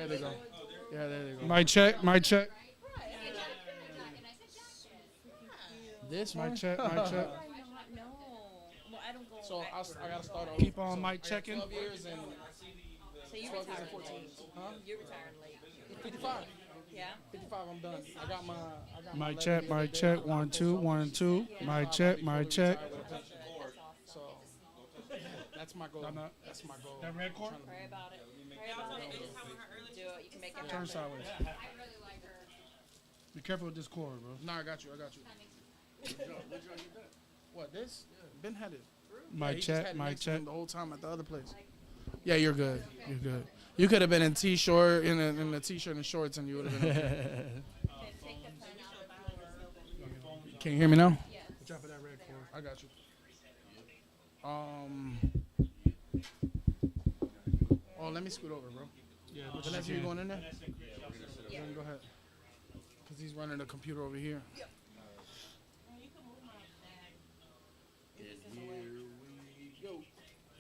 There they go. Yeah, there they go. Mic check. Mic check. This Mic one? check. Mic check. No. Well, I don't go. So I gotta start over. Keep on So, mic checking. 12 years and So you 12 years retired and 14 late. years. Huh? You're retiring late. 55. Yeah. 55. I'm done. I got my. Mic letter check. the other Mic day. check. 1 2 1 2. Mic check. Mic check. So that's my goal. No. That's my goal. That red cord? Pray about it. Pray about it. Do it. You can make it Turn happen. sideways. Be careful with this cord, bro. No, I got you. What, this? Ben had it. Yeah, Mic he just check. had it Mic next to him check. the whole time at the other place. Yeah, you're good. You're good. You could have been in t-shirt, in a t-shirt and shorts, and you would have been okay. Can you hear me now? Watch out for that red cord. I got you. Oh, let me scoot over, bro. Yeah, Vanessa, you going in there? Then go ahead. Because he's running the computer over here.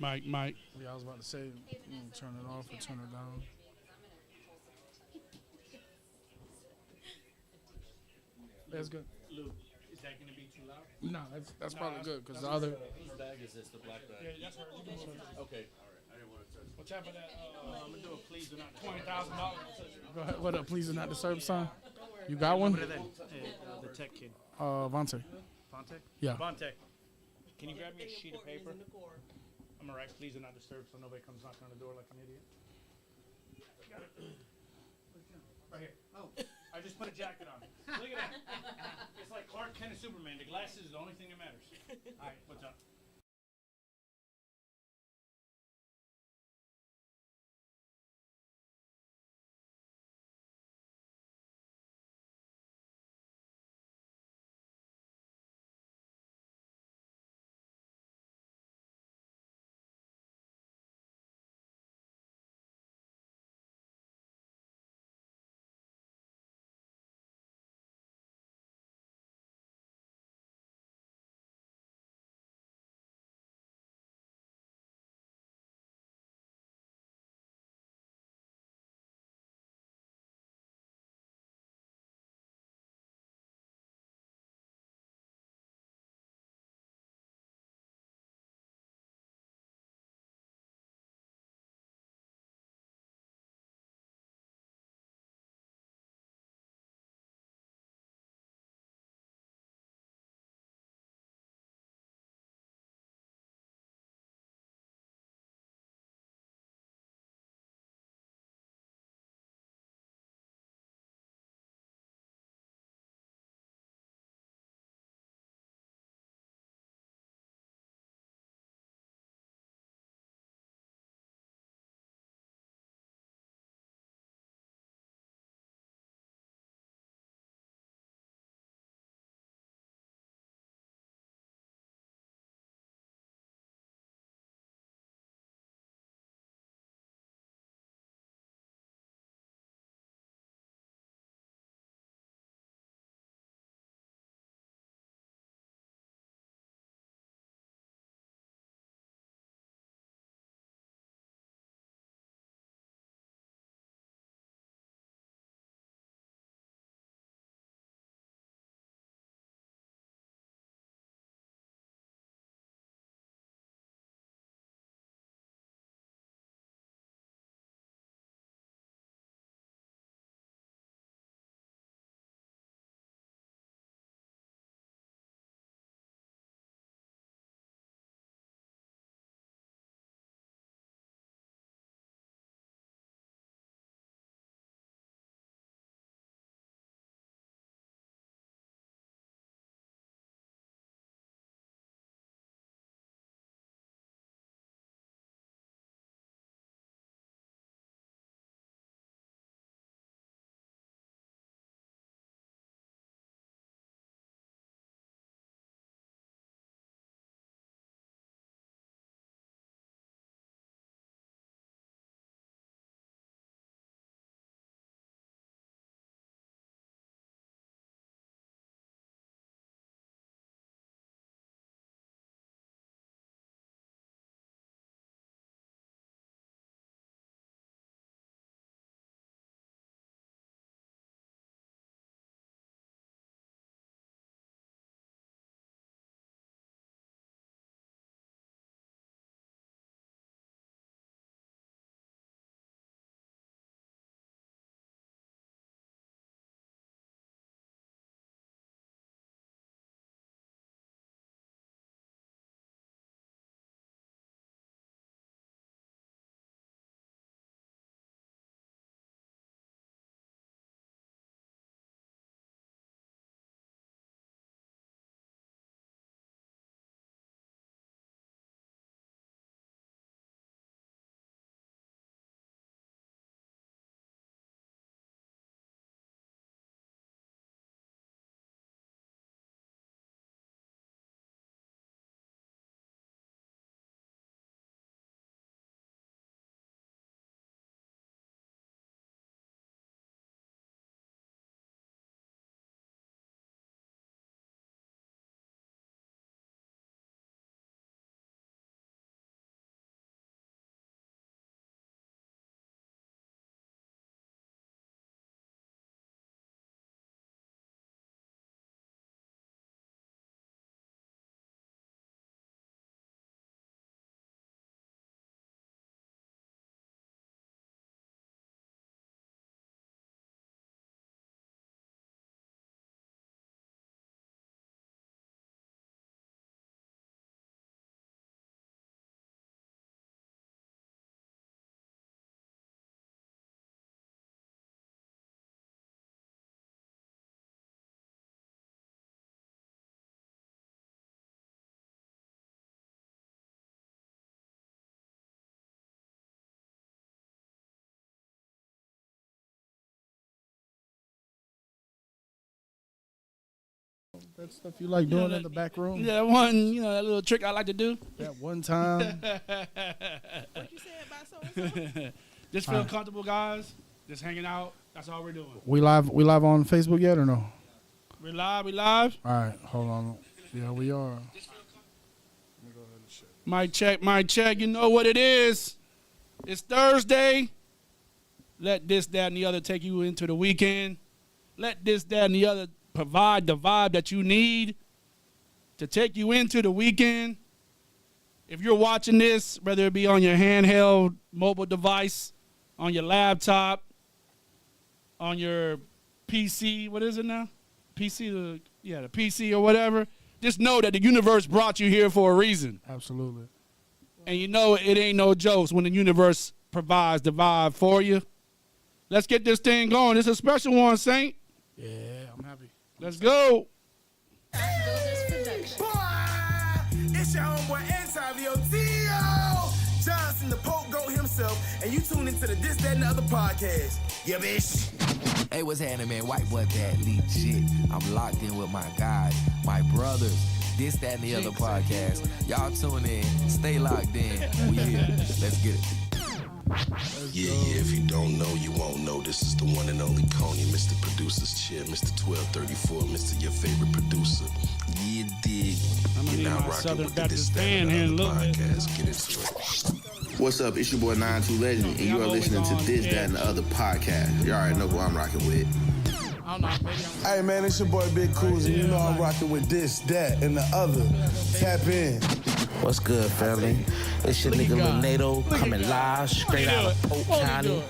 Mic. Mic. Yeah, I was about to say, turn it off or turn it down. That's good. Luke, is that going to be too loud? No, that's probably good because the other. Whose bag is this? The black bag? Yeah, that's right. You can move it. Okay. All right. I didn't want to touch it. Watch out for that. I'm going to do a please do not $20,000. Go ahead. What up? Please do not disturb sign. You got one? The tech kid. Vontae. Vontae? Yeah. Vontae, can you grab me a sheet of paper? I'm going to write please do not disturb so nobody comes knocking on the door like an idiot. Got it. Right here. Oh, I just put a jacket on. Look at that. It's like Clark Kent and Superman. The glasses is the only thing that matters. All right, what's up? That stuff you like doing in the back room. Yeah, that little trick I like to do. That one time. What you said about so-and-so? Just feel comfortable, guys. Just hanging out. That's all we're doing. We live on Facebook yet or no? We live. All right, hold on. Yeah, we are. Mic check. You know what it is. It's Thursday. Let this, that, and the other take you into the weekend. Let this, that, and the other provide the vibe that you need to take you into the weekend. If you're watching this, whether it be on your handheld mobile device, on your laptop, on your PC, what is it now? the PC or whatever, just know that the universe brought you here for a reason. Absolutely. And you know it ain't no jokes when the universe provides the vibe for you. Let's get this thing going. It's a special one, Saint. Yeah, I'm happy. Let's go. It's your homeboy Xavier Tio Johnson, the Pope Goat himself, and you tune into the This, That, and the Other podcast. Yeah, bitch. Hey, what's happening, man? White boy that legit. I'm locked in with my guys, my brothers. This, That, and the Other podcast. Y'all tune in. Stay locked in. We here. Let's get it. Yeah, if you don't know, you won't know. This is the one and only Coney, Mr. Producer's Chair, Mr. 1234, Mr. Your favorite producer. Yeah, dig. You're now rocking with the This, That, and the Other podcast. Get into it. What's up? It's your boy 92 Legend, and you are listening to This, That, and the Other podcast. You already know who I'm rocking with. I don't know. Maybe Hey, man, it's your boy Big Coos, and you know I'm rocking with This, That, and the Other. Tap in. What's good, family? It's your nigga Lil Nato coming live straight out of Polk County.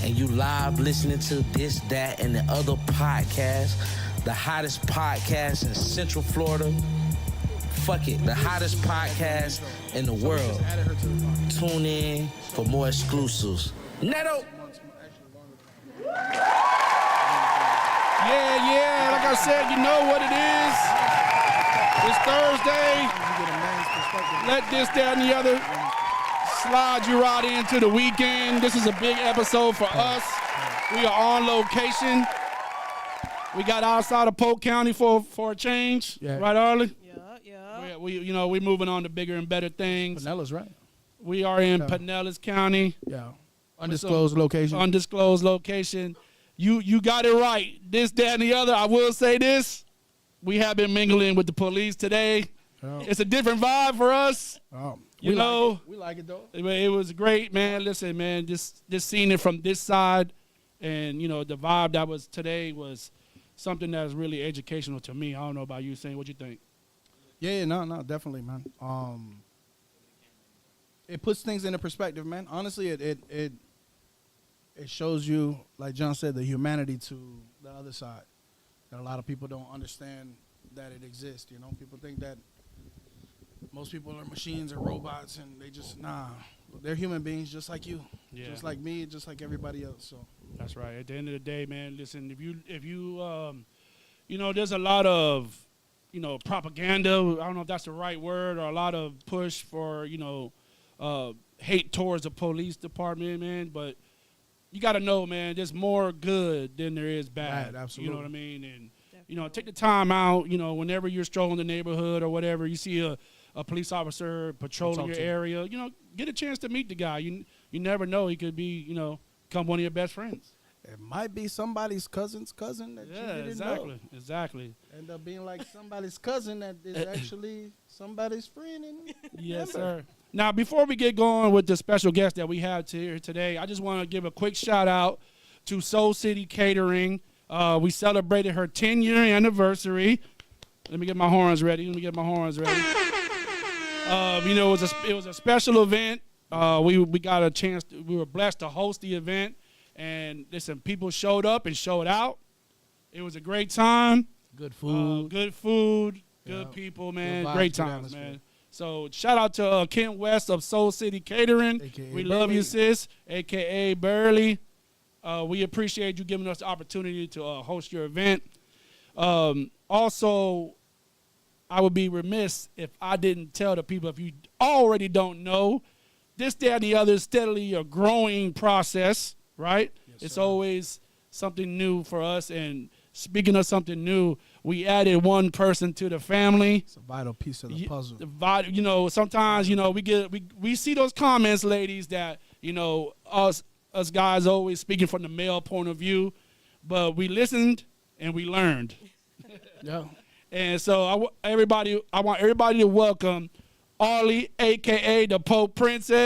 And you live listening to This, That, and the Other podcast. The hottest podcast in Central Florida. Fuck it, the hottest podcast in the world. Tune in for more exclusives. Nato! Yeah. Like I said, you know what it is. It's Thursday. Let this, that, and the other slide you right into the weekend. This is a big episode for us. We are on location. We got outside of Polk County for a change. Yeah. Right, Arlie? Yeah. We're moving on to bigger and better things. Pinellas, right? We are in Pinellas County. Yeah. Undisclosed location. You got it right. This, that, and the other. I will say this. We have been mingling with the police today. Oh. It's a different vibe for us. Oh. We like it though. It was great, man. Listen, man, just seeing it from this side, and the vibe that was today was something that was really educational to me. I don't know about you, Saint. What you think? Yeah, no, definitely, man. It puts things into perspective, man. Honestly, it shows you, like John said, the humanity to the other side. That a lot of people don't understand that it exists. People think that most people are machines or robots, and they just they're human beings just like you, just like me, just like everybody else. So that's right. At the end of the day, man, listen, if you there's a lot of propaganda. I don't know if that's the right word, or a lot of push for hate towards the police department, man. But you got to know, man, there's more good than there is bad. Right, absolutely. You know what I mean? And take the time out. Whenever you're strolling the neighborhood or whatever, you see a police officer patrolling your area, get a chance to meet the guy. You never know. He could be, become one of your best friends. It might be somebody's cousin's cousin that you didn't know. Exactly. End up being like somebody's cousin that is actually somebody's friend. Yes, sir. Now, before we get going with the special guest that we have here today, I just want to give a quick shout out to Soul City Catering. We celebrated her 10-year anniversary. Let me get my horns ready. It was a special event. We got a chance. We were blessed to host the event, and listen, people showed up and showed out. It was a great time. Good food. Good people, man. Great times, man. So shout out to Kent West of Soul City Catering. AKA we love you, sis. AKA Burley. We appreciate you giving us the opportunity to host your event. Also, I would be remiss if I didn't tell the people, if you already don't know, This, That, and the Other is steadily a growing process, right? Yes, it's sir. always something new for us, and speaking of something new, we added one person to the family. It's a vital piece of the puzzle. You know, sometimes, you know, we see those comments, ladies, that, you know, us guys always speaking from the male point of view, but we listened and we learned. Yeah. And so I want everybody to welcome Ollie, a.k.a. the Pope Princess.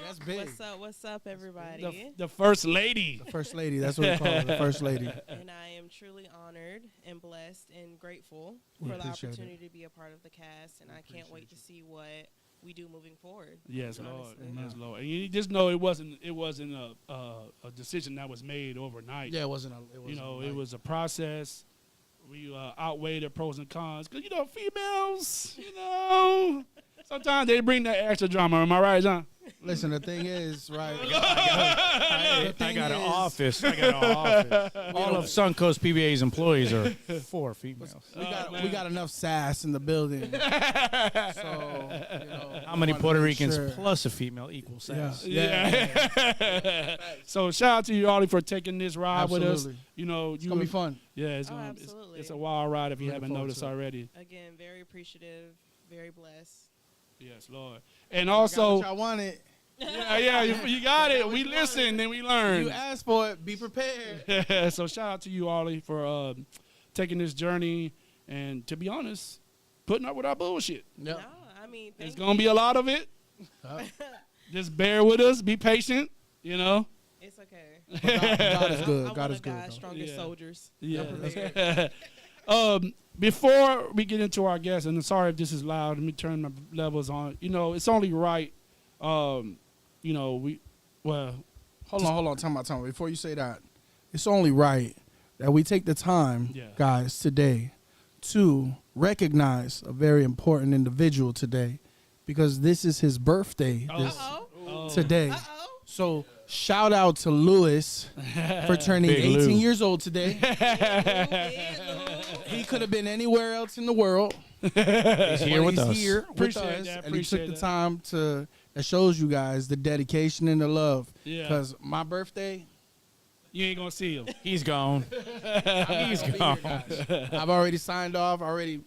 That's big. What's up, everybody? The First Lady. The First Lady. That's what we call her, the First Lady. And I am truly honored and blessed and grateful for the opportunity to be a part of the cast, and I can't wait to see what we do moving forward. Yes, Lord. Yes, Lord. And you just know it wasn't a decision that was made overnight. Yeah, it wasn't. It was a process. We outweighed the pros and cons because, you know, females, you know, sometimes they bring that extra drama. Am I right, John? Listen, the thing is, right? I got an office. All of Suncoast PBA's employees are 4 females. We got enough sass in the building. So, you know, how many Puerto Ricans plus a female equals sass? Yeah. So shout out to you, Ollie, for taking this ride with us. You know, it's gonna be fun. Yeah, absolutely. It's a wild ride if you haven't noticed already. Again, very appreciative, very blessed. Yes, Lord. And also, I wanted. Yeah, you got it. We listen, then we learn. You asked for it. Be prepared. So shout out to you, Ollie, for taking this journey and, to be honest, putting up with our bullshit. Yep. No, I mean, there's gonna be a lot of it. Just bear with us. Be patient. You know. It's okay. God is good. God is good. Strongest soldiers. Yeah. Before we get into our guests, and I'm sorry if this is loud, let me turn my levels on. You know, it's only right. Hold on. Time out. Before you say that, it's only right that we take the time, guys, today to recognize a very important individual today, because this is his birthday today. So shout out to Lewis for turning 18 years old today. He could have been anywhere else in the world. He's here with us. Appreciate that. And he took the time to. That shows you guys the dedication and the love. Yeah. Because my birthday, you ain't gonna see him. He's gone. He's gone. I've already signed off. Already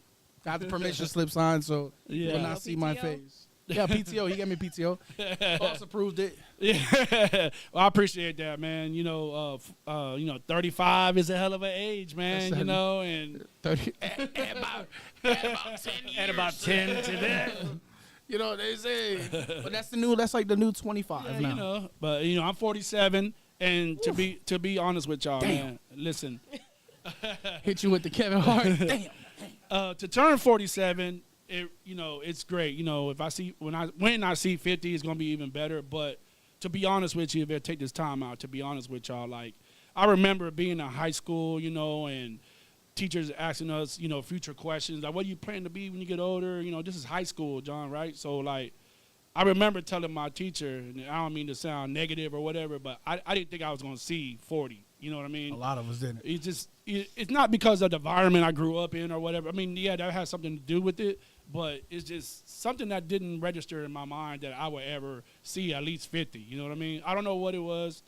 got the permission slip signed, so you will not see my face. Yeah, PTO. He gave me PTO. Boss approved it. Yeah, well, I appreciate that, man. 35 is a hell of an age, man. You know, and 30 about 10 years. At about 10 to that. You know what they say, but that's like the new 25 now. You know, but I'm 47, and to be honest with y'all, man, listen, hit you with the Kevin Hart. Damn. To turn 47, it's great. If I see when I see 50, it's gonna be even better. But to be honest with you, if I take this time out, to be honest with y'all, like I remember being in high school, and teachers asking us, future questions like, what do you plan to be when you get older? This is high school, John, right? So, like, I remember telling my teacher, and I don't mean to sound negative or whatever, but I didn't think I was going to see 40. You know what I mean? A lot of us didn't. It's not because of the environment I grew up in or whatever. I mean, yeah, that has something to do with it, but it's just something that didn't register in my mind that I would ever see at least 50. You know what I mean? I don't know what it was.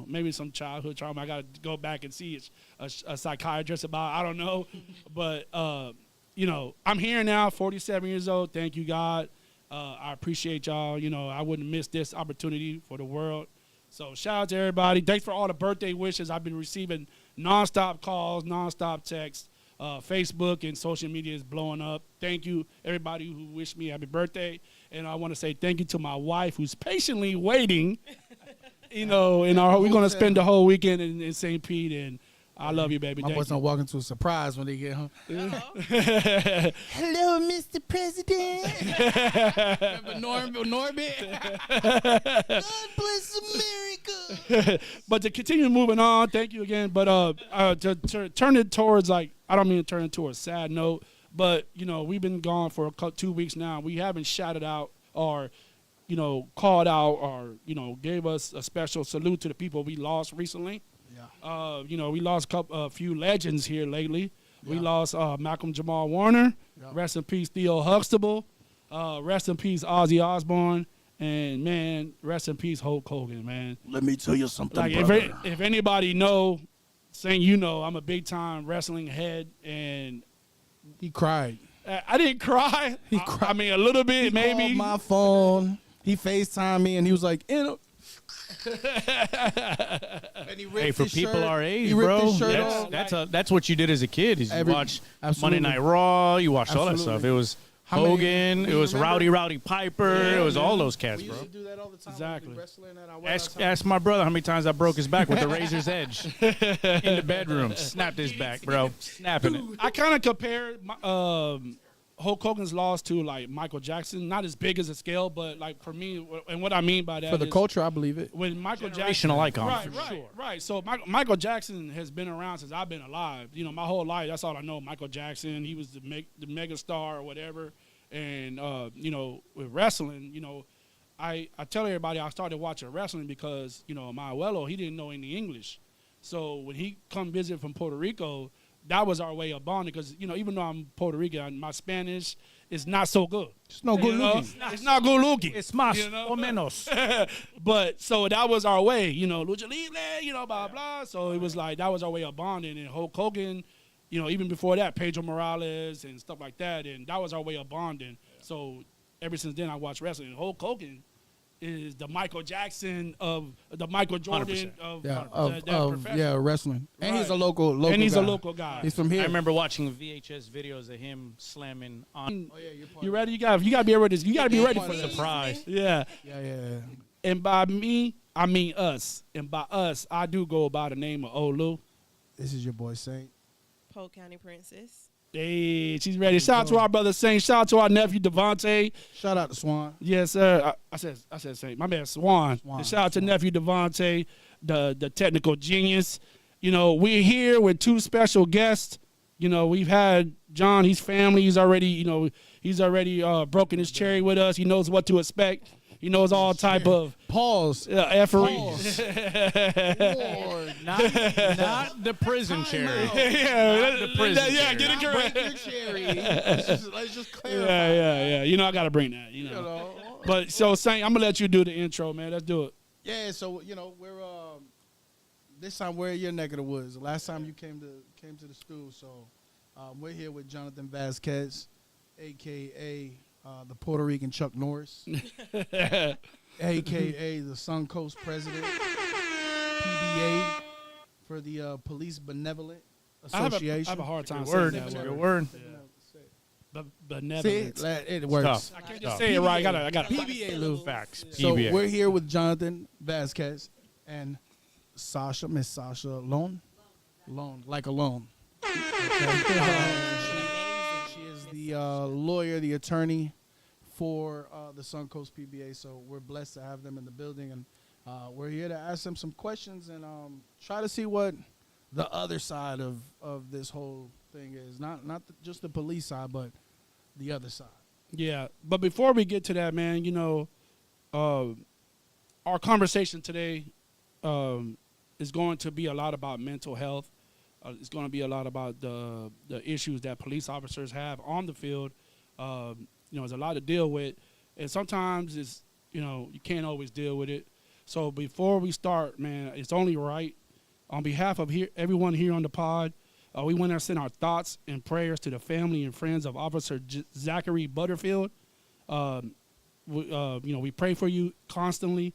Maybe some childhood trauma. I got to go back and see a psychiatrist about. I don't know. But, I'm here now, 47 years old. Thank you, God. I appreciate y'all. I wouldn't miss this opportunity for the world. So shout out to everybody. Thanks for all the birthday wishes. I've been receiving nonstop calls, nonstop texts. Facebook and social media is blowing up. Thank you, everybody who wished me happy birthday. And I want to say thank you to my wife who's patiently waiting. We're going to spend the whole weekend in St. Pete, and I love you, baby. My boys don't walk into a surprise when they get home. Hello, Mr. President. Remember Norbit? God bless America. But to continue moving on, thank you again. But to turn it towards, like, I don't mean to turn it to a sad note, but, we've been gone for 2 weeks now. We haven't shouted out or called out or, gave us a special salute to the people we lost recently. Yeah. We lost a few legends here lately. Yeah. We lost Malcolm Jamal Warner. Yeah. Rest in peace, Theo Huxtable. Rest in peace, Ozzy Osbourne. And man, rest in peace, Hulk Hogan, man. Let me tell you something, Like brother. if anybody know, saying you know, I'm a big time wrestling head, and He cried. I didn't cry. He cried. I mean, a little bit, He maybe. called my phone. He FaceTimed me, and he was like, and he ripped Hey, for his people shirt. our age, He ripped bro, his shirt off. that's what you did as a kid. Is you watched absolutely. Monday Night Raw, you watched all that Absolutely. stuff. It was How many- Hogan, do it you was remember? Rowdy Piper, it was all those cats, We bro. used to do that all the time. Exactly. Wrestling at our warehouse house. Ask my brother how many times I broke his back with the razor's edge in the bedroom. Snapped his back, bro. Snapping it. I kind of compare Hulk Hogan's loss to like Michael Jackson. Not as big as a scale, but like for me, and what I mean by that For the is culture, I believe it. when Michael Jackson, Generational icon, right, for right, sure. right. So Michael Jackson has been around since I've been alive. You know, my whole life. That's all I know. Michael Jackson. He was the mega star or whatever. And you know, with wrestling, you know, I tell everybody I started watching wrestling because you know my abuelo, he didn't know any English, so when he come visit from Puerto Rico, that was our way of bonding. Because you know, even though I'm Puerto Rican, my Spanish is not so good. It's no good looking. It's not good looking. It's más you know? o menos. But so that was our way, you know, lucha libre, you know, blah blah. So it was like that was our way of bonding. And Hulk Hogan, you know, even before that, Pedro Morales and stuff like that, and that was our way of bonding. So ever since then, I watched wrestling. And Hulk Hogan is the Michael Jackson of the Michael Jordan 100%. of Yeah, that profession. wrestling. And he's a Right. local And he's guy. a local guy. He's from here. I remember watching VHS videos of him slamming on. Oh, yeah, you're part You of ready? You got to be ready. You got to be ready for Yeah. this. Surprise. Yeah. Yeah. And by me, I mean us. And by us, I do go by the name of Olu. This is your boy Saint. Polk County Princess. Hey, she's ready. Shout out to our brother Saint. Shout out to our nephew Devontae. Shout out to Swan. Yes, sir. I said Saint. My man Swan. And shout out to nephew Devontae, the technical genius. You know, we're here with two special guests. You know, we've had John. He's family. He's already broken his cherry with us. He knows what to expect. He knows all type of Pause. effery. Not the prison cherry. Yeah, the prison yeah, cherry. get it correct. Break your cherry. Let's just clarify. Yeah. You know, I gotta bring that. You know. But so Saint, I'm gonna let you do the intro, man. Let's do it. Yeah, so you know we're this time we're in your neck of the woods. The last time you came to the stew, so we're here with Johnathan Vazquez, aka the Puerto Rican Chuck Norris, aka the Suncoast president, PBA for the Police Benevolent Association. I have a hard time Good saying word. that That's a word. good word. But See, benevolent. it works. I can't just say it right. I got PBA, Lou. Facts. So PBA. we're here with Johnathan Vazquez and Miss Sasha Lohn. Lohn, like a loan. She is the lawyer, the attorney for the Suncoast PBA. So we're blessed to have them in the building, and we're here to ask them some questions and try to see what the other side of this whole thing is. Not just the police side, but the other side. Yeah, but before we get to that, man, you know, our conversation today is going to be a lot about mental health. It's going to be a lot about the issues that police officers have on the field. You know, there's a lot to deal with, and sometimes it's, you know, you can't always deal with it. So before we start, man, it's only right, on behalf of everyone here on the pod, we want to send our thoughts and prayers to the family and friends of Officer Zachary Butterfield. We pray for you constantly.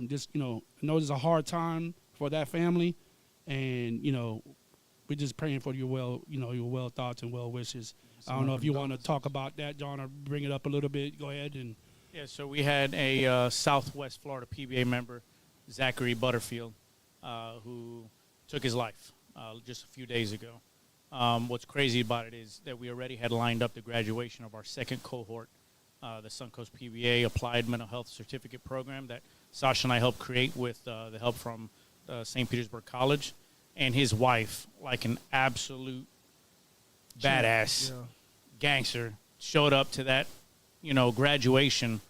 Just, you know, I know it's a hard time for that family, and, you know, we're just praying for your well thoughts and well wishes. I don't know if you want to talk about that, John, or bring it up a little bit. Go ahead. And Yeah, so we had a Southwest Florida PBA member, Zachary Butterfield, who took his life just a few days ago. What's crazy about it is that we already had lined up the graduation of our second cohort, the Suncoast PBA Applied Mental Health Certificate Program that Sasha and I helped create with the help from St. Petersburg College, and his wife, like an absolute badass gangster, showed up to that, you know, graduation,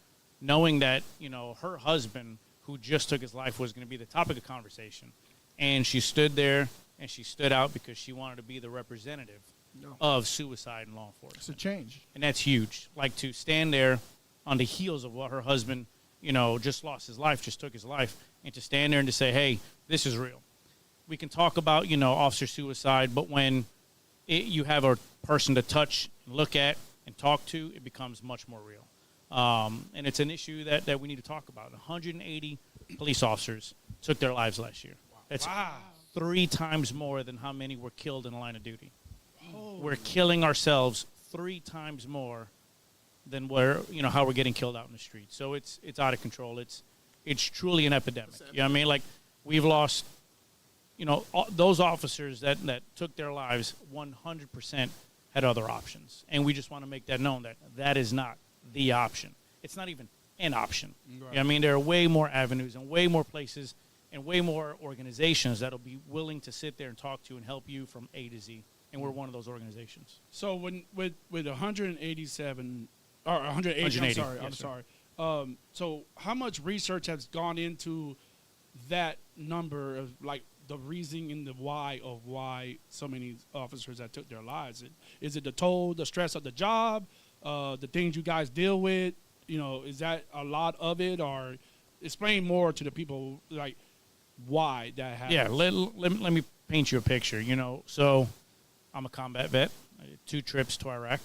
knowing that, you know, her husband, who just took his life, was going to be the topic of conversation. And she stood there and she stood out because she wanted to be the representative of suicide in law enforcement. It's a change. And that's huge. Like, to stand there on the heels of what her husband just lost his life, just took his life, and to stand there and to say, hey, this is real. We can talk about, officer suicide, but when you have a person to touch, look at, and talk to, it becomes much more real. And it's an issue that we need to talk about. 180 police officers took their lives last year. That's 3 times more than how many were killed in the line of duty. We're killing ourselves 3 times more than how we're getting killed out in the street. So it's out of control. It's truly an epidemic. You know what I mean? Like, we've lost, those officers that took their lives 100% had other options. And we just want to make that known that is not the option. It's not even an option. Right. You know what I mean? There are way more avenues and way more places and way more organizations that'll be willing to sit there and talk to you and help you from A to Z. And we're one of those organizations. So with 187 or 180, I'm sorry. So how much research has gone into that number of, like, the reasoning and the why of why so many officers that took their lives? Is it the toll, the stress of the job, the things you guys deal with? Is that a lot of it? Or explain more to the people, like, why that happens. Yeah, let me paint you a picture. So I'm a combat vet. I did 2 trips to Iraq.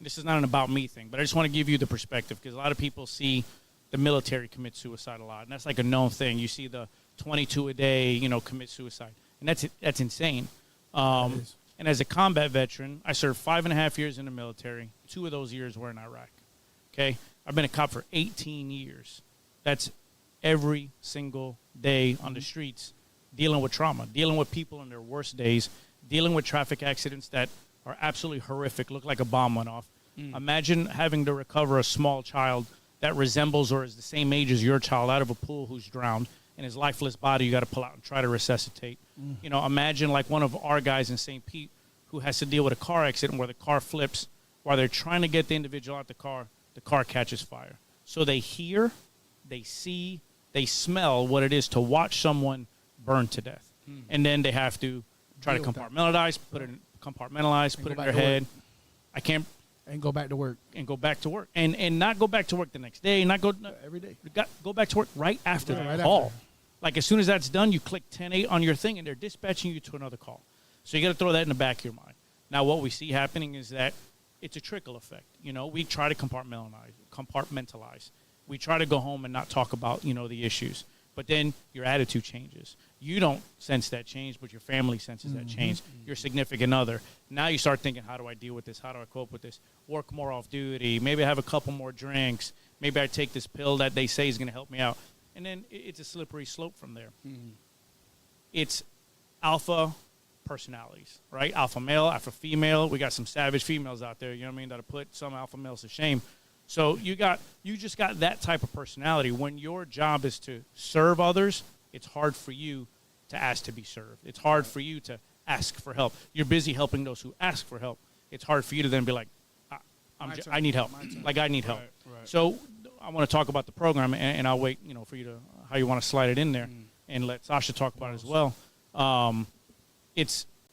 This is not an about me thing, but I just want to give you the perspective, because a lot of people see the military commit suicide a lot, and that's like a known thing. You see the 22 a day, commit suicide, and that's insane. And as a combat veteran, I served 5.5 years in the military. 2 of those years were in Iraq. Okay, I've been a cop for 18 years. That's every single day on the streets, dealing with trauma, dealing with people in their worst days, dealing with traffic accidents that are absolutely horrific, look like a bomb went off. Imagine having to recover a small child that resembles or is the same age as your child out of a pool who's drowned, and his lifeless body you got to pull out and try to resuscitate. Imagine like one of our guys in St. Pete who has to deal with a car accident where the car flips while they're trying to get the individual out the car catches fire. So they hear, they see, they smell what it is to watch someone burn to death. And then they have to try to compartmentalize, put it in their head. I can't. And go back to work. And go back to work. And not go back to work the next day. Every day. Go back to work right after the call. After. Like, as soon as that's done, you click 10-8 on your thing, and they're dispatching you to another call. So you got to throw that in the back of your mind. Now, what we see happening is that it's a trickle effect. We try to compartmentalize. We try to go home and not talk about, the issues. But then your attitude changes. You don't sense that change, but your family senses that change. Your significant other. Now you start thinking, how do I deal with this? How do I cope with this? Work more off duty. Maybe I have a couple more drinks. Maybe I take this pill that they say is going to help me out. And then it's a slippery slope from there. It's alpha personalities, right? Alpha male, alpha female. We got some savage females out there, that'll put some alpha males to shame. So you just got that type of personality. When your job is to serve others, it's hard for you to ask to be served. It's hard for you to ask for help. You're busy helping those who ask for help. It's hard for you to then be like, I need help. Like, I need help. Right. So I want to talk about the program, and I'll wait, for you to, how you want to slide it in there, and let Sasha talk about it as well.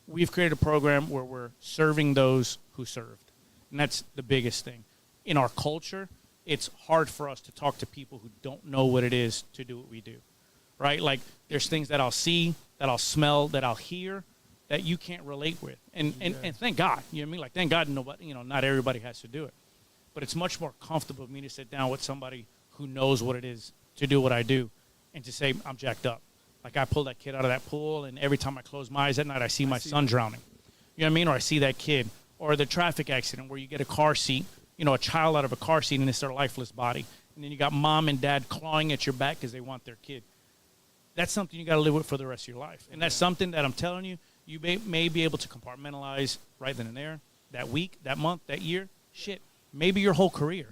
We've created a program where we're serving those who served, and that's the biggest thing. In our culture, it's hard for us to talk to people who don't know what it is to do what we do, right? Like, there's things that I'll see, that I'll smell, that I'll hear, that you can't relate with. And thank God, you know what I mean? Like, thank God nobody, not everybody has to do it. But it's much more comfortable for me to sit down with somebody who knows what it is to do what I do and to say, I'm jacked up. Like, I pulled that kid out of that pool, and every time I close my eyes at night, I see my son drowning. You know what I mean? Or I see that kid. Or the traffic accident where you get a car seat, a child out of a car seat, and it's their lifeless body. And then you got mom and dad clawing at your back because they want their kid. That's something you got to live with for the rest of your life. And that's something that I'm telling you, you may be able to compartmentalize right then and there, that week, that month, that year. Shit, maybe your whole career.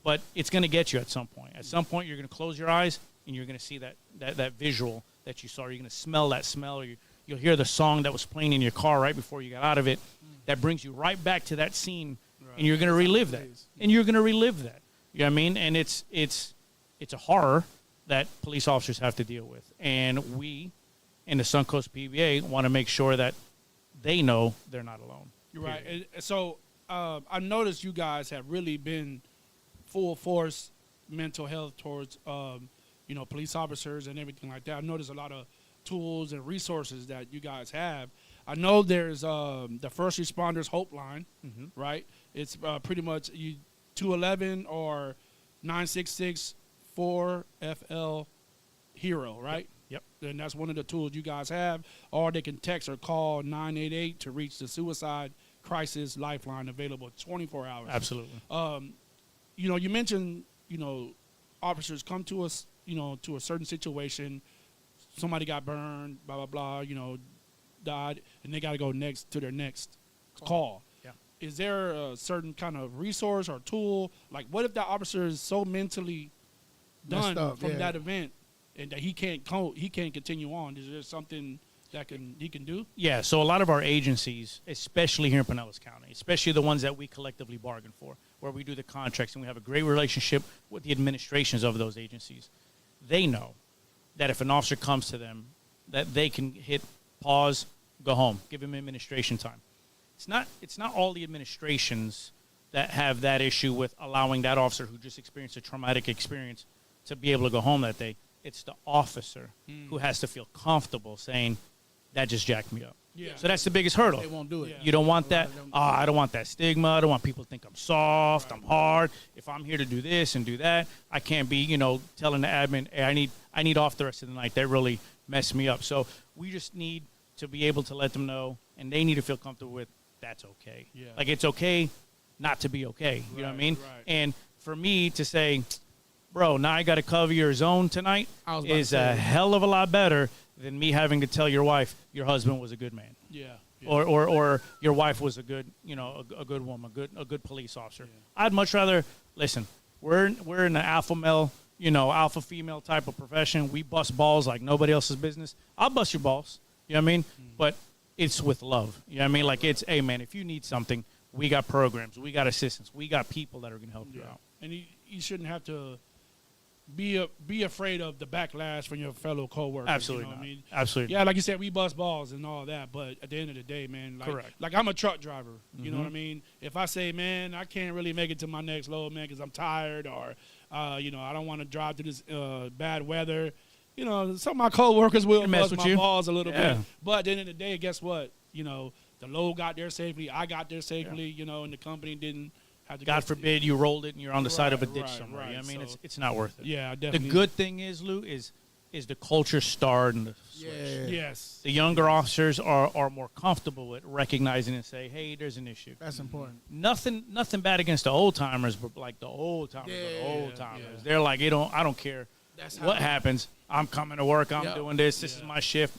But it's going to get you at some point. At some point, you're going to close your eyes, and you're going to see that visual that you saw. You're going to smell that smell. Or you'll hear the song that was playing in your car right before you got out of it. That brings you right back to that scene. And you're going to relive that. And you're going to relive that. You know what I mean? And it's a horror that police officers have to deal with. And we, in the Suncoast PBA, want to make sure that they know they're not alone. You're right. So I noticed you guys have really been full force mental health towards police officers and everything like that. I know there's a lot of tools and resources that you guys have. I know there's the First Responders Hope Line, right? It's pretty much 211 or 966-4FL Hero, right? Yep. And that's one of the tools you guys have. Or they can text or call 988 to reach the Suicide Crisis Lifeline, available 24 hours. Absolutely. You mentioned, officers come to us, to a certain situation. Somebody got burned, blah, blah, blah, died, and they got to go to their next call. Yeah. Is there a certain kind of resource or tool? Like, what if that officer is so mentally done from that event and that he can't continue on? Is there something that he can do? Yeah, so a lot of our agencies, especially here in Pinellas County, especially the ones that we collectively bargain for, where we do the contracts and we have a great relationship with the administrations of those agencies, they know that if an officer comes to them, that they can hit pause, go home, give him administration time. It's not all the administrations that have that issue with allowing that officer who just experienced a traumatic experience to be able to go home that day. It's the officer who has to feel comfortable saying, that just jacked me up. Yeah. So that's the biggest hurdle. They won't do it. You don't want that. I don't want that stigma. I don't want people to think I'm soft, I'm hard. If I'm here to do this and do that, I can't be, telling the admin, hey, I need off the rest of the night. That really messed me up. So we just need to be able to let them know, and they need to feel comfortable with that's okay. Yeah. Like, it's okay not to be okay. You know what I mean? Right. And for me to say, bro, now I got to cover your zone tonight is a hell of a lot better than me having to tell your wife your husband was a good man. Yeah. Or your wife was a good, a good woman, a good police officer. Yeah. I'd much rather listen. We're in the alpha male, alpha female type of profession. We bust balls like nobody else's business. I'll bust your balls. You know what I mean? But it's with love. You know what I mean? Like, it's, hey man, if you need something, we got programs, we got assistance, we got people that are gonna help you out. And you shouldn't have to be afraid of the backlash from your fellow coworkers. Absolutely you know not. What I mean? Absolutely. Yeah, like you said, we bust balls and all that, but at the end of the day, man, Correct. Like I'm a truck driver. You know what I mean? If I say, man, I can't really make it to my next load, man, because I'm tired, or I don't want to drive through this bad weather. Some of my coworkers will bust my balls a little bit. But at the end of the day, guess what? The load got there safely. I got there safely. And the company didn't. God forbid you rolled it and you're on the side of a ditch somewhere. Right. You know what I mean, it's not worth it. Yeah, definitely. The good thing is, Lou, is the culture starting to switch. Yeah. Yes. The younger officers are more comfortable with recognizing and say, hey, there's an issue. That's important. Nothing bad against the old timers, but like the old timers They're like, I don't care what happens. I'm coming to work. I'm doing this. This is my shift.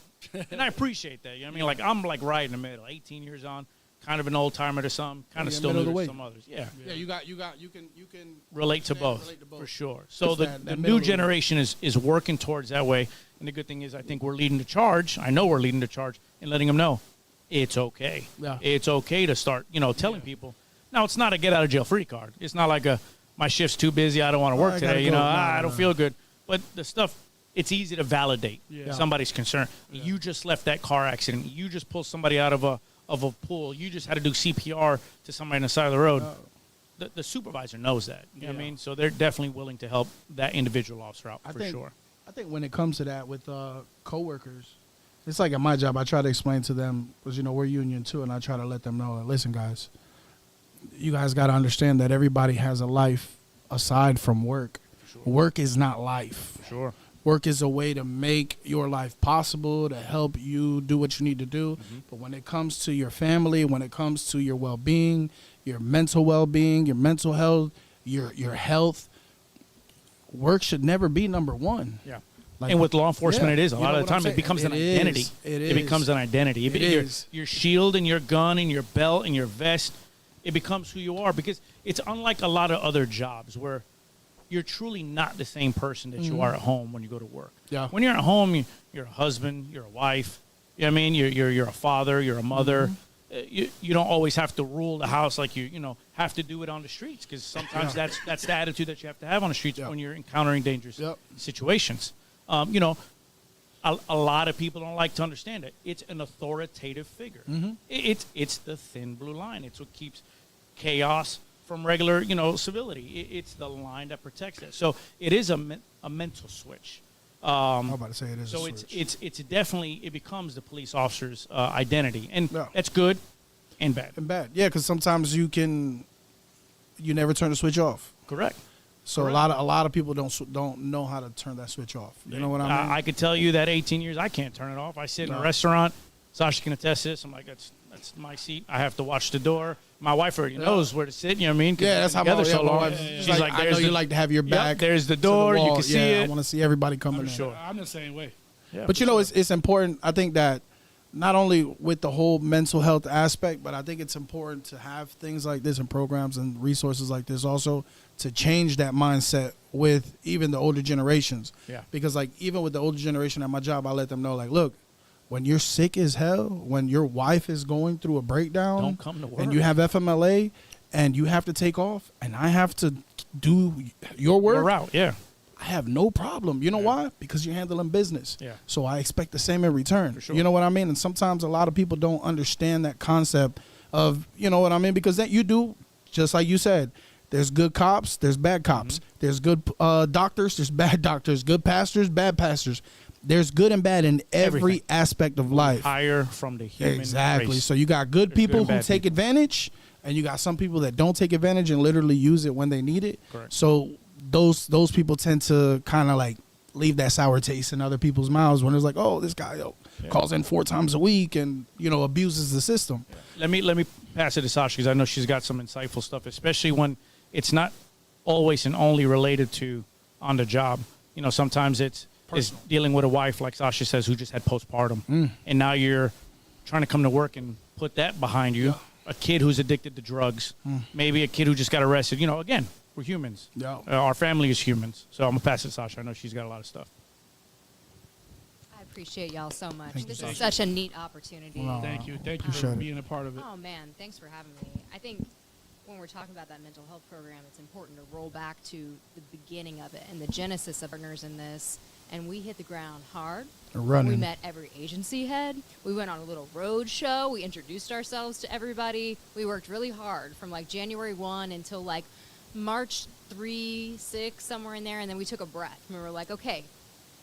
And I appreciate that. You know what I mean? Like, I'm like right in the middle, 18 years on. Kind of an old timer to some, kind of still new to some others. Yeah. Yeah, you can relate to both for sure. So the new generation is working towards that way, and the good thing is I think we're leading the charge. I know we're leading the charge and letting them know it's okay. Yeah. It's okay to start, telling people. Now, it's not a get out of jail free card. It's not like my shift's too busy. I don't want to work today. I don't feel good. But the stuff. It's easy to validate somebody's concern. Yeah. You just left that car accident. You just pulled somebody out of a pool. You just had to do CPR to somebody on the side of the road. The supervisor knows that. You know what I mean? So they're definitely willing to help that individual officer out for sure. I think when it comes to that with coworkers, it's like at my job, I try to explain to them, because, we're union too, and I try to let them know, listen, guys, you guys got to understand that everybody has a life aside from work. Sure. Work is not life. Sure. Work is a way to make your life possible, to help you do what you need to do. But when it comes to your family, when it comes to your well-being, your mental well-being, your mental health, your health, work should never be number one. Yeah. And with law enforcement, it is. A lot of the time, it becomes an identity. It becomes an identity. Your shield and your gun and your belt and your vest, it becomes who you are, because it's unlike a lot of other jobs where you're truly not the same person that you are at home when you go to work. Yeah. When you're at home, you're a husband, you're a wife. You know what I mean? You're a father, you're a mother. You don't always have to rule the house like you have to do it on the streets, because sometimes that's the attitude that you have to have on the streets when you're encountering dangerous situations. A lot of people don't like to understand it. It's an authoritative figure. It's the thin blue line. It's what keeps chaos from regular, civility. It's the line that protects it. So it is a mental switch. I'm about to say it is. So a switch. it's definitely, it becomes the police officer's identity, and Yeah. that's good and bad. And bad, yeah, because sometimes you never turn the switch off. Correct. So a lot of people don't know how to turn that switch off. You know what I mean? I could tell you that 18 years I can't turn it off. I sit in a restaurant. Sasha can attest this. I'm like, that's my seat. I have to watch the door. My wife already knows where to sit. You know what I mean? Yeah, that's how together so my long. wife. She's She's like, I know you like to have your back. There's the to door. wall. You can see I it. want to see everybody coming in. Sure. I'm the same way. Yeah, But it's important. I think that not only with the whole mental health aspect, but I think it's important to have things like this and programs and resources like this also to change that mindset with even the older generations. Yeah. Because like even with the older generation at my job, I let them know like, look, when you're sick as hell, when your wife is going through a breakdown, Don't come to work. and you have FMLA and you have to take off and I have to do your work, We're out. Yeah. I have no problem. You know why? Because you're handling business. Yeah. So I expect the same in return. For sure. You know what I mean? And sometimes a lot of people don't understand that concept of, you know what I mean? Because that you do, just like you said, there's good cops, there's bad cops. Mm-hmm. There's good doctors, there's bad doctors. Good pastors, bad pastors. There's good and bad in every Everything. aspect of life. Higher from the human Exactly. race. So you got good There's people good and who bad take people. advantage, and you got some people that don't take advantage and literally use it when they need it. Correct. So those people tend to kind of like leave that sour taste in other people's mouths when it's like, oh, this guy calls in 4 times a week and abuses the system. Let me pass it to Sasha because I know she's got some insightful stuff, especially when it's not always and only related to on the job. Sometimes it's dealing with a wife, like Sasha says, who just had postpartum, and now you're trying to come to work and put that behind you. A kid who's addicted to drugs, maybe a kid who just got arrested. Again, we're humans. Yeah. Our family is humans. So I'm gonna pass it to Sasha. I know she's got a lot of stuff. I appreciate y'all so much. Thank you, This Sasha. is such a neat opportunity. Wow. Thank you for Appreciate it. being a part of it. Oh man, thanks for having me. I think when we're talking about that mental health program, it's important to roll back to the beginning of it and the genesis of partners in this. And we hit the ground hard. Running. We met every agency head. We went on a little road show. We introduced ourselves to everybody. We worked really hard from like January 1 until like March 3, 6, somewhere in there. And then we took a breath. And we were like, okay,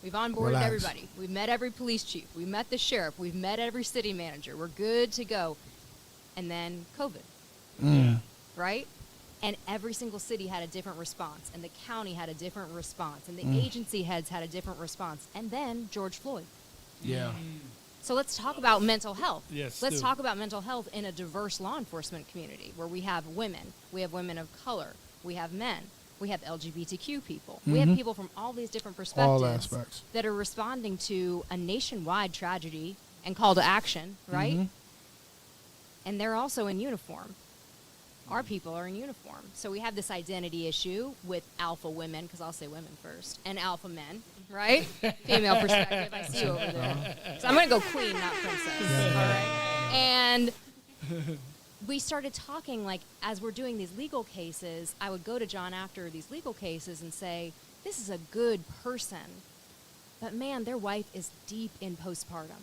we've onboarded Relax. everybody. We've met every police chief. We met the sheriff. We've met every city manager. We're good to go. And then COVID, right? And every single city had a different response, and the county had a different response, and the agency heads had a different response, and then George Floyd. Yeah. So let's talk about mental health. Yes, Let's do. talk about mental health in a diverse law enforcement community where we have women of color, we have men, we have LGBTQ people, we have people from all these different perspectives All aspects. that are responding to a nationwide tragedy and call to action, right? And they're also in uniform. Our people are in uniform. So we have this identity issue with alpha women, because I'll say women first, and alpha men, right? Female perspective. I see you over there. So I'm going to go queen, not princess. All right? And we started talking, like, as we're doing these legal cases, I would go to John after these legal cases and say, this is a good person, but man, their wife is deep in postpartum.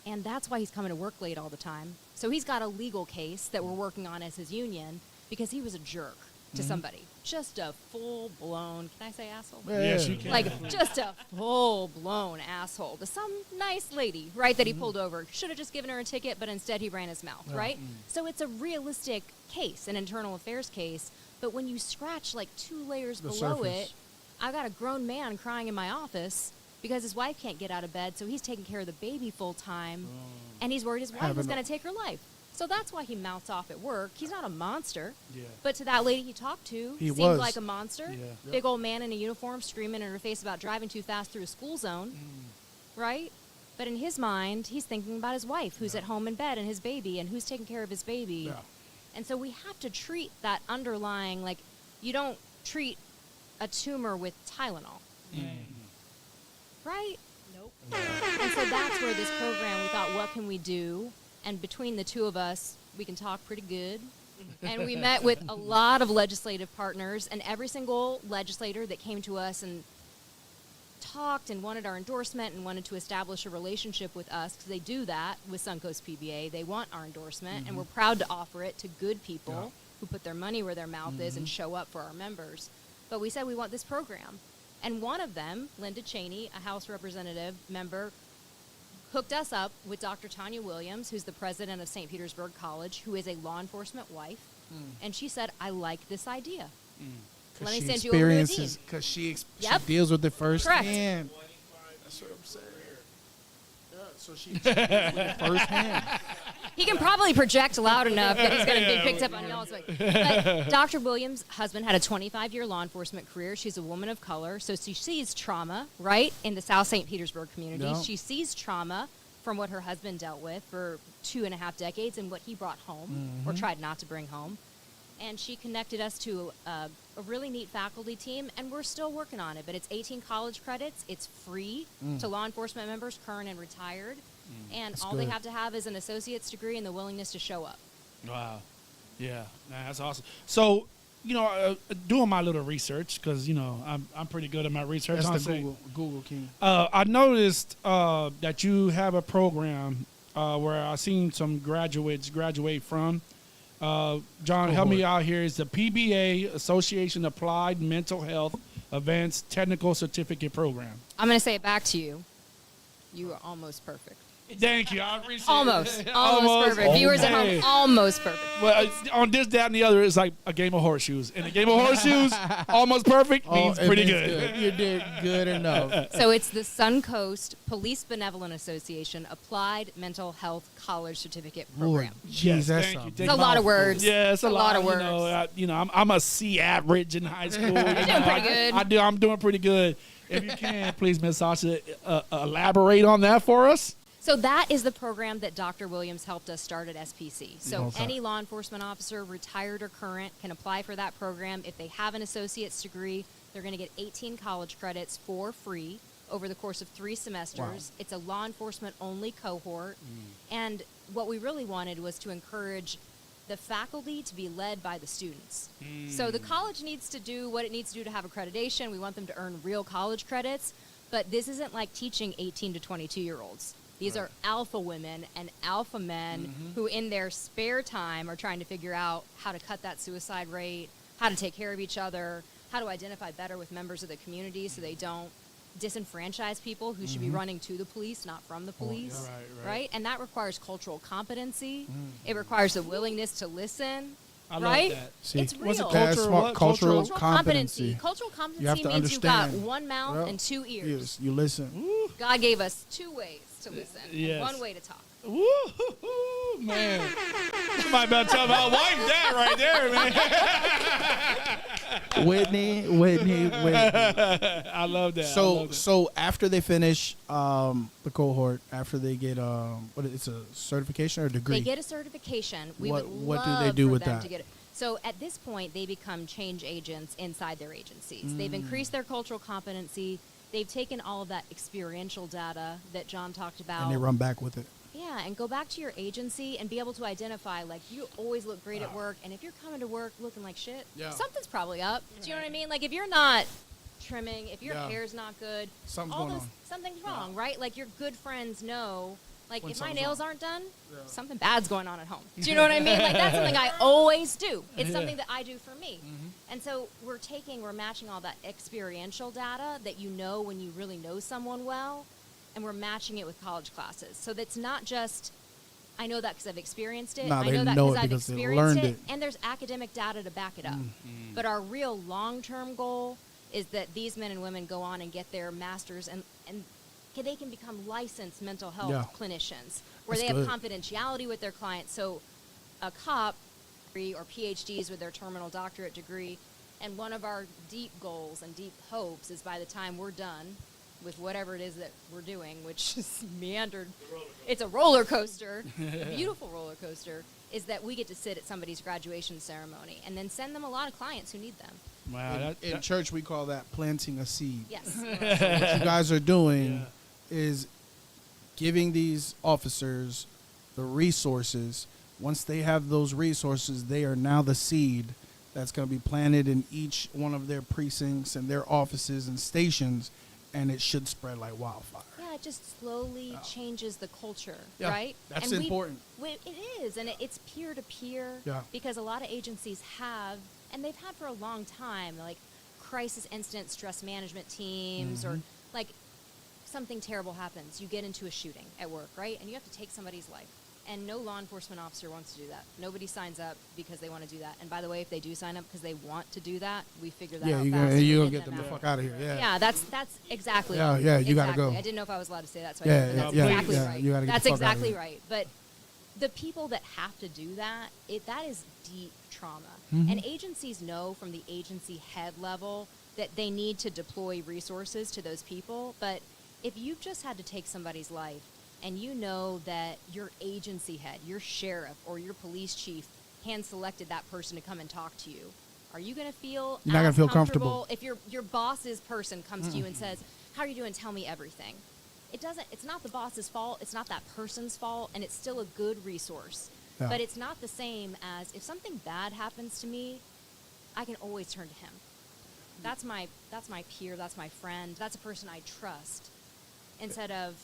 And that's why he's coming to work late all the time. So he's got a legal case that we're working on as his union because he was a jerk to somebody. Just a full-blown, can I say asshole? Yes, you can. Like, just a full-blown asshole to some nice lady, right, that he pulled over. Should have just given her a ticket, but instead he ran his mouth, right? So it's a realistic case, an internal affairs case. But when you scratch, like, 2 layers The below surface. it, I got a grown man crying in my office because his wife can't get out of bed, so he's taking care of the baby full-time, and he's worried his wife is Having going a- to take her life. So that's why he mouths off at work. He's not a monster. Yeah. But to that lady he talked to, He seemed was. like a monster. Yeah. Big old man in a uniform screaming in her face about driving too fast through a school zone, right? But in his mind, he's thinking about his wife, who's at home in bed, and his baby, and who's taking care of his baby. Yeah. And so we have to treat that underlying, like, you don't treat a tumor with Tylenol, right? Nope. And so that's where this program, we thought, what can we do? And between the two of us, we can talk pretty good. And we met with a lot of legislative partners, and every single legislator that came to us and talked and wanted our endorsement and wanted to establish a relationship with us, because they do that with Suncoast PBA. They want our endorsement, and we're proud to offer it to good people who put their money where their mouth is and show up for our members. But we said we want this program. And one of them, Linda Cheney, a House Representative member, hooked us up with Dr. Tanya Williams, who's the president of St. Petersburg College, who is a law enforcement wife. And she said, I like this idea. Let me send you over to a dean. Because she deals with it firsthand. That's what I'm saying. Yeah, so she deals with it firsthand. He can probably project loud enough that he's going to be picked up on y'all's way. But Dr. Williams' husband had a 25-year law enforcement career. She's a woman of color, so she sees trauma, right, in the South St. Petersburg community. Yeah. She sees trauma from what her husband dealt with for 2.5 decades and what he brought home or tried not to bring home. And she connected us to a really neat faculty team, and we're still working on it. But it's 18 college credits. It's free to law enforcement members, current and retired. And That's all good. they have to have is an associate's degree and the willingness to show up. Wow. Yeah, that's awesome. So, doing my little research, because, I'm pretty good at my research. That's the Google King. I noticed that you have a program where I've seen some graduates graduate from. John, help me out here. It's the PBA, Association Applied Mental Health Advanced Technical Certificate Program. I'm going to say it back to you. You are almost perfect. Thank you. I appreciate Almost. it. Almost perfect. Viewers at home, almost perfect. Well, on this, that, and the other, it's like a game of horseshoes. And a game of horseshoes, almost perfect means pretty good. You did good enough. So it's the Suncoast Police Benevolent Association Applied Mental Health College Certificate Program. Jeez, that's thank you. It's a lot of words. Yeah, it's a lot of words. I'm a C average in high school. You're doing pretty good. I'm doing pretty good. If you can, please, Ms. Sasha, elaborate on that for us. So that is the program that Dr. Williams helped us start at SPC. So any law enforcement officer, retired or current, can apply for that program. If they have an associate's degree, they're going to get 18 college credits for free over the course of 3 semesters. Wow. It's a law enforcement only cohort. And what we really wanted was to encourage the faculty to be led by the students. So the college needs to do what it needs to do to have accreditation. We want them to earn real college credits. But this isn't like teaching 18 to 22-year-olds. These are alpha women and alpha men who in their spare time are trying to figure out how to cut that suicide rate, how to take care of each other, how to identify better with members of the community so they don't disenfranchise people who should be running to the police, not from the police, right? And that requires cultural competency. It requires the willingness to listen. I right? love that. See, it's real. what's it called? Cultural competency. Cultural You have competency to means you've got understand. one mouth and 2 ears. Yes, you listen. God gave us 2 ways to listen, and 1 way to talk. Woo, man. Somebody better tell my wife that right there, man. Whitney. I love that. So after they finish the cohort, after they get it's a certification or a degree? They get a certification. We What would love do they do for with them that? to get it. So at this point, they become change agents inside their agencies. They've increased their cultural competency. They've taken all of that experiential data that John talked about. And they run back with it. Yeah, and go back to your agency and be able to identify, like, you always look great at work, and if you're coming to work looking like shit, something's probably up. Do you know what I mean? Like, if you're not trimming, if your hair's not good, something's wrong, right? Like, your good friends know, like, if my nails aren't done, something bad's going on at home. Do you know what I mean? Like, that's something I always do. It's something that I do for me. And so we're matching all that experiential data that you know when you really know someone well, and we're matching it with college classes. So that's not just, I know that because I've experienced it. I know that because I've experienced it. And there's academic data to back it up. But our real long-term goal is that these men and women go on and get their masters and they can become licensed mental health clinicians where they have confidentiality with their clients. So a cop or PhDs with their terminal doctorate degree. And one of our deep goals and deep hopes is by the time we're done with whatever it is that we're doing, which is meandered. It's a roller coaster, a beautiful roller coaster, is that we get to sit at somebody's graduation ceremony and then send them a lot of clients who need them. Wow, In church, we call that planting a seed. Yes. So what you guys are doing is giving these officers the resources. Once they have those resources, they are now the seed that's going to be planted in each one of their precincts and their offices and stations, and it should spread like wildfire. Yeah, it just slowly changes the culture, Yeah, right? that's And important. It is, and it's peer-to-peer Yeah. because a lot of agencies have, and they've had for a long time, like crisis incident stress management teams or like something terrible happens. You get into a shooting at work, right? And you have to take somebody's life. And no law enforcement officer wants to do that. Nobody signs up because they want to do that. And by the way, if they do sign up because they want to do that, we figure that out fast. You're going to get them the fuck out of here. Yeah. Yeah, that's exactly Yeah, right. yeah, you gotta Exactly. go. I didn't know if I was allowed to say that, so Yeah, that's yeah, exactly yeah, right. you gotta get That's the fuck out of exactly here. right. But the people that have to do that, that is deep trauma. Mm-hmm. And agencies know from the agency head level that they need to deploy resources to those people. But if you've just had to take somebody's life, and you know that your agency head, your sheriff, or your police chief hand-selected that person to come and talk to you, are you going to feel You're not gonna as feel comfortable. if your boss's person comes to you and says, how are you doing? Tell me everything. It's not the boss's fault. It's not that person's fault. And it's still a good resource. Yeah. But it's not the same as if something bad happens to me, I can always turn to him. That's my peer. That's my friend. That's a person I trust instead of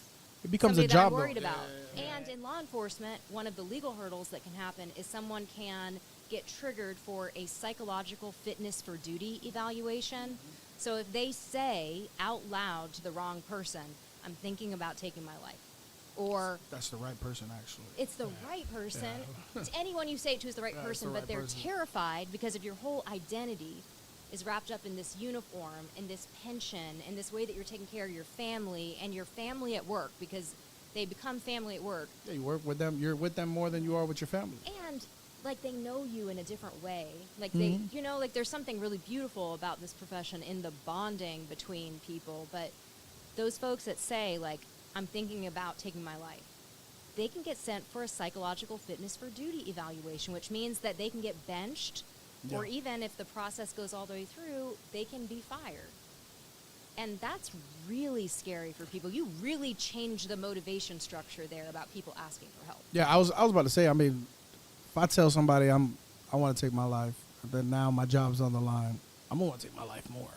It becomes somebody a job, that I'm worried though. about. And in law enforcement, one of the legal hurdles that can happen is someone can get triggered for a psychological fitness for duty evaluation. So if they say out loud to the wrong person, I'm thinking about taking my life, or That's the right person, actually. it's the right person, to anyone you say it to is the right Yeah, it's person, the but right they're person. terrified because of your whole identity is wrapped up in this uniform, in this pension, in this way that you're taking care of your family and your family at work, because they become family at work. Yeah, you work with them. You're with them more than you are with your family. And like they know you in a different way. Like they, like there's something really beautiful about this profession in the bonding between people. But those folks that say like, I'm thinking about taking my life, they can get sent for a psychological fitness for duty evaluation, which means that they can get benched, or even if the process goes all the way through, they can be fired. And that's really scary for people. You really change the motivation structure there about people asking for help. Yeah, I was about to say, I mean, if I tell somebody I want to take my life, then now my job's on the line, I'm going to want to take my life more.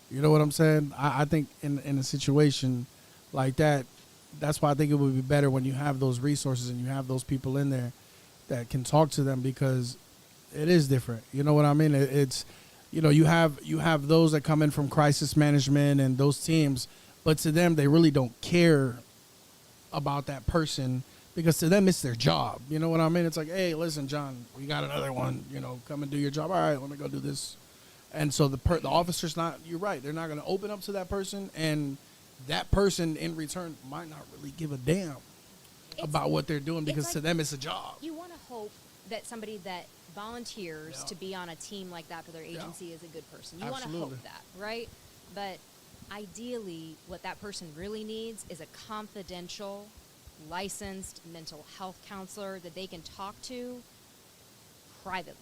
You know what I'm saying? I think in a situation like that, that's why I think it would be better when you have those resources and you have those people in there that can talk to them, because it is different. You know what I mean? It's, you have those that come in from crisis management and those teams, but to them, they really don't care about that person, because to them, it's their job. You know what I mean? It's like, hey, listen, John, we got another one, come and do your job. All right, let me go do this. And so the officer's not, you're right, they're not going to open up to that person, and that person in return might not really give a damn about what they're doing, because like, to them, it's a job. You want to hope that somebody that volunteers to be on a team like that for their agency is a good person. You want to hope that, right? But ideally, what that person really needs is a confidential, licensed mental health counselor that they can talk to privately,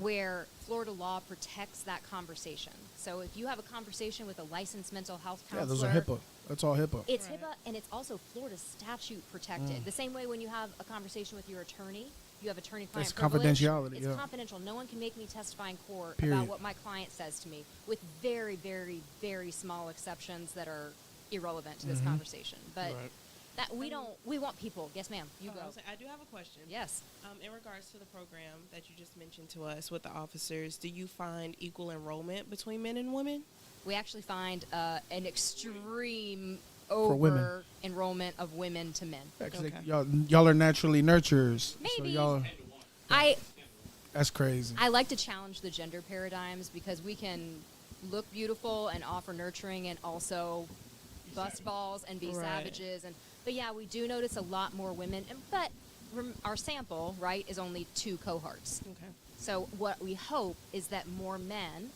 where Florida law protects that conversation. So if you have a conversation with a licensed mental health counselor... Yeah, those are HIPAA. That's all HIPAA. It's HIPAA, and it's also Florida statute protected. The same way when you have a conversation with your attorney, you have attorney-client privilege. Confidentiality, It's confidential. No one can make me testify in court Period. about what my client says to me, with very, very, very small exceptions that are irrelevant to this conversation. But that we want people. Yes, ma'am. You go. I do have a question. Yes. In regards to the program that you just mentioned to us with the officers, do you find equal enrollment between men and women? We actually find an extreme women. over enrollment of women to men. Yeah, 'cause y'all are naturally nurturers. Maybe. So that's crazy. I like to challenge the gender paradigms, because we can look beautiful and offer nurturing and also bust balls and be savages. But yeah, we do notice a lot more women. But our sample, right, is only 2 cohorts. Okay. So what we hope is that more men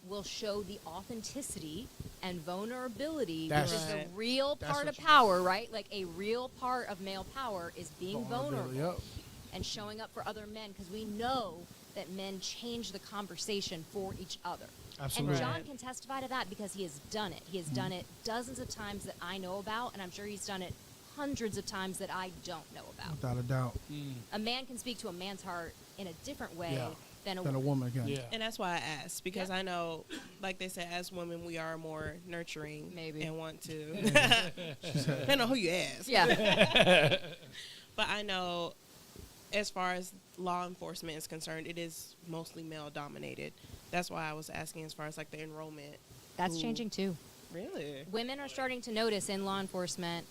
will show the authenticity and vulnerability, which is the real part of power, right? Like a real part of male power is being vulnerable and showing up for other men, because we know that men change the conversation for each other. Absolutely. And John can testify to that, because he has done it. He has done it dozens of times that I know about, and I'm sure he's done it hundreds of times that I don't know about. Without a doubt. A man can speak to a man's heart in a different way than a Than a woman. woman can. Yeah. And that's why I asked, because I know, like they said, as women, we are more nurturing Maybe. and want to. Depending on who you ask. Yeah. But I know, as far as law enforcement is concerned, it is mostly male dominated. That's why I was asking as far as like the enrollment. That's changing too. Really? Women are starting to notice in law enforcement,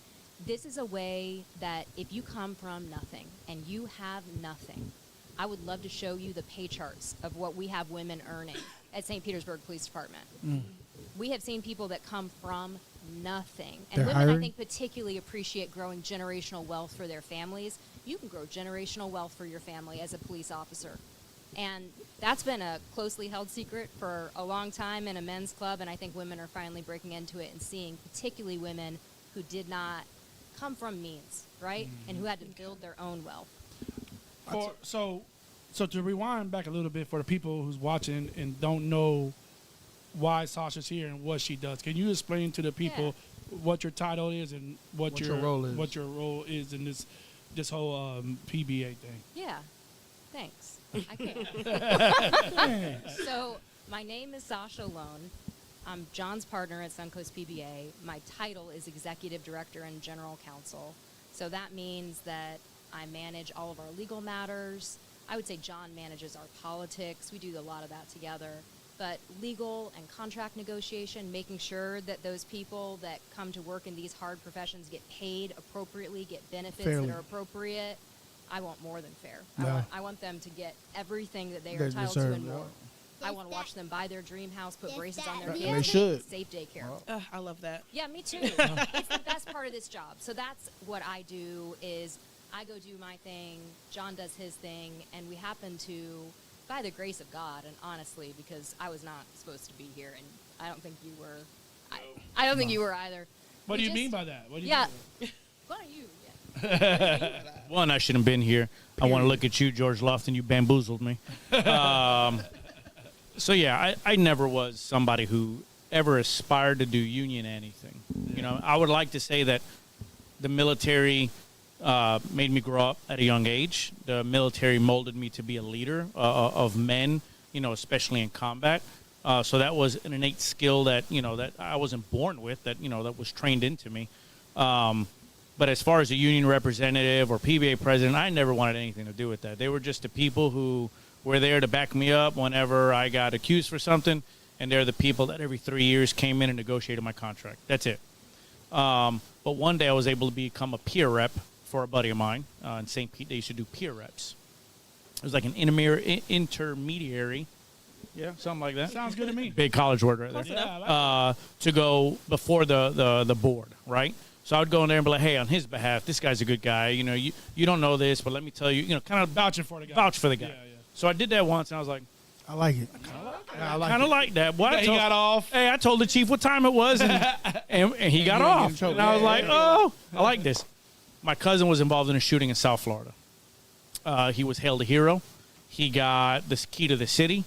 this is a way that if you come from nothing and you have nothing, I would love to show you the pay charts of what we have women earning at St. Petersburg Police Department. We have seen people that come from nothing. And They're women, I hiring? think, particularly appreciate growing generational wealth for their families. You can grow generational wealth for your family as a police officer. And that's been a closely held secret for a long time in a men's club, and I think women are finally breaking into it and seeing, particularly women who did not come from means, right? And who had to build their own wealth. So to rewind back a little bit for the people who's watching and don't know why Sasha's here and what she does, can you explain to the people what your title is and what your role is? What your role is in this whole PBA thing? Yeah, thanks. I can. So my name is Sasha Lohn. I'm John's partner at Suncoast PBA. My title is Executive Director and General Counsel. So that means that I manage all of our legal matters. I would say John manages our politics. We do a lot of that together. But legal and contract negotiation, making sure that those people that come to work in these hard professions get paid appropriately, get benefits Fairly. that are appropriate. I want more than fair. Yeah. I want them to get everything that they are They entitled deserve, to and yeah. more. I want to watch them buy their dream house, put braces on their They kids, should. safe daycare. I love that. Yeah, me too. It's the best part of this job. So that's what I do is I go do my thing, John does his thing, and we happen to, by the grace of God, and honestly, because I was not supposed to be here, and I don't think you were. I don't think you were either. What We do you just- mean by that? What do you Yeah. mean What are you? Yeah. One, I shouldn't have been here. I want to look at you, George Lofton. You bamboozled me. So yeah, I never was somebody who ever aspired to do union anything. You know, I would like to say that the military made me grow up at a young age. The military molded me to be a leader of men, you know, especially in combat. So that was an innate skill that, you know, that I wasn't born with, that, you know, that was trained into me. But as far as a union representative or PBA president, I never wanted anything to do with that. They were just the people who were there to back me up whenever I got accused for something, and they're the people that every 3 years came in and negotiated my contract. That's it. But one day I was able to become a peer rep for a buddy of mine in St. Pete. They used to do peer reps. It was like an intermediary. Yeah, something like that. Sounds good to me. Big college word right there. Yeah, I like To go before the board, right? So I would go in there and be like, hey, on his behalf, this guy's a good guy. You know, you don't know this, but let me tell you, you know, kind of vouching for the guy. vouch for the guy. Yeah, yeah. So I did that once, and I was like, I like it. I like kind of it. like that. Boy, He got off. Hey, I told the chief what time it was, and he got you didn't get in off. trouble. And I was Yeah, like, yeah, oh, I like this. My cousin was involved in a shooting in South Florida. He was hailed a hero. He got the key to the city,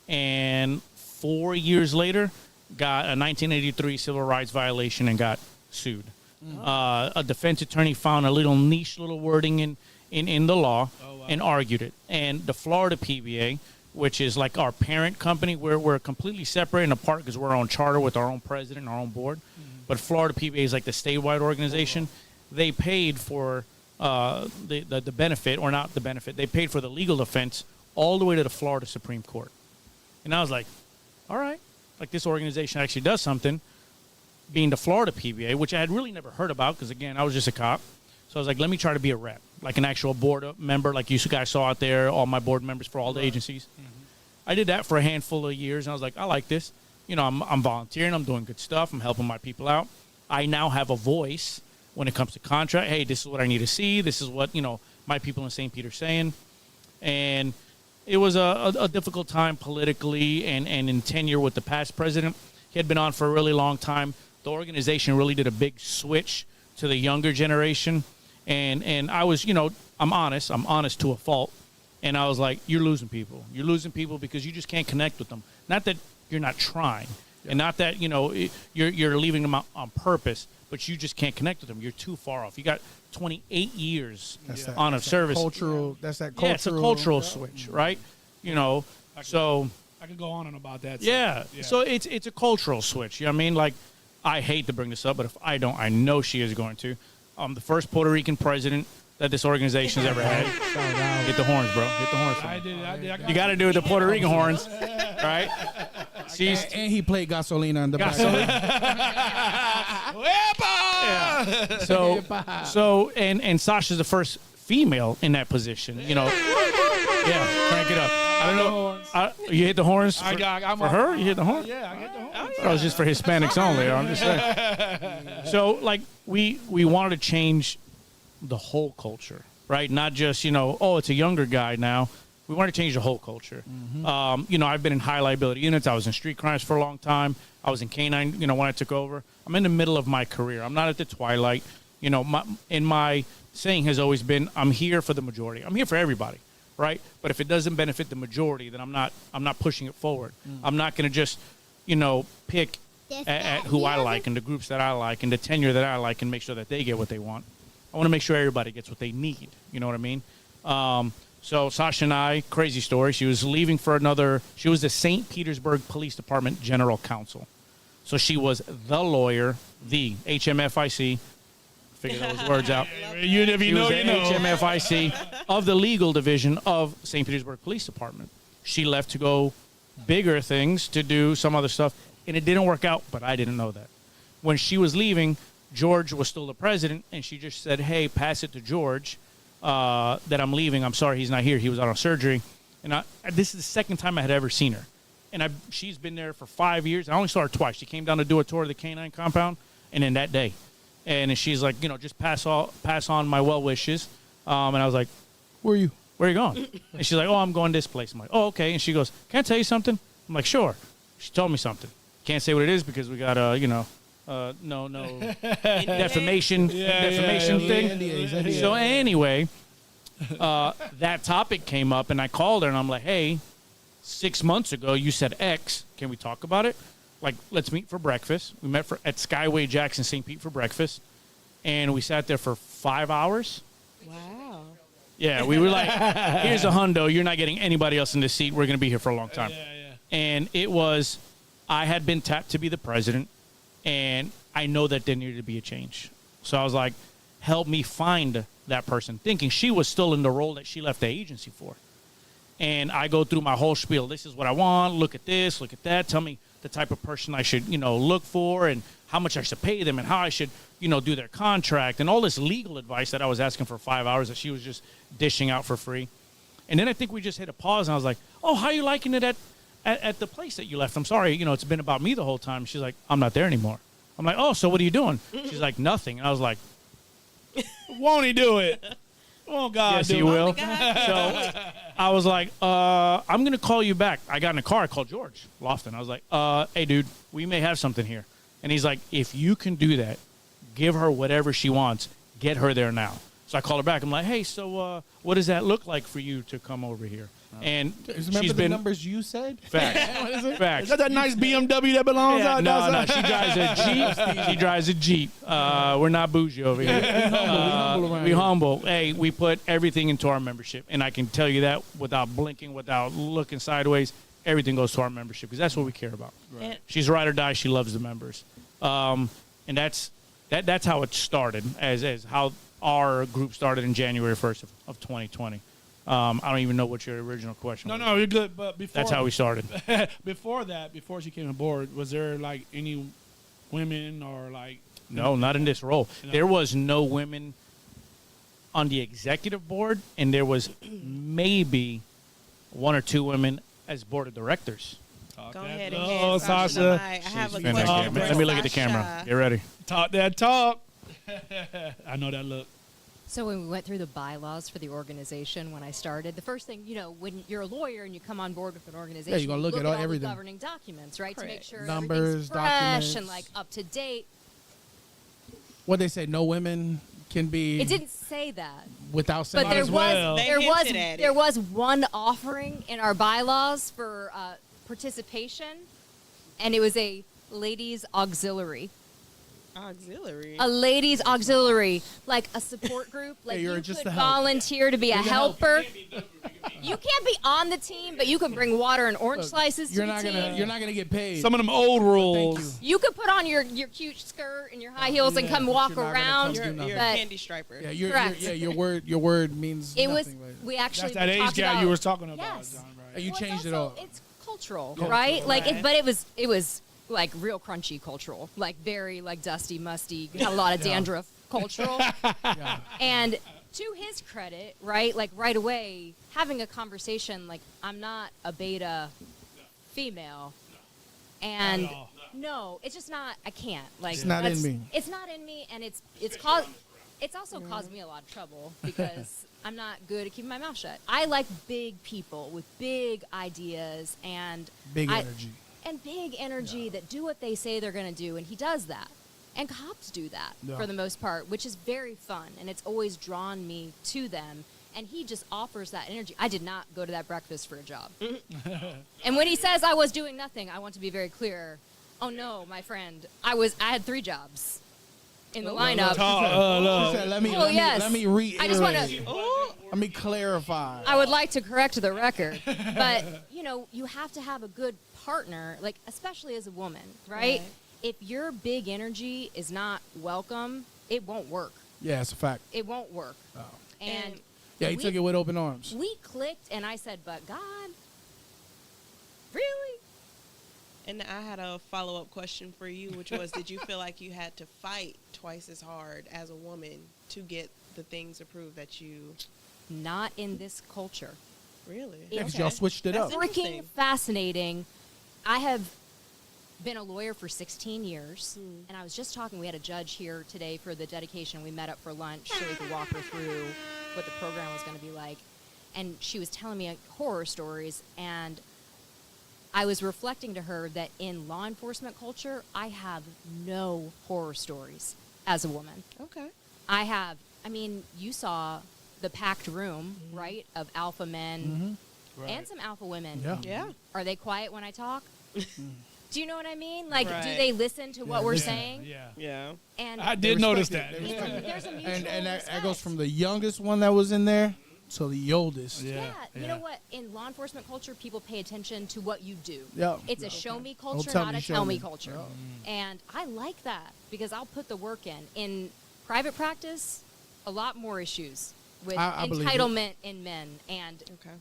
and 4 years later, got a 1983 civil rights violation and got sued. A defense attorney found a little niche little wording in the law and argued it. And the Florida PBA, which is like our parent company, we're completely separate and apart because we're our own charter with our own president, our own board. But Florida PBA is like the statewide organization. They paid for the benefit, or not the benefit. They paid for the legal defense all the way to the Florida Supreme Court. And I was like, all right, like this organization actually does something. Being the Florida PBA, which I had really never heard about because, again, I was just a cop. So I was like, let me try to be a rep, like an actual board member, like you guys saw out there, all my board members for all the agencies. I did that for a handful of years, and I was like, I like this. You know, I'm volunteering. I'm doing good stuff. I'm helping my people out. I now have a voice when it comes to contract. Hey, this is what I need to see. This is what, you know, my people in St. Peter saying. And it was a difficult time politically and in tenure with the past president. He had been on for a really long time. The organization really did a big switch to the younger generation. And I was, you know, I'm honest to a fault. And I was like, you're losing people. You're losing people because you just can't connect with them. Not that you're not trying, and not that, you know, you're leaving them out on purpose, but you just can't connect with them. You're too far off. You got 28 years on of service. Cultural. That's that cultural. Yeah, it's a cultural switch, right? You know, So I could go on and about that. yeah. So it's a cultural switch. You know what I mean? Like, I hate to bring this up, but if I don't, I know she is going to. The first Puerto Rican president that this organization's ever had. Hit the horns, bro. Hit the horns. I did. You got to do with the Puerto Rican horns, right? And he played Gasolina in the back. Yeah. So and Sasha's the first female in that position. You know. Yeah. Crank it up. I don't know. You hit the horns for her? You hit the horns? Yeah, I hit the horns. I thought it was just for Hispanics only. I'm just saying. So, like, we wanted to change the whole culture, right? Not just, it's a younger guy now. We want to change the whole culture. I've been in high liability units. I was in street crimes for a long time. I was in canine, when I took over. I'm in the middle of my career. I'm not at the twilight. My saying has always been, I'm here for the majority. I'm here for everybody, right? But if it doesn't benefit the majority, then I'm not pushing it forward. I'm not going to just, pick at who I like and the groups that I like and the tenure that I like and make sure that they get what they want. I want to make sure everybody gets what they need. You know what I mean? So Sasha and I, crazy story. She was leaving for she was the St. Petersburg Police Department General Counsel. So she was the lawyer, the HMFIC. Figure those words out. She was the HMFIC of the legal division of St. Petersburg Police Department. She left to go bigger things, to do some other stuff, and it didn't work out, but I didn't know that. When she was leaving, George was still the president, and she just said, hey, pass it to George that I'm leaving. I'm sorry he's not here. He was out on surgery. And this is the second time I had ever seen her. And she's been there for 5 years. I only saw her twice. She came down to do a tour of the canine compound, and then that day. And she's like, just pass on my well wishes. And I was like, where are you going? And she's like, oh, I'm going this place. I'm like, oh, okay. And she goes, can I tell you something? I'm like, sure. She told me something. Can't say what it is because we got no defamation thing. So anyway, that topic came up, and I called her, and I'm like, hey, 6 months ago you said X. Can we talk about it? Like, let's meet for breakfast. We met at Skyway Jackson St. Pete for breakfast, and we sat there for 5 hours. Wow. Yeah, we were like, here's a hundo. You're not getting anybody else in this seat. We're going to be here for a long time. And it was, I had been tapped to be the president, and I know that there needed to be a change. So I was like, help me find that person, thinking she was still in the role that she left the agency for. And I go through my whole spiel. This is what I want. Look at this. Look at that. Tell me the type of person I should, look for and how much I should pay them and how I should, do their contract and all this legal advice that I was asking for 5 hours that she was just dishing out for free. And then I think we just hit a pause, and I was like, oh, how are you liking it at the place that you left? I'm sorry, it's been about me the whole time. She's like, I'm not there anymore. I'm like, oh, so what are you doing? She's like, nothing. And I was like, won't he do it? Oh, God. Yes, he will. So I was like, I'm going to call you back. I got in a car. I called George Lofton. I was like, hey, dude, we may have something here. And he's like, if you can do that, give her whatever she wants. Get her there now. So I called her back. I'm like, hey, so what does that look like for you to come over here? And remember the numbers you said? Facts. What is it? Facts. Is that nice BMW that belongs out? No, she drives a Jeep. She drives a Jeep. We're not bougie over here. We humble. Hey, we put everything into our membership, and I can tell you that without blinking, without looking sideways, everything goes to our membership because that's what we care about. Right. She's ride or die. She loves the members, and that's how it started. As how our group started in January 1st of 2020. I don't even know what your original question was. No, you're good. But before that's how we started. Before she came aboard, was there like any women or like? No, not in this role. There was no women on the executive board, and there was maybe one or two women as board of directors. Go ahead and oh, Sasha. I have a question. Let me look at the camera. Get ready. Talk that talk. I know that look. So when we went through the bylaws for the organization when I started, the first thing, when you're a lawyer and you come on board with an organization, you're gonna look at all everything. the governing documents, right? Correct. To make sure Numbers, everything's fresh documents. and like up to date. What they say, no women can be. It didn't say that. Without saying but that. there was one offering in our bylaws for participation, and it was a ladies auxiliary. auxiliary. A ladies auxiliary, like a support group. Like you're you just could a help. volunteer to be a You're the help. helper. You can't be on the team, but you can bring water and orange slices You're to not the team. you're not gonna get paid. Some of them old rules. You could put on your cute skirt and your high heels and come but walk you're not gonna around. come do nothing. You're a but candy striper. Yeah, Correct. your word means it was. nothing. We actually That's that age talked gap about, you was talking about, Yes. John. Right? And you Well, changed it's it all. also- It's cultural, Cultural, right? Like, right. but it was like real crunchy cultural, like very like dusty, musty, had a lot of dandruff cultural. And to his credit, right? Like right away, having a conversation like I'm not a beta female, and Not at all. no, it's just not. I can't. Like It's not in that's- me. It's not in me, and it's caused. It's also caused me a lot of trouble because I'm not good at keeping my mouth shut. I like big people with big ideas and Big energy. and big energy that do what they say they're going to do, and he does that. And cops do that for the most part, which is very fun, and it's always drawn me to them. And he just offers that energy. I did not go to that breakfast for a job. And when he says I was doing nothing, I want to be very clear. Oh no, my friend, I had 3 jobs in the lineup. She said, let me yes. let me reiterate. I just want to. Let me clarify. I would like to correct the record, but you have to have a good partner, like especially as a woman, right? If your big energy is not welcome, it won't work. Yeah, it's a fact. It won't work. Oh. And Yeah, he took it with open arms. we clicked, and I said, "But God, really?" And I had a follow-up question for you, which was, did you feel like you had to fight twice as hard as a woman to get the things approved that you... Not in this culture. Really? Yeah, 'cause y'all switched it up. Freaking Interesting. fascinating. I have been a lawyer for 16 years, and I was just talking. We had a judge here today for the dedication. We met up for lunch so we could walk her through what the program was going to be like. And she was telling me horror stories, and I was reflecting to her that in law enforcement culture, I have no horror stories as a woman. Okay. You saw the packed room, right, of alpha men and some alpha women. Yeah. Yeah. Are they quiet when I talk? Do you know what I mean? Like, do Right. they listen to what we're saying? Yeah. Yeah. And I did notice respect that. it. They respect it. there's a mutual And that respect. goes from the youngest one that was in there to the oldest. Yeah. You know what? In law enforcement culture, people pay attention to what you do. Yeah. It's a show me culture, tell not me, a show tell me me. culture. And I like that because I'll put the work in. In private practice, a lot more issues with I believe it. entitlement in men and Okay.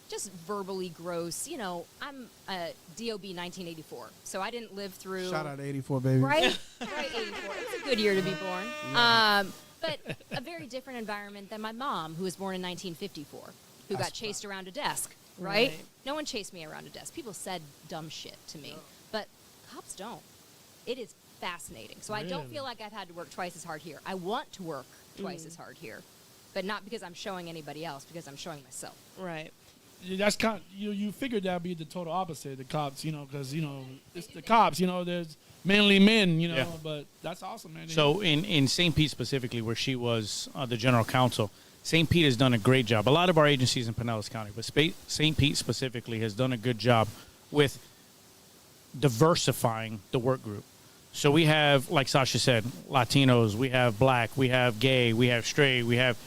just verbally gross. I'm a DOB 1984, so I didn't live through. Shout out to 84, baby. Right? Right, 84. It was a good year to be born. But a very different environment than my mom, who was born in 1954, who got chased around a desk, right? Right. No one chased me around a desk. People said dumb shit to me, but cops don't. It is fascinating. So I don't feel like I've had to work twice as hard here. I want to work twice as hard here, but not because I'm showing anybody else, because I'm showing myself. Right. That's kind of, you figured that'd be the total opposite. The cops, because it's the cops. There's manly men, Yeah. But that's awesome, man. So in St. Pete specifically, where she was the general counsel, St. Pete has done a great job. A lot of our agencies in Pinellas County, but St. Pete specifically has done a good job with diversifying the work group. So we have, like Sasha said, Latinos, we have black, we have gay, we have straight, we have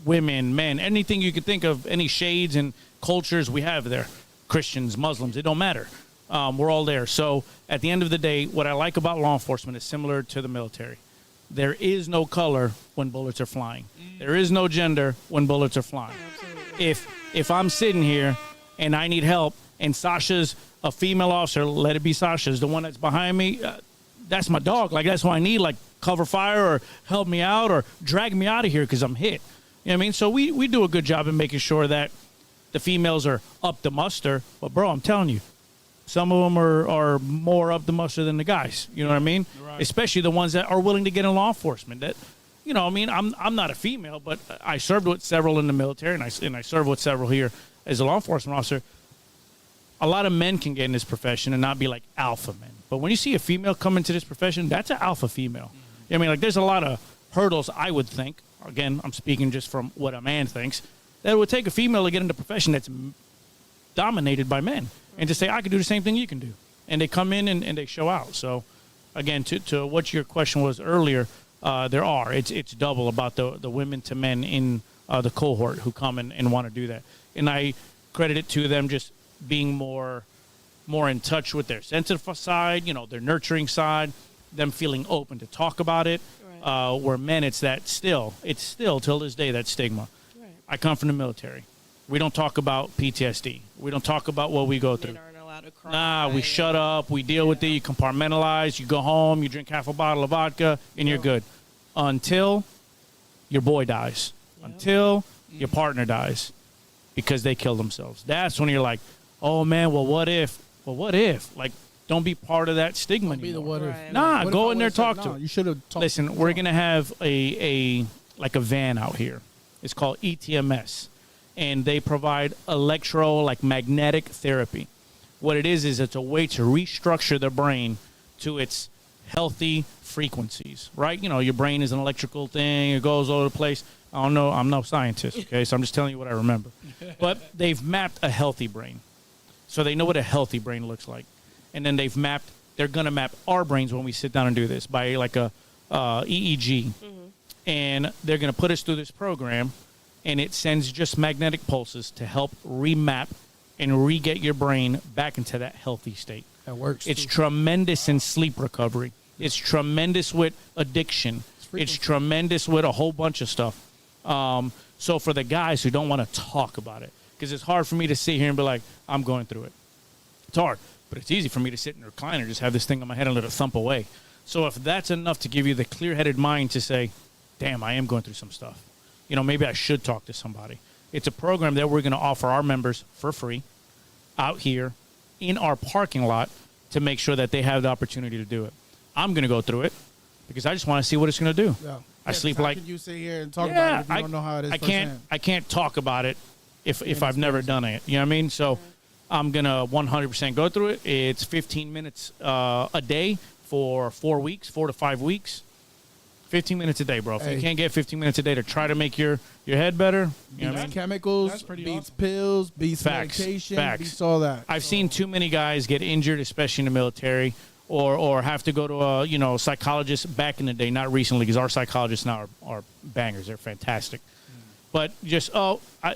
women, men, anything you could think of, any shades and cultures we have there. Christians, Muslims, it don't matter. We're all there. So at the end of the day, what I like about law enforcement is similar to the military. There is no color when bullets are flying. There is no gender when bullets are flying. If I'm sitting here and I need help and Sasha's a female officer, let it be Sasha's, the one that's behind me, that's my dog. Like, that's who I need, like, cover fire or help me out or drag me out of here because I'm hit. You know what I mean? So we do a good job in making sure that the females are up to muster. But, bro, I'm telling you, some of them are more up to muster than the guys. You know what I mean? Right. Especially the ones that are willing to get in law enforcement. That, I'm not a female, but I served with several in the military, and I served with several here as a law enforcement officer. A lot of men can get in this profession and not be like alpha men. But when you see a female come into this profession, that's an alpha female. I mean, like, there's a lot of hurdles, I would think. Again, I'm speaking just from what a man thinks. That it would take a female to get into a profession that's dominated by men and to say, I can do the same thing you can do. And they come in and they show out. So again, to what your question was earlier, there are. It's double about the women to men in the cohort who come and want to do that. And I credit it to them just being more in touch with their sensitive side, their nurturing side, them feeling open to talk about it. Right. Where men, it's still till this day, that stigma. Right. I come from the military. We don't talk about PTSD. We don't talk about what we go through. Men aren't allowed to cry. Nah, we shut up. We deal with it. You compartmentalize. You go home. You drink half a bottle of vodka, and you're good. Until your boy dies. Yep. Until your partner dies because they killed themselves. That's when you're like, oh, man, well, what if? Well, what if? Like, don't be part of that stigma anymore. Be the what if. Nah, what go if in there, talk to them. You should have talked. Listen, we're going to have a van out here. It's called ETMS. And they provide magnetic therapy. What it is it's a way to restructure the brain to its healthy frequencies, right? Your brain is an electrical thing. It goes all over the place. I don't know. I'm no scientist, okay? So I'm just telling you what I remember. But they've mapped a healthy brain. So they know what a healthy brain looks like. And then they're going to map our brains when we sit down and do this by like a EEG. Mm-hmm. And they're going to put us through this program. And it sends just magnetic pulses to help remap and re-get your brain back into that healthy state. That works. It's tremendous in sleep recovery. It's tremendous with addiction. It's tremendous with a whole bunch of stuff. So for the guys who don't want to talk about it, because it's hard for me to sit here and be like, I'm going through it. It's hard, but it's easy for me to sit in a recliner and just have this thing on my head and let it thump away. So if that's enough to give you the clear-headed mind to say, damn, I am going through some stuff. Maybe I should talk to somebody. It's a program that we're going to offer our members for free out here in our parking lot to make sure that they have the opportunity to do it. I'm going to go through it because I just want to see what it's going to do. Yeah. I sleep like. Can you sit here and talk about it if you don't know how it is? I can't talk about it if I've never done it. You know what I mean? So I'm going to 100% go through it. It's 15 minutes a day for 4 weeks, 4 to 5 weeks. 15 minutes a day, bro. If you can't get 15 minutes a day to try to make your head better, you know what I mean? Chemicals, beats pills, beats medication, beats all that. I've seen too many guys get injured, especially in the military, or have to go to a psychologist back in the day, not recently, because our psychologists now are bangers. They're fantastic. But just,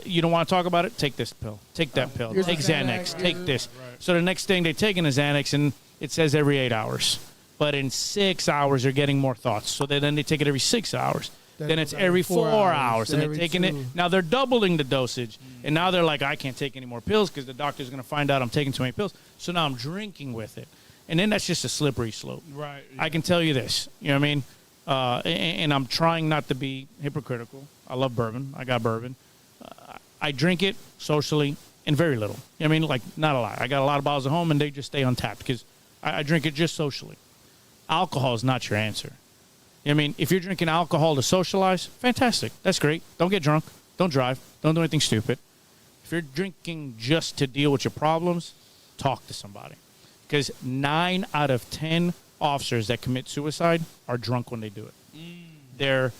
you don't want to talk about it? Take this pill. Take that pill. Take Xanax. Take this. Right. So the next thing they take in is Xanax, and it says every 8 hours. But in 6 hours, they're getting more thoughts. So then they take it every 6 hours. Then it's every 4 hours. And they're taking it. Now they're doubling the dosage. And now they're like, I can't take any more pills because the doctor's going to find out I'm taking too many pills. So now I'm drinking with it. And then that's just a slippery slope. Right. Yeah. I can tell you this. You know what I mean? And I'm trying not to be hypocritical. I love bourbon. I got bourbon. I drink it socially and very little. You know what I mean? Like, not a lot. I got a lot of bottles at home, and they just stay untapped because I drink it just socially. Alcohol is not your answer. I mean, if you're drinking alcohol to socialize, fantastic. That's great. Don't get drunk. Don't drive. Don't do anything stupid. If you're drinking just to deal with your problems, talk to somebody. Because 9 out of 10 officers that commit suicide are drunk when they do it.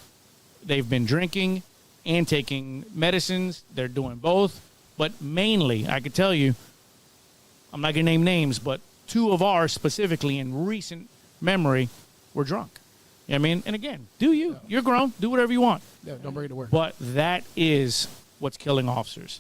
They've been drinking and taking medicines. They're doing both. But mainly, I could tell you, I'm not going to name names, but 2 of ours specifically in recent memory were drunk. You know what I mean? And again, do you. Yeah. You're grown. Do whatever you want. Yeah, don't bring it to work. But that is what's killing officers.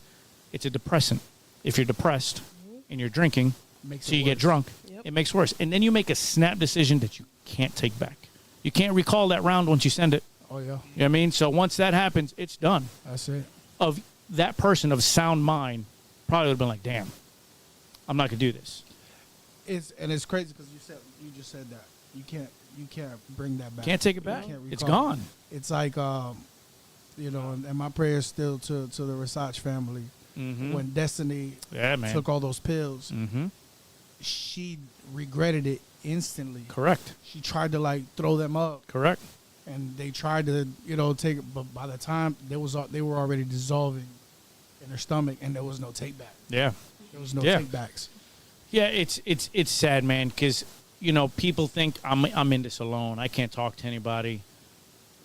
It's a depressant. If you're depressed and you're drinking, so you get drunk, it makes it worse. And then you make a snap decision that you can't take back. You can't recall that round once you send it. Oh, yeah. You know what I mean? So once that happens, it's done. That's it. Of that person of sound mind probably would have been like, damn, I'm not going to do this. It's crazy because you just said that. You can't bring that back. Can't take it back. It's gone. It's like, and my prayers still to the Vazquez family. Mm-hmm. When Destiny took all those pills, she regretted it instantly. Correct. She tried to throw them up. Correct. And they tried to, take it, but by the time they were already dissolving in her stomach, and there was no take back. Yeah. There was no take backs. Yeah, it's sad, man, because people think I'm in this alone. I can't talk to anybody.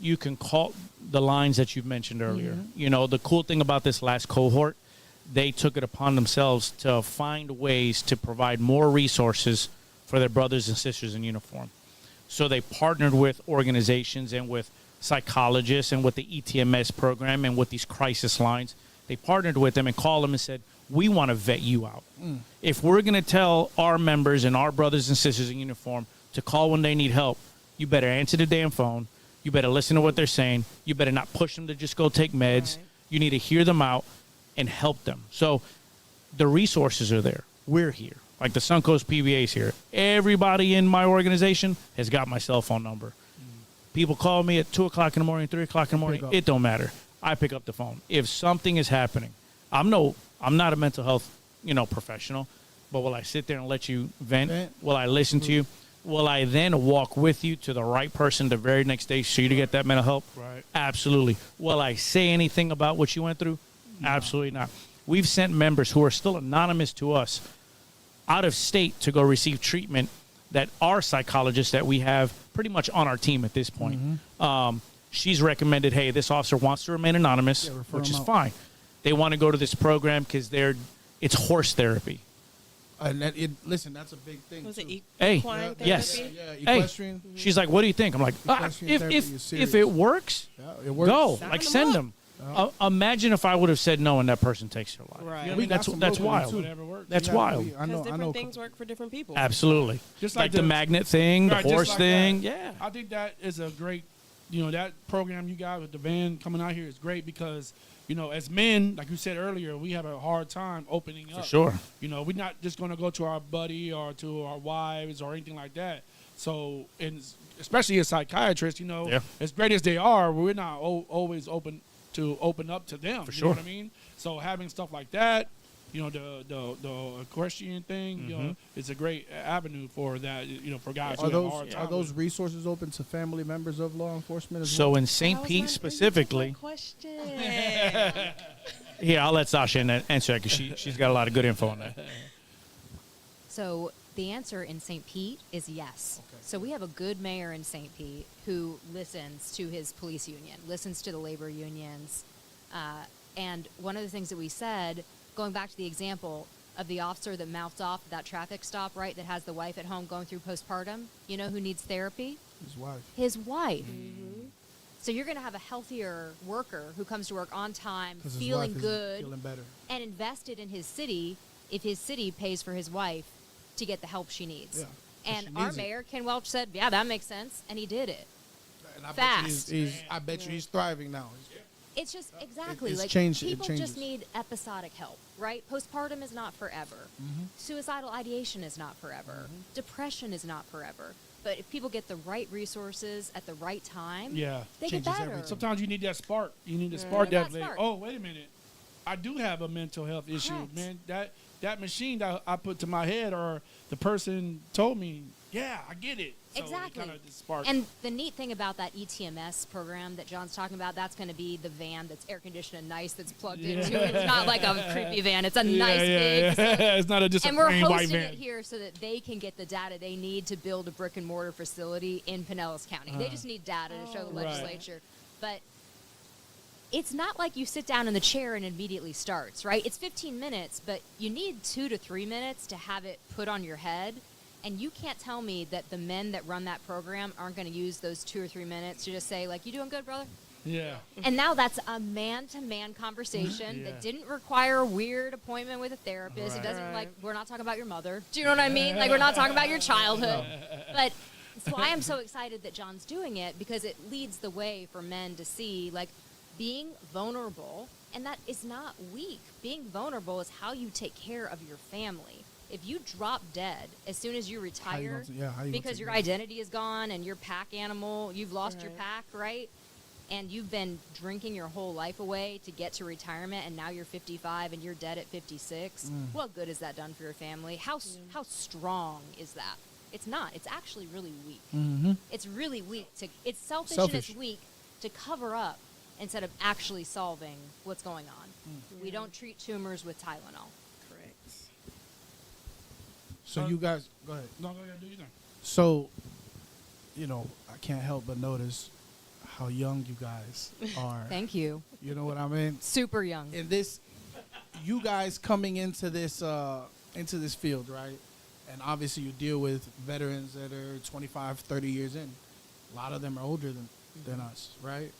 You can call the lines that you've mentioned earlier. Mm-hmm. The cool thing about this last cohort, they took it upon themselves to find ways to provide more resources for their brothers and sisters in uniform. So they partnered with organizations and with psychologists and with the ETMS program and with these crisis lines. They partnered with them and called them and said, we want to vet you out. If we're going to tell our members and our brothers and sisters in uniform to call when they need help, you better answer the damn phone. You better listen to what they're saying. You better not push them to just go take meds. Right. You need to hear them out and help them. So the resources are there. We're here. Like the Suncoast PBA's here. Everybody in my organization has got my cell phone number. People call me at 2 o'clock in the morning, 3 o'clock in the morning. It don't matter. I pick up the phone. If something is happening, I'm not a mental health, professional, but will I sit there and let you vent? Will I listen to you? Will I then walk with you to the right person the very next day so you to get that mental help? Right. Absolutely. Will I say anything about what you went through? No. Absolutely not. We've sent members who are still anonymous to us out of state to go receive treatment that our psychologist that we have pretty much on our team at this point. She's recommended, hey, this officer wants to remain anonymous, which is fine. They want to go to this program because it's horse therapy. And listen, that's a big thing. Was it Hey, equine therapy? yes. Yeah, equestrian. Hey, she's like, what do you think? I'm like, Equestrian therapy is serious. if it works, It works. go. Sign Like, them send up. them. Imagine if I would have said no and that person takes their life. Right. Yeah, we got some That's local ones, wild. too. Whatever works. That's wild. I know. Because different things work for different people. Absolutely. Just like the magnet thing, the Right, just horse like thing. that. Yeah. I think that is a great, that program you got with the van coming out here is great because, as men, like you said earlier, we have a hard time opening up. For sure. We're not just going to go to our buddy or to our wives or anything like that. So, and especially as psychiatrists, as great as they are, we're not always open up to them. For You sure. know what I mean? So having stuff like that, the equestrian thing, it's a great avenue for that, for guys who have a hard time. Are those resources open to family members of law enforcement as So well? in St. Pete specifically, Question. yeah, I'll let Sasha answer that because she's got a lot of good info on that. So the answer in St. Pete is yes. Okay. So we have a good mayor in St. Pete who listens to his police union, listens to the labor unions. And one of the things that we said, going back to the example of the officer that mouthed off at that traffic stop, right, that has the wife at home going through postpartum, you know who needs therapy? His wife. His wife. So you're going to have a healthier worker who comes to work on time, feeling good, feeling better, and invested in his city if his city pays for his wife to get the help she needs. Yeah. And our mayor, Ken Welch, said, yeah, that makes sense, and he did it. And I Fast. I bet you he's thriving now. It's just exactly it's like changed- it people changes. just need episodic help, right? Postpartum is not forever. Suicidal ideation is not forever. Depression is not forever. But if people get the right resources at the right time, they get Changes better. everything. Sometimes you need that spark. You need to spark That that. spark. Oh, wait a minute. I do have a mental health issue, Correct. man. That machine that I put to my head, or the person told me, yeah, I get it. So Exactly. It kind of sparks. And the neat thing about that ETMS program that John's talking about, that's going to be the van that's air conditioned and nice that's plugged into. It's not like a creepy van. It's a nice big facility. It's not just and a we're plain white hosting van. it here so that they can get the data they need to build a brick and mortar facility in Pinellas County. They just need data to show the Right. legislature. But it's not like you sit down in the chair and it immediately starts, right? It's 15 minutes, but you need 2 to 3 minutes to have it put on your head. And you can't tell me that the men that run that program aren't going to use those 2 or 3 minutes to just say, like, you doing good, brother? Yeah. And now that's a man-to-man conversation that didn't require a weird appointment with a therapist. It doesn't, like, we're not talking about your mother. Do you know what I mean? Like, we're not talking about your childhood. But that's why I'm so excited that John's doing it, because it leads the way for men to see, like, being vulnerable, and that is not weak. Being vulnerable is how you take care of your family. If you drop dead as soon as you retire, because your identity is gone and your pack animal, you've lost your pack, right? And you've been drinking your whole life away to get to retirement, and now you're 55 and you're dead at 56. What good has that done for your family? How strong is that? It's not. It's actually really weak. It's really weak. It's selfish and it's weak to cover up instead of actually solving what's going on. We don't treat tumors with Tylenol. So you guys, go ahead. No, go ahead, do your thing. So, I can't help but notice how young you guys are. Thank you. You know what I mean? Super young. In this, you guys coming into this field, right? And obviously you deal with veterans that are 25, 30 years in. A lot of them are older than us, right?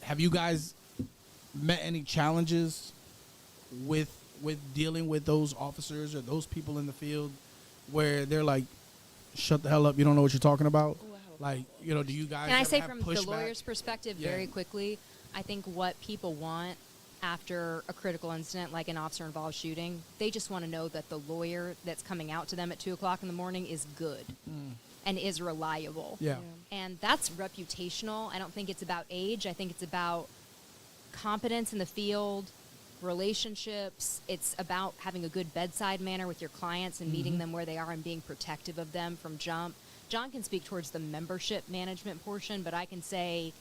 Have you guys met any challenges with dealing with those officers or those people in the field where they're like, shut the hell up, you don't know what you're talking about? Like, you know, do you guys Can I ever say have from the pushback? lawyer's perspective very quickly, I think what people want after a critical incident like an officer-involved shooting, they just want to know that the lawyer that's coming out to them at 2 o'clock in the morning is good and is reliable. Yeah. And that's reputational. I don't think it's about age. I think it's about competence in the field, relationships. It's about having a good bedside manner with your clients and meeting them where they are and being protective of them from jump. John can speak towards the membership management portion, but I can say,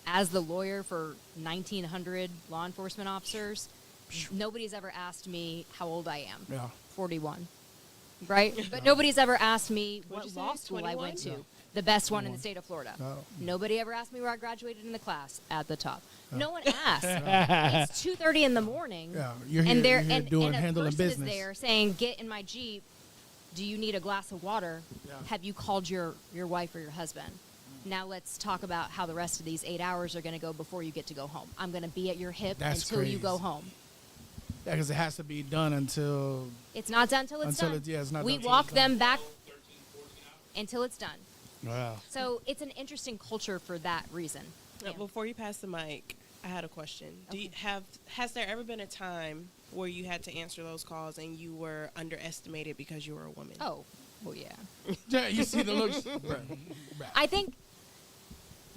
as the lawyer for 1,900 law enforcement officers, nobody's ever asked me how old I am. Yeah. 41. Right? But nobody's ever asked me what you say, law school 21? I went to. No. The best one in the state of Florida. No. Nobody ever asked me where I graduated in the class at the top. No one asked. It's 2:30 in the morning. Yeah, you're here, and you're here and doing a handling person business. is there saying, "Get in my Jeep. Do you need a glass of water? Yeah. Have you called your wife or your husband? Now let's talk about how the rest of these 8 hours are going to go before you get to go home. I'm going to be at your hip That's until you go crazy. home. Yeah, because it has to be done until It's not done until it's Until done. it's not we done till walk it's done. them back until it's done. wow. So it's an interesting culture for that reason. Yeah. Before you pass the mic, I had a question. Okay. Has there ever been a time where you had to answer those calls and you were underestimated because you were a woman? Oh, well, yeah. Yeah, you see the looks. I think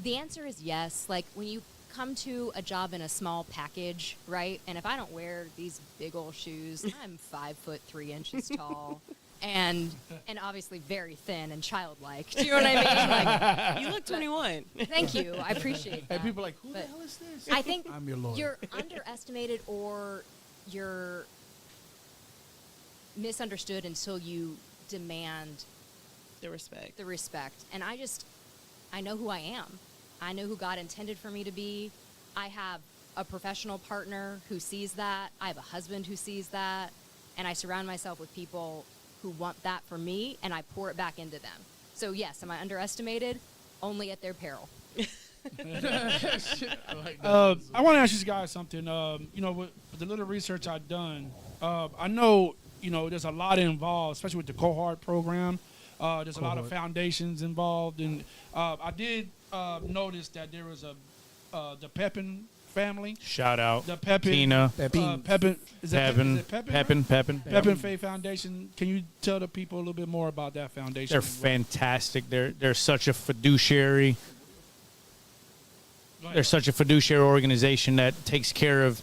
the answer is yes. Like when you come to a job in a small package, right? And if I don't wear these big old shoes, I'm 5'3" tall, and obviously very thin and childlike. Do you know what I mean? Like, You look 21. thank you. I appreciate that. And people are like, who But the hell is this? I think I'm your lawyer. you're underestimated or you're misunderstood until you demand The respect. the respect. And I know who I am. I know who God intended for me to be. I have a professional partner who sees that. I have a husband who sees that. And I surround myself with people who want that for me, and I pour it back into them. So, yes, am I underestimated? Only at their peril. I want to ask you guys something. You know, with the little research I've done, I know, you know, there's a lot involved, especially with the cohort program. There's a lot of foundations involved. And I did notice that there was the Pepin family. Shout out. The Pepin. Tina. Pepin. Is it Pepin? Pepin. Pepin Faith Foundation. Can you tell the people a little bit more about that foundation? They're fantastic. They're such a fiduciary. They're such a fiduciary organization that takes care of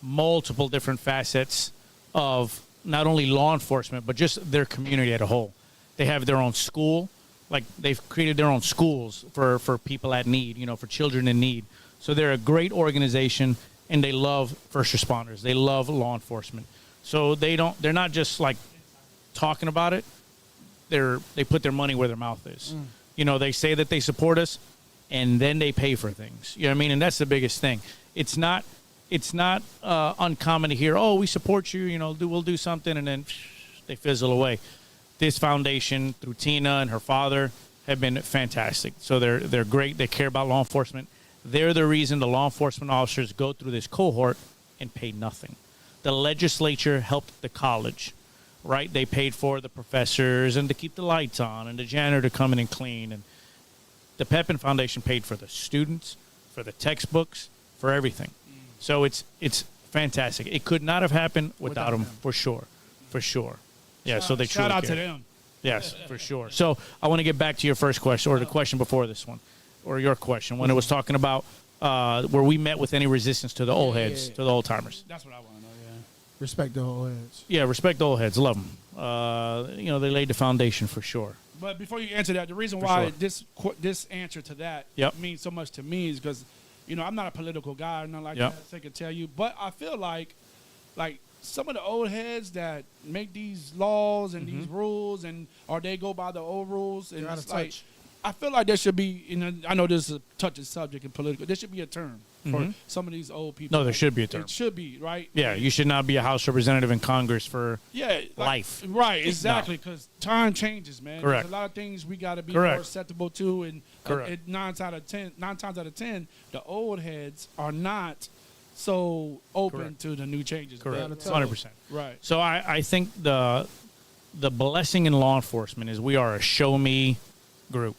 multiple different facets of not only law enforcement, but just their community as a whole. They have their own school. Like, they've created their own schools for people at need, you know, for children in need. So they're a great organization, and they love first responders. They love law enforcement. So they're not just, like, talking about it. They put their money where their mouth is. You know, they say that they support us, and then they pay for things. You know what I mean? And that's the biggest thing. It's not uncommon to hear, oh, we support you, you know, we'll do something, and then they fizzle away. This foundation, through Tina and her father, have been fantastic. So they're great. They care about law enforcement. They're the reason the law enforcement officers go through this cohort and pay nothing. The legislature helped the college, right? They paid for the professors and to keep the lights on and the janitor to come in and clean. And the Pepin Foundation paid for the students, for the textbooks, for everything. So it's fantastic. It could not have happened without them, for sure. For sure. Yeah, so they Shout truly out care. to them. Yes, for sure. So I want to get back to your first question, or the question before this one, or your question, when it was talking about where we met with any resistance to the old heads, to the old timers. That's what I want to know, yeah. Respect the whole heads. Yeah, respect the old heads. Love them. You know, they laid the foundation for sure. But before you answer that, the reason For why sure. this answer to that means so much to me is because, you know, I'm not a political guy or nothing like that, so I can tell you. But I feel like some of the old heads that make these laws and these rules, or they go by the old rules, and They're out it's of like, touch. I feel like there should be, you know, I know this is a touchy subject in political, there should be a term. for some of these old people. No, there should be a term. It should be, right? Yeah, you should not be a House representative in Congress for life. Right, exactly, because time changes, man. Correct. There's a lot of things we got to be Correct. more acceptable to, and Correct. 9 times out of 10, the old heads are not so open Correct. to the new changes. Correct. man. 100%. Right. So I think the blessing in law enforcement is we are a show me group,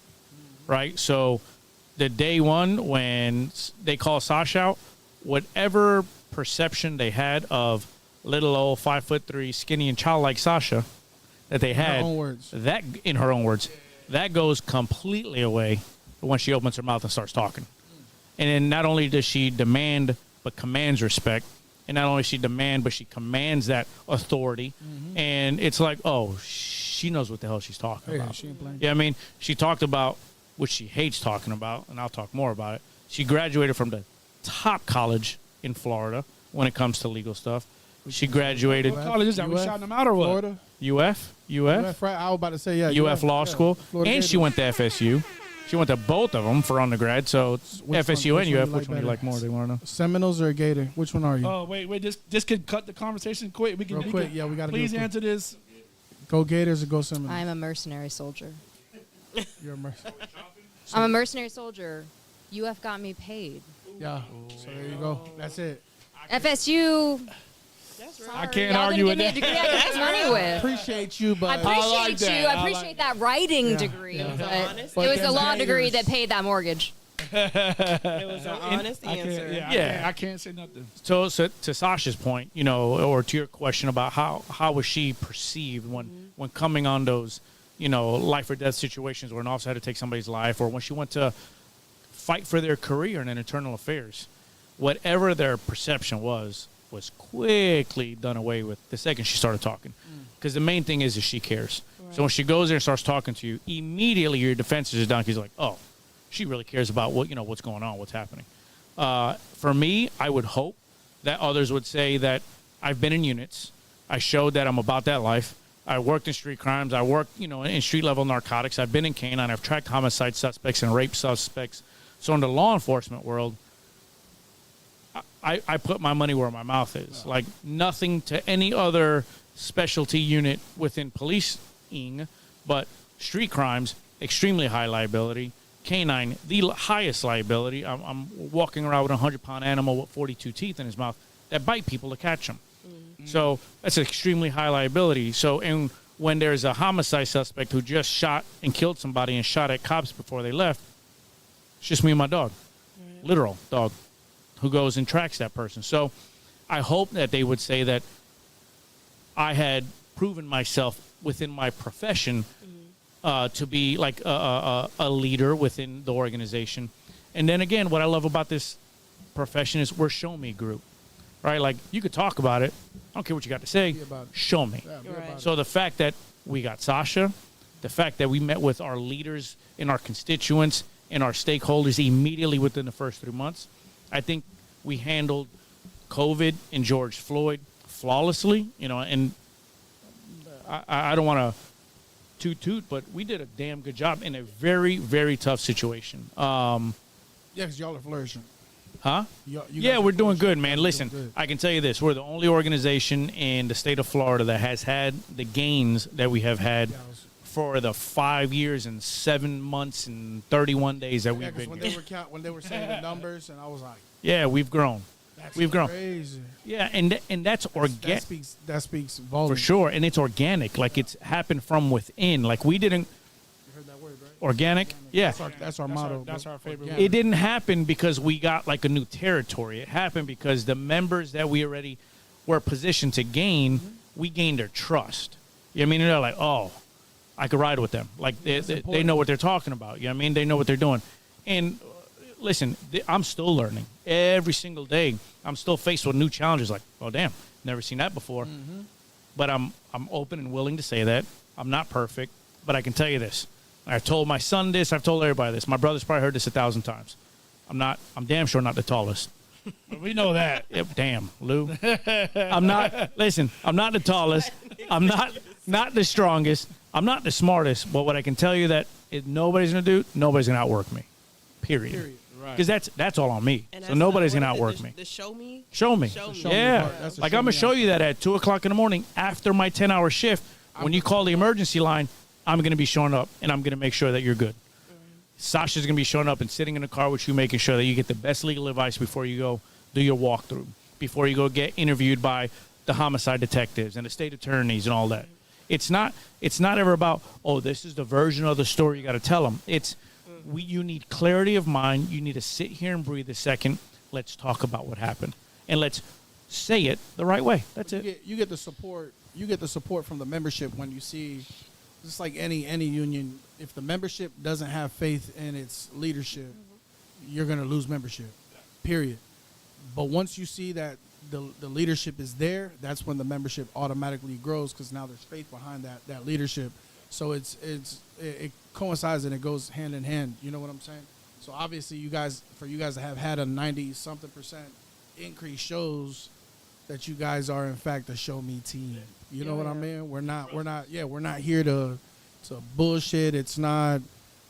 right? So the day one when they call Sasha out, whatever perception they had of little old 5'3", skinny and childlike Sasha that they had, own words. that in her own words, that goes completely away when she opens her mouth and starts talking. And then not only does she demand but commands respect, and not only she demand but she commands that authority, and it's like, oh, she knows what the hell she's talking about. She ain't playing. Yeah, I mean, she talked about what she hates talking about, and I'll talk more about it. She graduated from the top college in Florida when it comes to legal stuff. She graduated What college is that? We shouting them out or what? Florida. UF, UF, right? I was about to say, yeah. UF Law School, Florida and she Gators. went to FSU. She went to both of them for undergrad, so it's Which FSU one- and which one UF. you Which one do you better? like more? They want to know. Seminoles or a Gator? Which one are you? Oh, wait. This could cut the conversation quick. We can Real quick, yeah, we gotta do it Please quick. answer this. Go Gators or go Seminoles? I'm a mercenary soldier. You're a merc- I'm a mercenary soldier. UF got me paid. Yeah. So there you go. That's it. FSU. I can't Y'all argue didn't with give me a that. degree I could make money with. Appreciate you, but I appreciate like that. you. I I appreciate like- that writing Yeah. degree, Yeah. but Honest it was answer. the law Haters. degree that paid that mortgage. It was an honest I can't, answer. Yeah. I can't say nothing. So to Sasha's point, you know, or to your question about how was she perceived when coming on those, you know, life or death situations where an officer had to take somebody's life, or when she went to fight for their career in internal affairs, whatever their perception was quickly done away with the second she started talking. Because the main thing is she cares. So when she goes there and starts talking to you, immediately your defenses are down. She's like, oh, she really cares about what's going on, what's happening. For me, I would hope that others would say that I've been in units. I showed that I'm about that life. I worked in street crimes. I worked, in street-level narcotics. I've been in canine. I've tracked homicide suspects and rape suspects. So in the law enforcement world, I put my money where my mouth is. Like nothing to any other specialty unit within policing, but street crimes, extremely high liability. Canine, the highest liability. I'm walking around with a 100-pound animal with 42 teeth in his mouth that bite people to catch them. So that's an extremely high liability. So and when there's a homicide suspect who just shot and killed somebody and shot at cops before they left, it's just me and my dog, literal dog, who goes and tracks that person. So I hope that they would say that I had proven myself within my profession to be like a leader within the organization. And then again, what I love about this profession is we're a show me group, right? Like you could talk about it. I don't care what you got to say. Show me. So the fact that we got Sasha, the fact that we met with our leaders and our constituents and our stakeholders immediately within the first 3 months, I think we handled COVID and George Floyd flawlessly, and I don't want to toot, but we did a damn good job in a very, very tough situation. Yeah, because y'all are flourishing. Huh? You Yeah, guys we're are doing flourishing. good, man. You're Listen, doing good. I can tell you this. We're the only organization in the state of Florida that has had the gains that we have had for the 5 years and 7 months and 31 days that Yeah, we've 'cause been when here. they were saying the numbers, and I was like, Yeah, we've grown. We've grown. crazy. Yeah, and that's organic. That speaks volumes. For sure, and it's organic. Like it's happened from within. Like we didn't. You heard that word, right? Organic, yeah. That's our motto. That's our favorite Organic. It didn't happen because we got like a new territory. It happened because the members that we already were positioned to gain, we gained their trust. You know what I mean? And they're like, oh, I could ride with them. Like they know what they're talking about. You know what I mean? They know what they're doing. And listen, I'm still learning every single day. I'm still faced with new challenges. Like, oh damn, never seen that before. But I'm open and willing to say that I'm not perfect. But I can tell you this. I've told my son this. I've told everybody this. My brother's probably heard this 1,000 times. I'm damn sure not the tallest. We know that. Yep, damn, Lou. I'm not. Listen, I'm not the tallest. I'm not the strongest. I'm not the smartest. But what I can tell you that if nobody's gonna do, nobody's gonna outwork me. Period. Right. Because that's all on me. And So that's nobody's what gonna is it, outwork me. The show me. Show me. Show me. Show me Yeah. part. That's a Like show I'm me gonna show you that at 2:00 in the morning after my 10-hour shift. When you call the emergency line, I'm gonna be showing up and I'm gonna make sure that you're good. Sasha's gonna be showing up and sitting in the car with you, making sure that you get the best legal advice before you go do your walkthrough, before you go get interviewed by the homicide detectives and the state attorneys and all that. It's not ever about, oh, this is the version of the story you got to tell them. You need clarity of mind. You need to sit here and breathe a second. Let's talk about what happened, and let's say it the right way. That's it. You get the support. You get the support from the membership when you see, just like any union. If the membership doesn't have faith in its leadership, you're gonna lose membership. Period. But once you see that the leadership is there, that's when the membership automatically grows because now there's faith behind that leadership. So it coincides and it goes hand in hand. You know what I'm saying? So obviously, you guys to have had a 90-something% increase shows that you guys are in fact a show me team. You know what I mean? We're not here to bullshit. It's not,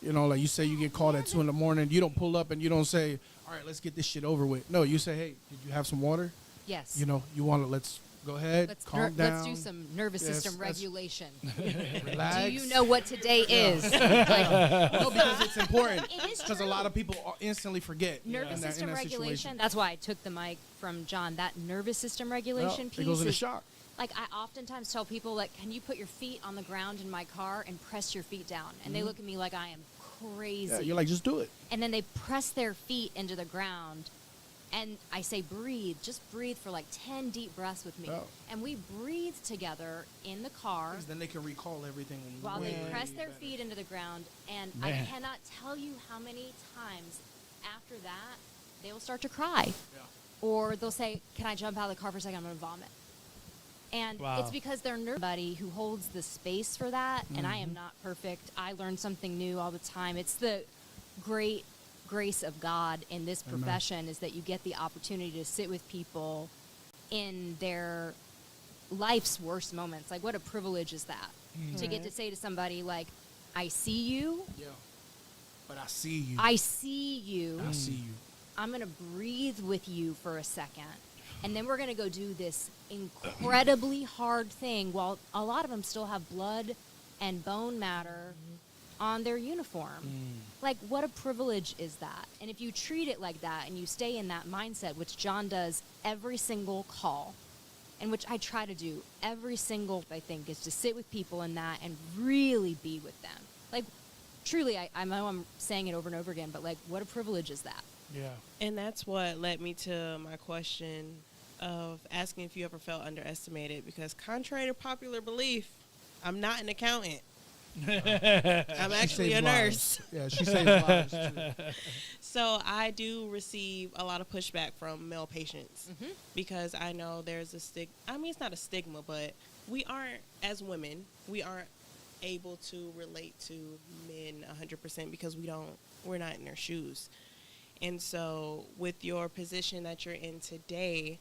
like you say, you get called at 2 a.m. You don't pull up and you don't say, all right, let's get this shit over with. No, you say, hey, did you have some water? Yes. You want to, let's go ahead, calm down. Let's do some nervous system regulation. Relax. Do you know what today is? No, because it's important. It is because a true. lot of people instantly forget. Nervous system regulation. Situation. That's why I took the mic from John. That nervous system regulation Well, piece it goes into is shock. like I oftentimes tell people, like, can you put your feet on the ground in my car and press your feet down? And they look at me like I am crazy. Yeah, you're like, just do it. And then they press their feet into the ground. And I say, breathe. Just breathe for like 10 deep breaths with me. Oh. And we breathe together in the car Then they can recall everything. while they way press their better. feet into the ground. And Man. I cannot tell you how many times after that they will start to cry. Yeah. Or they'll say, can I jump out of the car for a second? I'm going to vomit. And Wow. it's because they're somebody who holds the space for that. And I am not perfect. I learn something new all the time. It's the great grace of God in this profession is that you get the opportunity to sit with people in their life's worst moments. Like, what a privilege is that? To get to say to somebody, like, I see you. Yeah. But I see you. I see you. I see you. I'm going to breathe with you for a second. And then we're going to go do this incredibly hard thing while a lot of them still have blood and bone matter on their uniform. Like, what a privilege is that? And if you treat it like that and you stay in that mindset, which John does every single call, and which I try to do every single, I think, is to sit with people in that and really be with them. Like, truly, I know I'm saying it over and over again, but, like, what a privilege is that? Yeah. And that's what led me to my question of asking if you ever felt underestimated, because contrary to popular belief, I'm not an accountant. I'm actually a nurse. Yeah, she saves lives. Too. So I do receive a lot of pushback from male patients because I know there's a stigma. I mean, it's not a stigma, but we aren't, as women, we aren't able to relate to men 100% because we're not in their shoes. And so with your position that you're in today,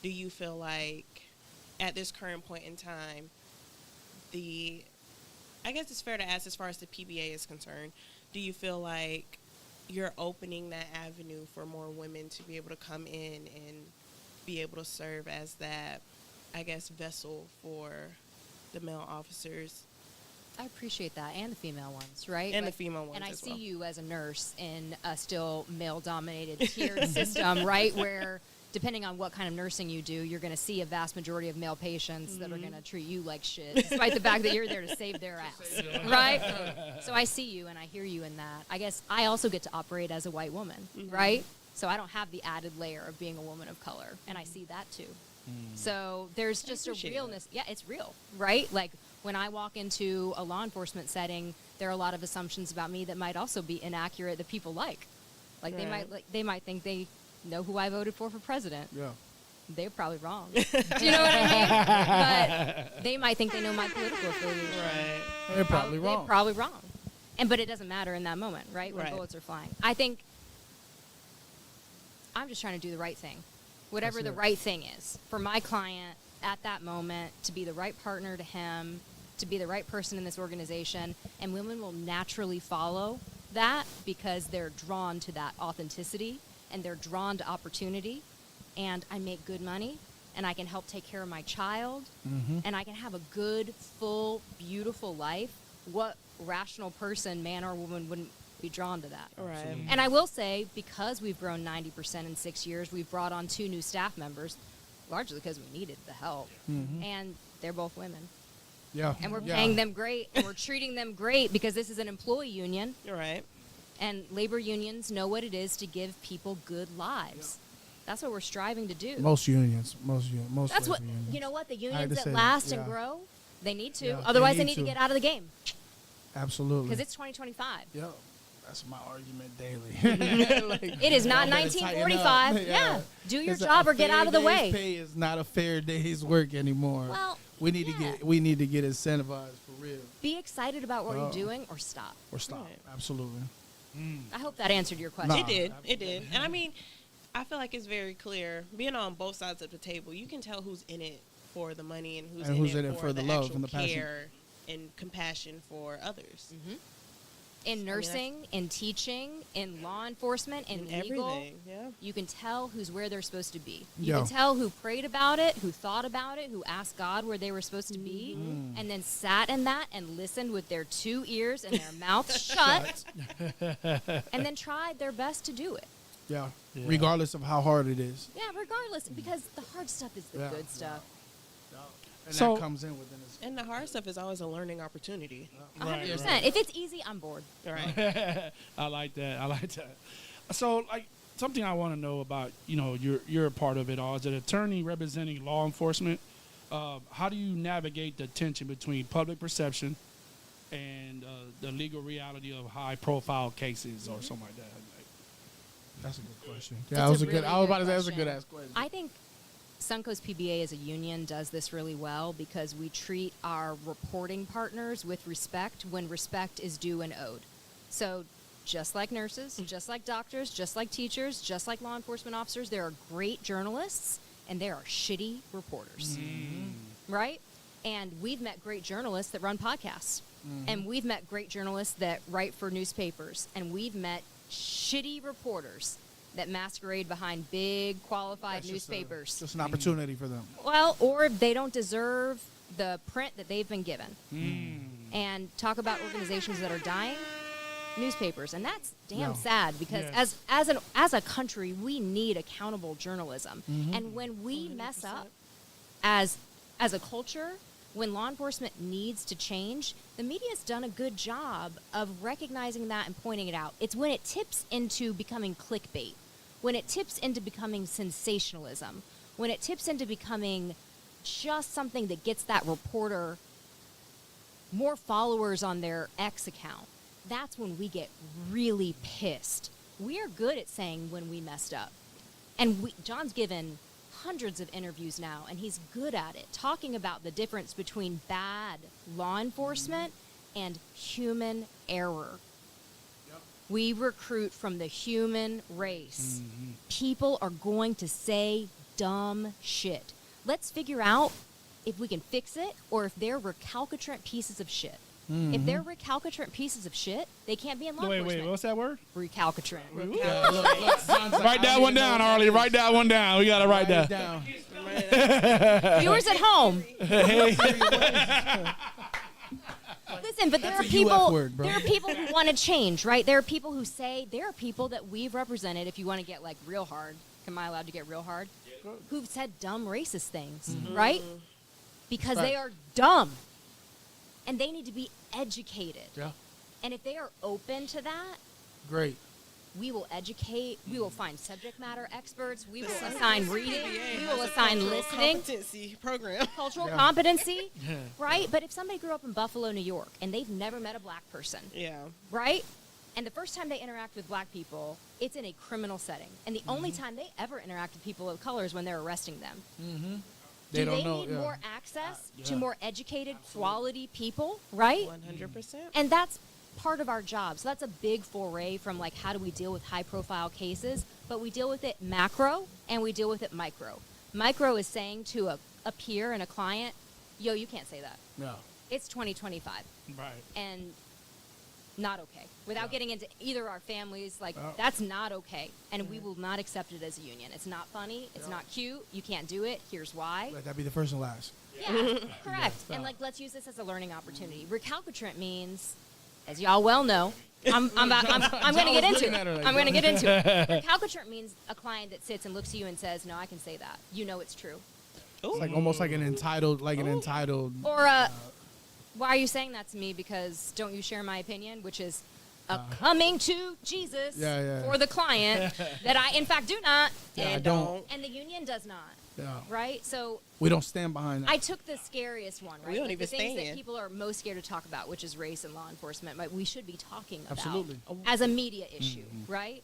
do you feel like at this current point in time, I guess it's fair to ask as far as the PBA is concerned, do you feel like you're opening that avenue for more women to be able to come in and be able to serve as that, I guess, vessel for the male officers? I appreciate that, and the female ones, right? And the female ones And I as see well. you as a nurse in a still male-dominated tiered system, right? Where depending on what kind of nursing you do, you're going to see a vast majority of male patients that are going to treat you like shit, despite the fact that you're there to save their ass, right? So I see you and I hear you in that. I guess I also get to operate as a white woman, right? So I don't have the added layer of being a woman of color, and I see that too. So there's just a realness. Yeah, it's real, right? Like when I walk into a law enforcement setting, there are a lot of assumptions about me that might also be inaccurate that people like. Like they might think they know who I voted for president. Yeah. They're probably wrong. Do you know what I mean? But they might think they know my political affiliation. Right. They're probably wrong. They're probably wrong. But it doesn't matter in that moment, right? When Right. bullets are flying. I think I'm just trying to do the right thing. Whatever That's the it. right thing is for my client at that moment, to be the right partner to him, to be the right person in this organization, and women will naturally follow that because they're drawn to that authenticity and they're drawn to opportunity, and I make good money and I can help take care of my child and I can have a good, full, beautiful life. What rational person, man or woman, wouldn't be drawn to that? Right. And I will say, because we've grown 90% in 6 years, we've brought on 2 new staff members, largely because we needed the help. And they're both women. Yeah. And we're paying them great, and we're treating them great because this is an employee union. You're right. And labor unions know what it is to give people good lives. That's what we're striving to do. Most unions. That's what, labor unions. you know what? The I had unions to that say that, last and yeah. grow, they need to. Yeah, Otherwise, they they need need to to. get out of the game Absolutely. because it's 2025. Yeah. That's my argument daily. Like, It is not y'all better tighten 1945. up. Yeah. Do your It's a job or get fair out of the day's way. Pay is not a fair day's work anymore. Well, we need to get incentivized for real. Be excited about what Oh. you're doing or stop. Or stop. Right. Absolutely. I hope that answered your question. Nah. It did. And I mean, I feel like it's very clear. Being on both sides of the table, you can tell who's in it for the money and who's in it for the love actual and the passion. care and compassion for others. In nursing, in teaching, in law enforcement, in legal, everything. Yeah. you can tell who's where they're supposed to be. You Yeah. can tell who prayed about it, who thought about it, who asked God where they were supposed to be, and then sat in that and listened with their 2 ears and their mouths shut, and then tried their best to do it. Yeah. Regardless of how hard it is. Yeah, regardless, because the hard stuff is the Yeah. good stuff. And So- that comes in within its And the hard stuff is always a learning opportunity. 100%. If it's easy, I'm bored. Right. I like that. So, like, something I want to know about, you're a part of it all. As an attorney representing law enforcement, how do you navigate the tension between public perception and the legal reality of high-profile cases or something like that? That's a good question. That's Yeah, I was a a good. really I was about to good say that's a question. good ass question. I think Suncoast PBA as a union does this really well because we treat our reporting partners with respect when respect is due and owed. So just like nurses, just like doctors, just like teachers, just like law enforcement officers, there are great journalists and there are shitty reporters. Right? And we've met great journalists that run podcasts. And we've met great journalists that write for newspapers. And we've met shitty reporters that masquerade behind big qualified newspapers. Just an opportunity for them. Well, or they don't deserve the print that they've been given. And talk about organizations that are dying, newspapers, and that's damn sad because as a country we need accountable journalism. And when we 100%. mess up as a culture, when law enforcement needs to change, the media's done a good job of recognizing that and pointing it out. It's when it tips into becoming clickbait, when it tips into becoming sensationalism, when it tips into becoming just something that gets that reporter more followers on their X account. That's when we get really pissed. We are good at saying when we messed up. And John's given hundreds of interviews now, and he's good at it, talking about the difference between bad law enforcement and human error. We recruit from the human race. People are going to say dumb shit. Let's figure out if we can fix it or if they're recalcitrant pieces of shit. If they're recalcitrant pieces of shit, they can't be in law enforcement. Wait, what's that word? Recalcitrant. Write that one down, Harley. Write that one down. We got to write that down. Viewers at home. Listen, but there are people. There are people who want to change, right? There are people who say there are people that we've represented. If you want to get like real hard, am I allowed to get real hard? Who've said dumb racist things, right? Because they are dumb, and they need to be educated. Yeah. And if they are open to that, Great. we will educate. We will find subject matter experts. We will assign reading. We will assign listening. Competency program. Cultural competency, right? But if somebody grew up in Buffalo, New York, and they've never met a black person, Yeah. right? And the first time they interact with black people, it's in a criminal setting. And the only time they ever interact with people of color is when they're arresting them. They Do don't they know, need yeah. more access to more educated, quality people, right? 100%. And that's part of our job. So that's a big foray from like how do we deal with high profile cases, but we deal with it macro and we deal with it micro. Micro is saying to a peer and a client, yo, you can't say that. No. It's 2025. Right. And not okay. Without getting into either our families, like, that's not okay. And we will not accept it as a union. It's not funny. It's not cute. You can't do it. Here's why. Let that be the first and last. Yeah, correct. And, like, let's use this as a learning opportunity. Recalcitrant means, as y'all well know, I'm going to get into it. I'm going to get into it. Recalcitrant means a client that sits and looks at you and says, no, I can say that. You know it's true. It's like almost like an entitled, Or, why are you saying that to me? Because don't you share my opinion, which is coming to Jesus for the client that I, in fact, do not. I don't. And the union does not. Yeah. Right? So we don't stand behind that. I took the scariest one, right? We don't like even the things stand. that people are most scared to talk about, which is race and law enforcement. But we should be talking about Absolutely. as a media issue, right?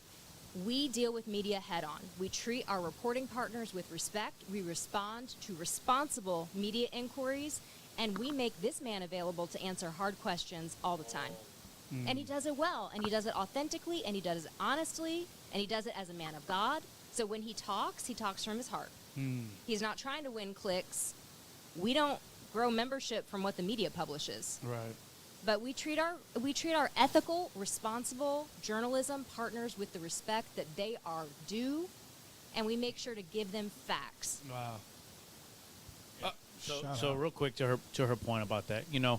We deal with media head on. We treat our reporting partners with respect. We respond to responsible media inquiries, and we make this man available to answer hard questions all the time. And he does it well, and he does it authentically, and he does it honestly, and he does it as a man of God. So when he talks from his heart. He's not trying to win clicks. We don't grow membership from what the media publishes. Right. But we treat our ethical, responsible journalism partners with the respect that they are due, and we make sure to give them facts. Wow. So real quick to her point about that, you know,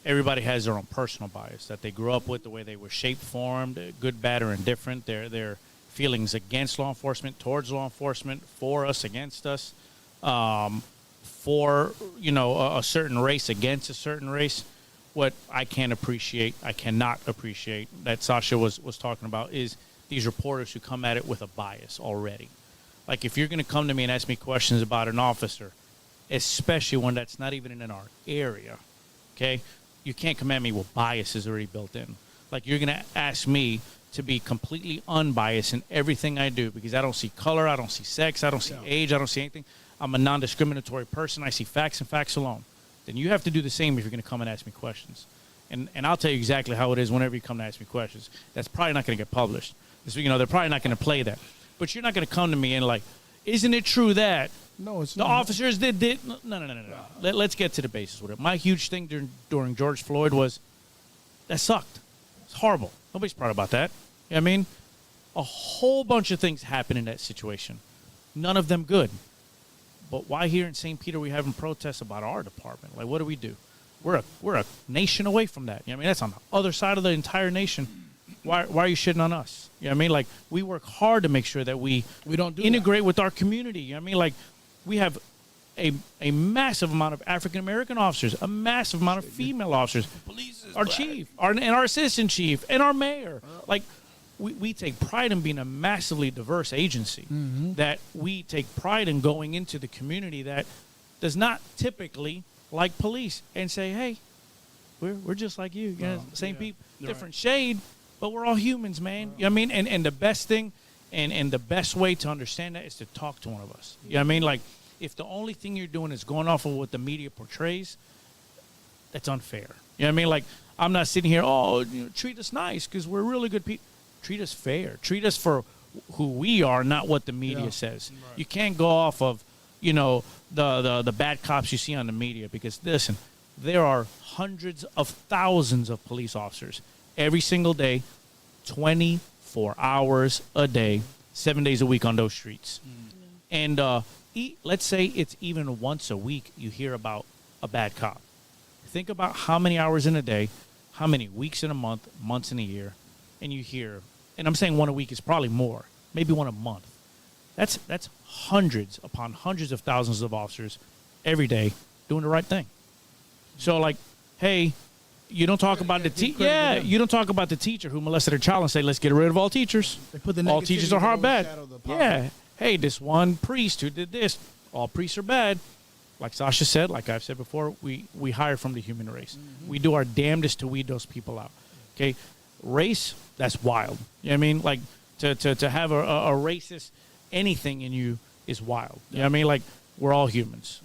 everybody has their own personal bias that they grew up with, the way they were shaped, formed, good, bad, or indifferent. Their feelings against law enforcement, towards law enforcement, for us, against us, for, you know, a certain race, against a certain race. What I cannot appreciate that Sasha was talking about is these reporters who come at it with a bias already. Like, if you're going to come to me and ask me questions about an officer, especially one that's not even in our area, okay, you can't come at me with biases already built in. Like, you're going to ask me to be completely unbiased in everything I do, because I don't see color, I don't see sex, I don't see age, I don't see anything. I'm a non-discriminatory person. I see facts and facts alone. Then you have to do the same if you're going to come and ask me questions. And I'll tell you exactly how it is whenever you come to ask me questions. That's probably not going to get published. So, you know, they're probably not going to play that. But you're not going to come to me and like, isn't it true that the officers did? No. Let's get to the basis with it. My huge thing during George Floyd was that sucked. It's horrible. Nobody's proud about that. You know what I mean? A whole bunch of things happened in that situation. None of them good. But why here in St. Peter we having protests about our department? Like, what do? We're a nation away from that. You know what I mean? That's on the other side of the entire nation. Why are you shitting on us? You know what I mean? Like, we work hard to make sure that we don't integrate with our community. You know what I mean? Like, we have a massive amount of African American officers, a massive amount of female officers. Our chief, and our assistant chief, and our mayor. Like, we take pride in being a massively diverse agency. That we take pride in going into the community that does not typically like police and say, hey, we're just like you. You know, same people, different shade, but we're all humans, man. You know what I mean? And the best thing and the best way to understand that is to talk to one of us. You know what I mean? Like, if the only thing you're doing is going off of what the media portrays, that's unfair. You know what I mean? Like, I'm not sitting here, treat us nice because we're really good people. Treat us fair. Treat us for who we are, not what the media says. Right. You can't go off of, you know, the bad cops you see on the media, because, listen, there are hundreds of thousands of police officers every single day, 24 hours a day, 7 days a week on those streets. And let's say it's even once a week you hear about a bad cop. Think about how many hours in a day, how many weeks in a month, months in a year, and you hear, and I'm saying one a week is probably more, maybe one a month. That's hundreds upon hundreds of thousands of officers every day doing the right thing. So, like, hey, you don't talk about you don't talk about the teacher who molested her child and say, let's get rid of all teachers. All teachers are hard bad. Yeah. Hey, this one priest who did this, all priests are bad. Like Sasha said, like I've said before, we hire from the human race. We do our damnedest to weed those people out. Okay? Race, that's wild. You know what I mean? Like, to have a racist anything in you is wild. You know what I mean? Like, we're all humans.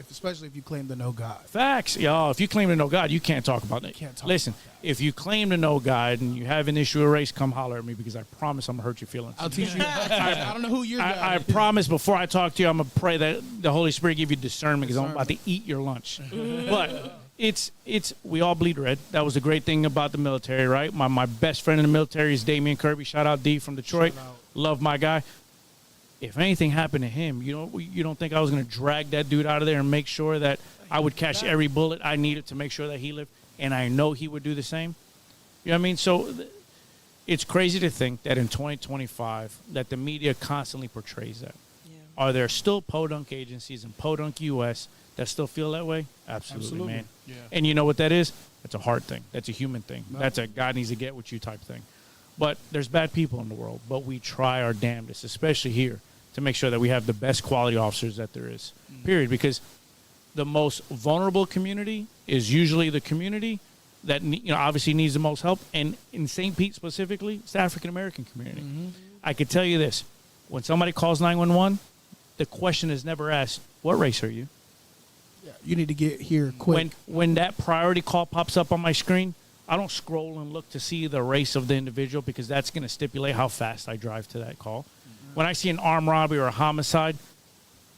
Especially if you claim to know God. Facts. Yo, if you claim to know God, you can't talk about it. Listen, if you claim to know God and you have an issue with race, come holler at me, because I promise I'm going to hurt your feelings. I'll teach you. I don't know who you're I promise before I talk to you, I'm going to pray that the Holy Spirit give you discernment, because I'm about to eat your lunch. But it's we all bleed red. That was the great thing about the military, right? My best friend in the military is Damian Kirby. Shout out D from Detroit. Love my guy. If anything happened to him, you don't think I was going to drag that dude out of there and make sure that I would catch every bullet I needed to make sure that he lived, and I know he would do the same. You know what I mean? So it's crazy to think that in 2025 that the media constantly portrays that. Yeah. Are there still podunk agencies and podunk US that still feel that way? Absolutely. Man. Yeah. And you know what that is? That's a hard thing. That's a human thing. No. That's a God needs to get with you type thing. But there's bad people in the world, but we try our damnedest, especially here, to make sure that we have the best quality officers that there is, period. Because the most vulnerable community is usually the community that obviously needs the most help. And in St. Pete specifically, it's the African-American community. Mm-hmm. I could tell you this. When somebody calls 911, the question is never asked, what race are you? Yeah, you need to get here quick. When that priority call pops up on my screen, I don't scroll and look to see the race of the individual because that's going to stipulate how fast I drive to that call. Mm-hmm. When I see an armed robbery or a homicide,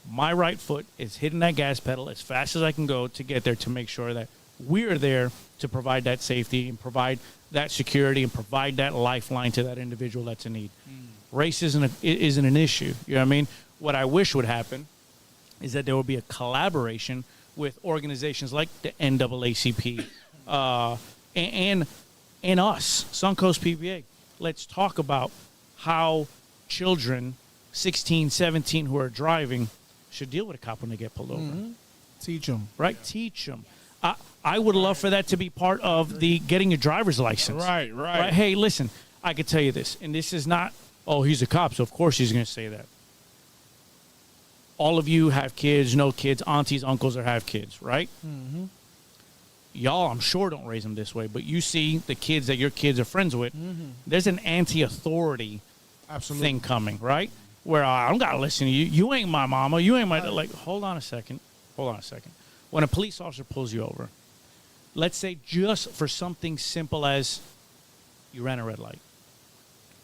my right foot is hitting that gas pedal as fast as I can go to get there to make sure that we're there to provide that safety and provide that security and provide that lifeline to that individual that's in need. Race isn't an issue. You know what I mean? What I wish would happen is that there would be a collaboration with organizations like the NAACP and us, Suncoast PBA. Let's talk about how children, 16, 17, who are driving should deal with a cop when they get pulled over. Mm-hmm. Teach them. Right? Teach them. I would love for that to be part of the getting your driver's license. Right. Hey, listen, I could tell you this, and this is not, oh, he's a cop, so of course he's going to say that. All of you have kids, no kids, aunties, uncles, or have kids, right? Mm-hmm. Y'all, I'm sure, don't raise them this way, but you see the kids that your kids are friends with, there's an anti-authority thing coming, right? Where I don't got to listen to you. You ain't my mama. You ain't my... Like, hold on a second. When a police officer pulls you over, let's say just for something simple as you ran a red light.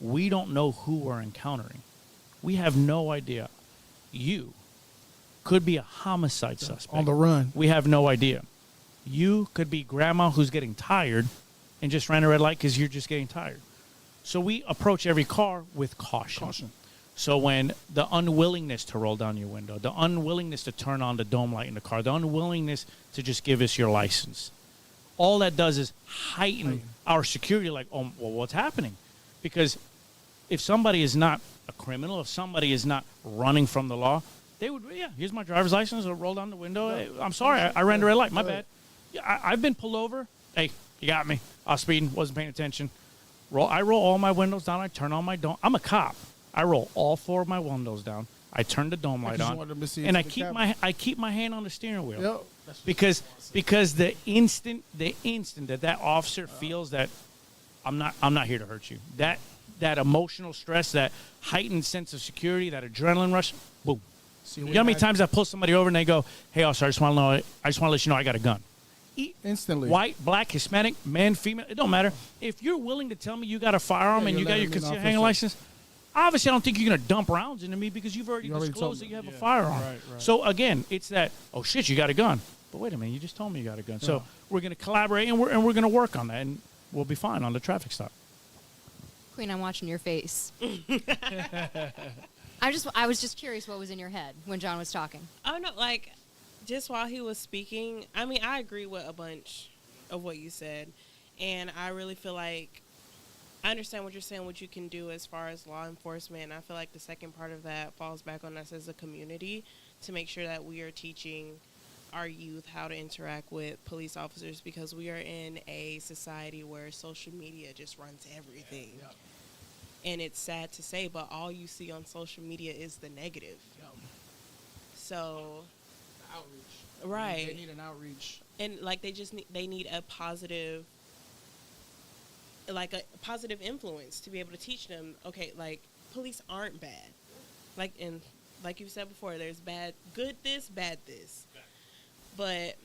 We don't know who we're encountering. We have no idea. You could be a homicide suspect. On the run. We have no idea. You could be grandma who's getting tired and just ran a red light because you're just getting tired. So we approach every car with caution. So when the unwillingness to roll down your window, the unwillingness to turn on the dome light in the car, the unwillingness to just give us your license, all that does is heighten our security. Like, oh, well, what's happening? Because if somebody is not a criminal, if somebody is not running from the law, they would, here's my driver's license, or roll down the window. Hey, I'm sorry, I ran the red light, my bad. Yeah, I've been pulled over. Hey, you got me. I was speeding, wasn't paying attention. I roll all my windows down. I turn on my dome. I'm a cop. I roll all 4 of my windows down. I turn the dome light on, and I keep my hand on the steering wheel. Yep. Because the instant that officer feels that I'm not here to hurt you, that emotional stress, that heightened sense of security, that adrenaline rush, boom. You know how many times I pull somebody over and they go, "Hey, officer, I just want to let you know I got a gun." Instantly. White, black, Hispanic, man, female, it don't matter. If you're willing to tell me you got a firearm and you got your concealed handling license, obviously I don't think you're going to dump rounds into me because you've already disclosed that you have a firearm. Right. So again, it's that, oh shit, you got a gun. But wait a minute, you just told me you got a gun. Yeah. So we're going to collaborate and we're going to work on that, and we'll be fine on the traffic stop. Queen, I'm watching your face. I was just curious what was in your head when John was talking. Oh no, like just while he was speaking, I mean, I agree with a bunch of what you said, and I really feel like I understand what you're saying, what you can do as far as law enforcement. And I feel like the second part of that falls back on us as a community to make sure that we are teaching our youth how to interact with police officers, because we are in a society where social media just runs everything. Yeah. And it's sad to say, but all you see on social media is the negative. Yeah. So, outreach. Right. They need an outreach. And like they need a positive, like a positive influence to be able to teach them, okay, like police aren't bad. Like you said before, there's good this, bad this. But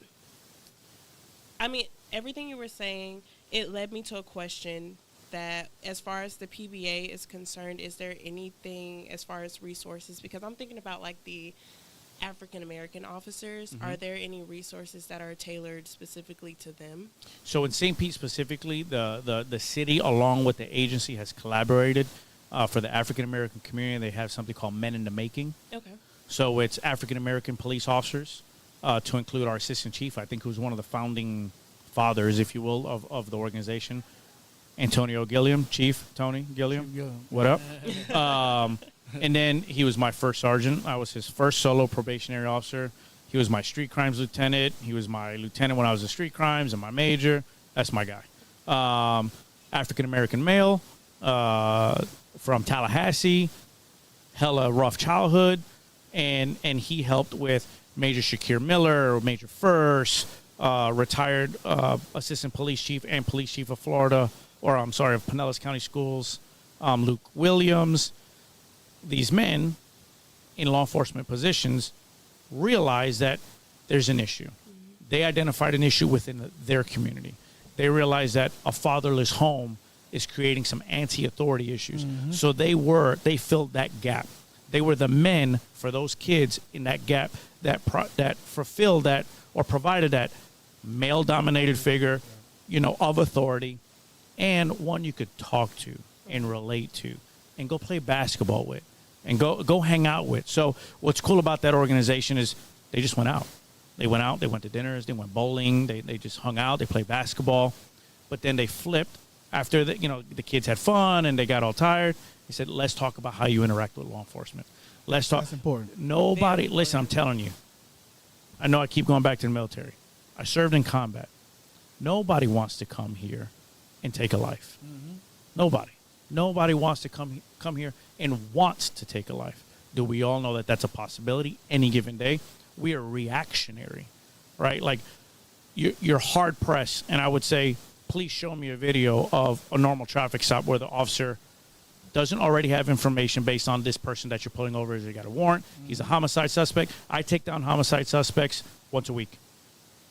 I mean, everything you were saying, it led me to a question that as far as the PBA is concerned, is there anything as far as resources? Because I'm thinking about like the African American officers, Mm-hmm. are there any resources that are tailored specifically to them? So in St. Pete specifically, the city along with the agency has collaborated for the African American community. They have something called Men in the Making. Okay. So it's African American police officers to include our assistant chief, I think, who's one of the founding fathers, if you will, of the organization. Antonio Gilliam, Chief Tony Gilliam. What up? And then he was my first sergeant. I was his first solo probationary officer. He was my street crimes lieutenant. He was my lieutenant when I was in street crimes and my major. That's my guy. African-American male from Tallahassee, hella rough childhood. And he helped with Major Shakir Miller, Major First, retired assistant police chief and police chief of Florida, of Pinellas County Schools, Luke Williams. These men in law enforcement positions realize that there's an issue. They identified an issue within their community. They realized that a fatherless home is creating some anti-authority issues. So they filled that gap. They were the men for those kids in that gap that fulfilled that or provided that male-dominated figure, of authority, and one you could talk to and relate to and go play basketball with and go hang out with. So what's cool about that organization is they just went out. They went out, they went to dinners, they went bowling, they just hung out, they played basketball. But then they flipped after the kids had fun and they got all tired. He said, let's talk about how you interact with law enforcement. Let's talk. That's important. Nobody, listen, I'm telling you. I know I keep going back to the military. I served in combat. Nobody wants to come here and take a life. Nobody. Nobody wants to come here and wants to take a life. Do we all know that that's a possibility any given day? We are reactionary, right? Like, you're hard pressed. And I would say, please show me a video of a normal traffic stop where the officer doesn't already have information based on this person that you're pulling over. Has he got a warrant? He's a homicide suspect. I take down homicide suspects once a week.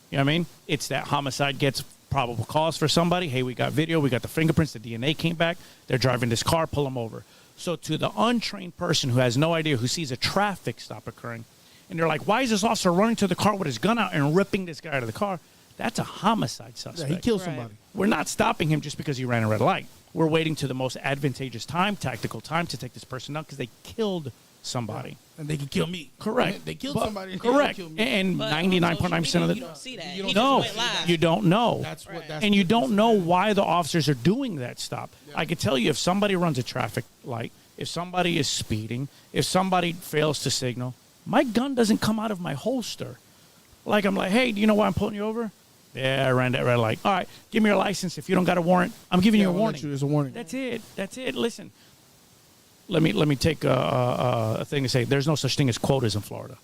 You know what I mean? It's that homicide gets probable cause for somebody. Hey, we got video. We got the fingerprints. The DNA came back. They're driving this car. Pull them over. So to the untrained person who has no idea, who sees a traffic stop occurring, and they're like, why is this officer running to the car with his gun out and ripping this guy out of the car? That's a homicide suspect. Yeah, he killed somebody. We're not stopping him just because he ran a red light. We're waiting to the most advantageous time, tactical time, to take this person out because they killed somebody. And they can kill me. Correct. They killed somebody. And Correct. They can kill me. And But 99.9% of the... you don't see that. You He don't just No, went live. you don't know. That's And you don't know why the officers are doing that stop. I could tell you, if somebody runs a traffic light, if somebody is speeding, if somebody fails to signal, my gun doesn't come out of my holster. Like, I'm like, hey, do you know why I'm pulling you over? Yeah, I ran that red light. All right, give me your license. If you don't got a warrant, I'm giving you a warning. It's a warning. That's it. That's it. Listen, let me take a thing to say. There's no such thing as quotas in Florida.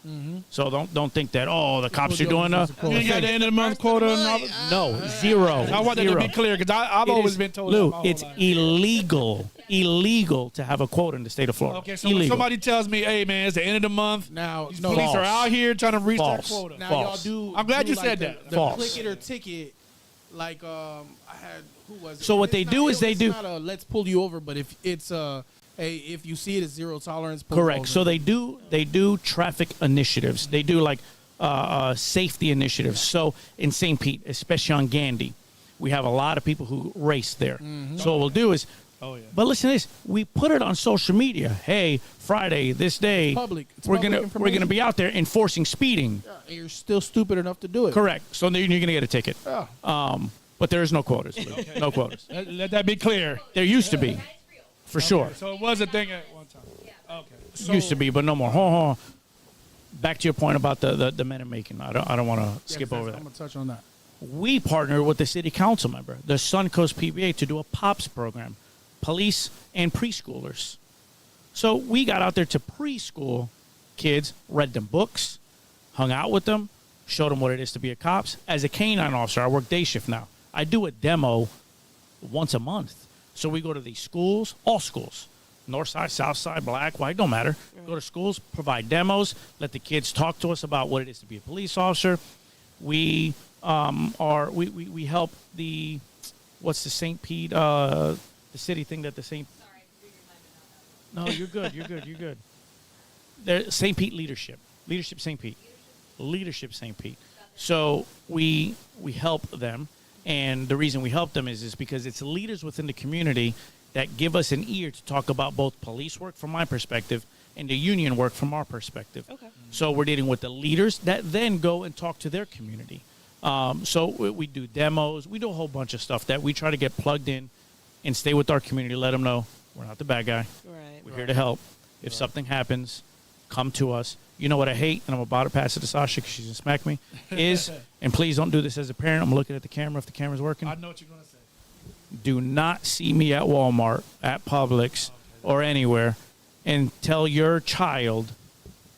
So don't think that the cops are doing a You ain't got the end of the month quota. no, zero. I want that to be clear because I've always been told. Lou, that my whole it's life. illegal to have a quota in the state of Florida. Okay, so when illegal. somebody tells me, "Hey, man, it's the end of the month," Now, these no, police are False. out here trying to reach False. their quota. now False. y'all do. I'm glad do you like said the, that. The False. click it or ticket, like I had who was it? So what It's they not- do is they it's do- not a let's pull you over, but if it's hey, if you see it as zero tolerance, pull Correct. over. So they do traffic initiatives. They do like safety initiatives. So in St. Pete, especially on Gandy, we have a lot of people who race there. So what we'll do is, but listen to this: we put it on social media. Hey, Friday, this day, Public. It's we're public gonna information. be out there enforcing speeding. And you're still stupid enough to do it. Correct. So then you're gonna get a ticket. Yeah. But there is no quotas. Lou. No quotas. Let that be clear. There used to be, for sure. So it was a thing at one time. Okay. Used to be, but no more. Hold on. Back to your point about the men in making. I don't want to skip over that. I'm gonna touch on that. We partnered with the city council member, the Suncoast PBA, to do a POPS program, police and preschoolers. So we got out there to preschool kids, read them books, hung out with them, showed them what it is to be a cop. As a canine officer, I work day shift now. I do a demo once a month. So we go to these schools, all schools, north side, south side, black, white, don't matter. Go to schools, provide demos, let the kids talk to us about what it is to be a police officer. We we help the, what's the St. Pete, the city thing that the St. No, you're good. You're good. You're good. St. Pete Leadership. Leadership St. Pete. Leadership St. Pete. So we help them, and the reason we help them is because it's leaders within the community that give us an ear to talk about both police work from my perspective and the union work from our perspective. Okay. So we're dealing with the leaders that then go and talk to their community. So we do demos. We do a whole bunch of stuff that we try to get plugged in and stay with our community, let them know we're not the bad guy. Right. We're here to help. If something happens, come to us. You know what I hate, and I'm about to pass it to Sasha because she's going to smack me, is, and please don't do this as a parent. I'm looking at the camera if the camera's working. I know what you're going to say. Do not see me at Walmart, at Publix, or anywhere and tell your child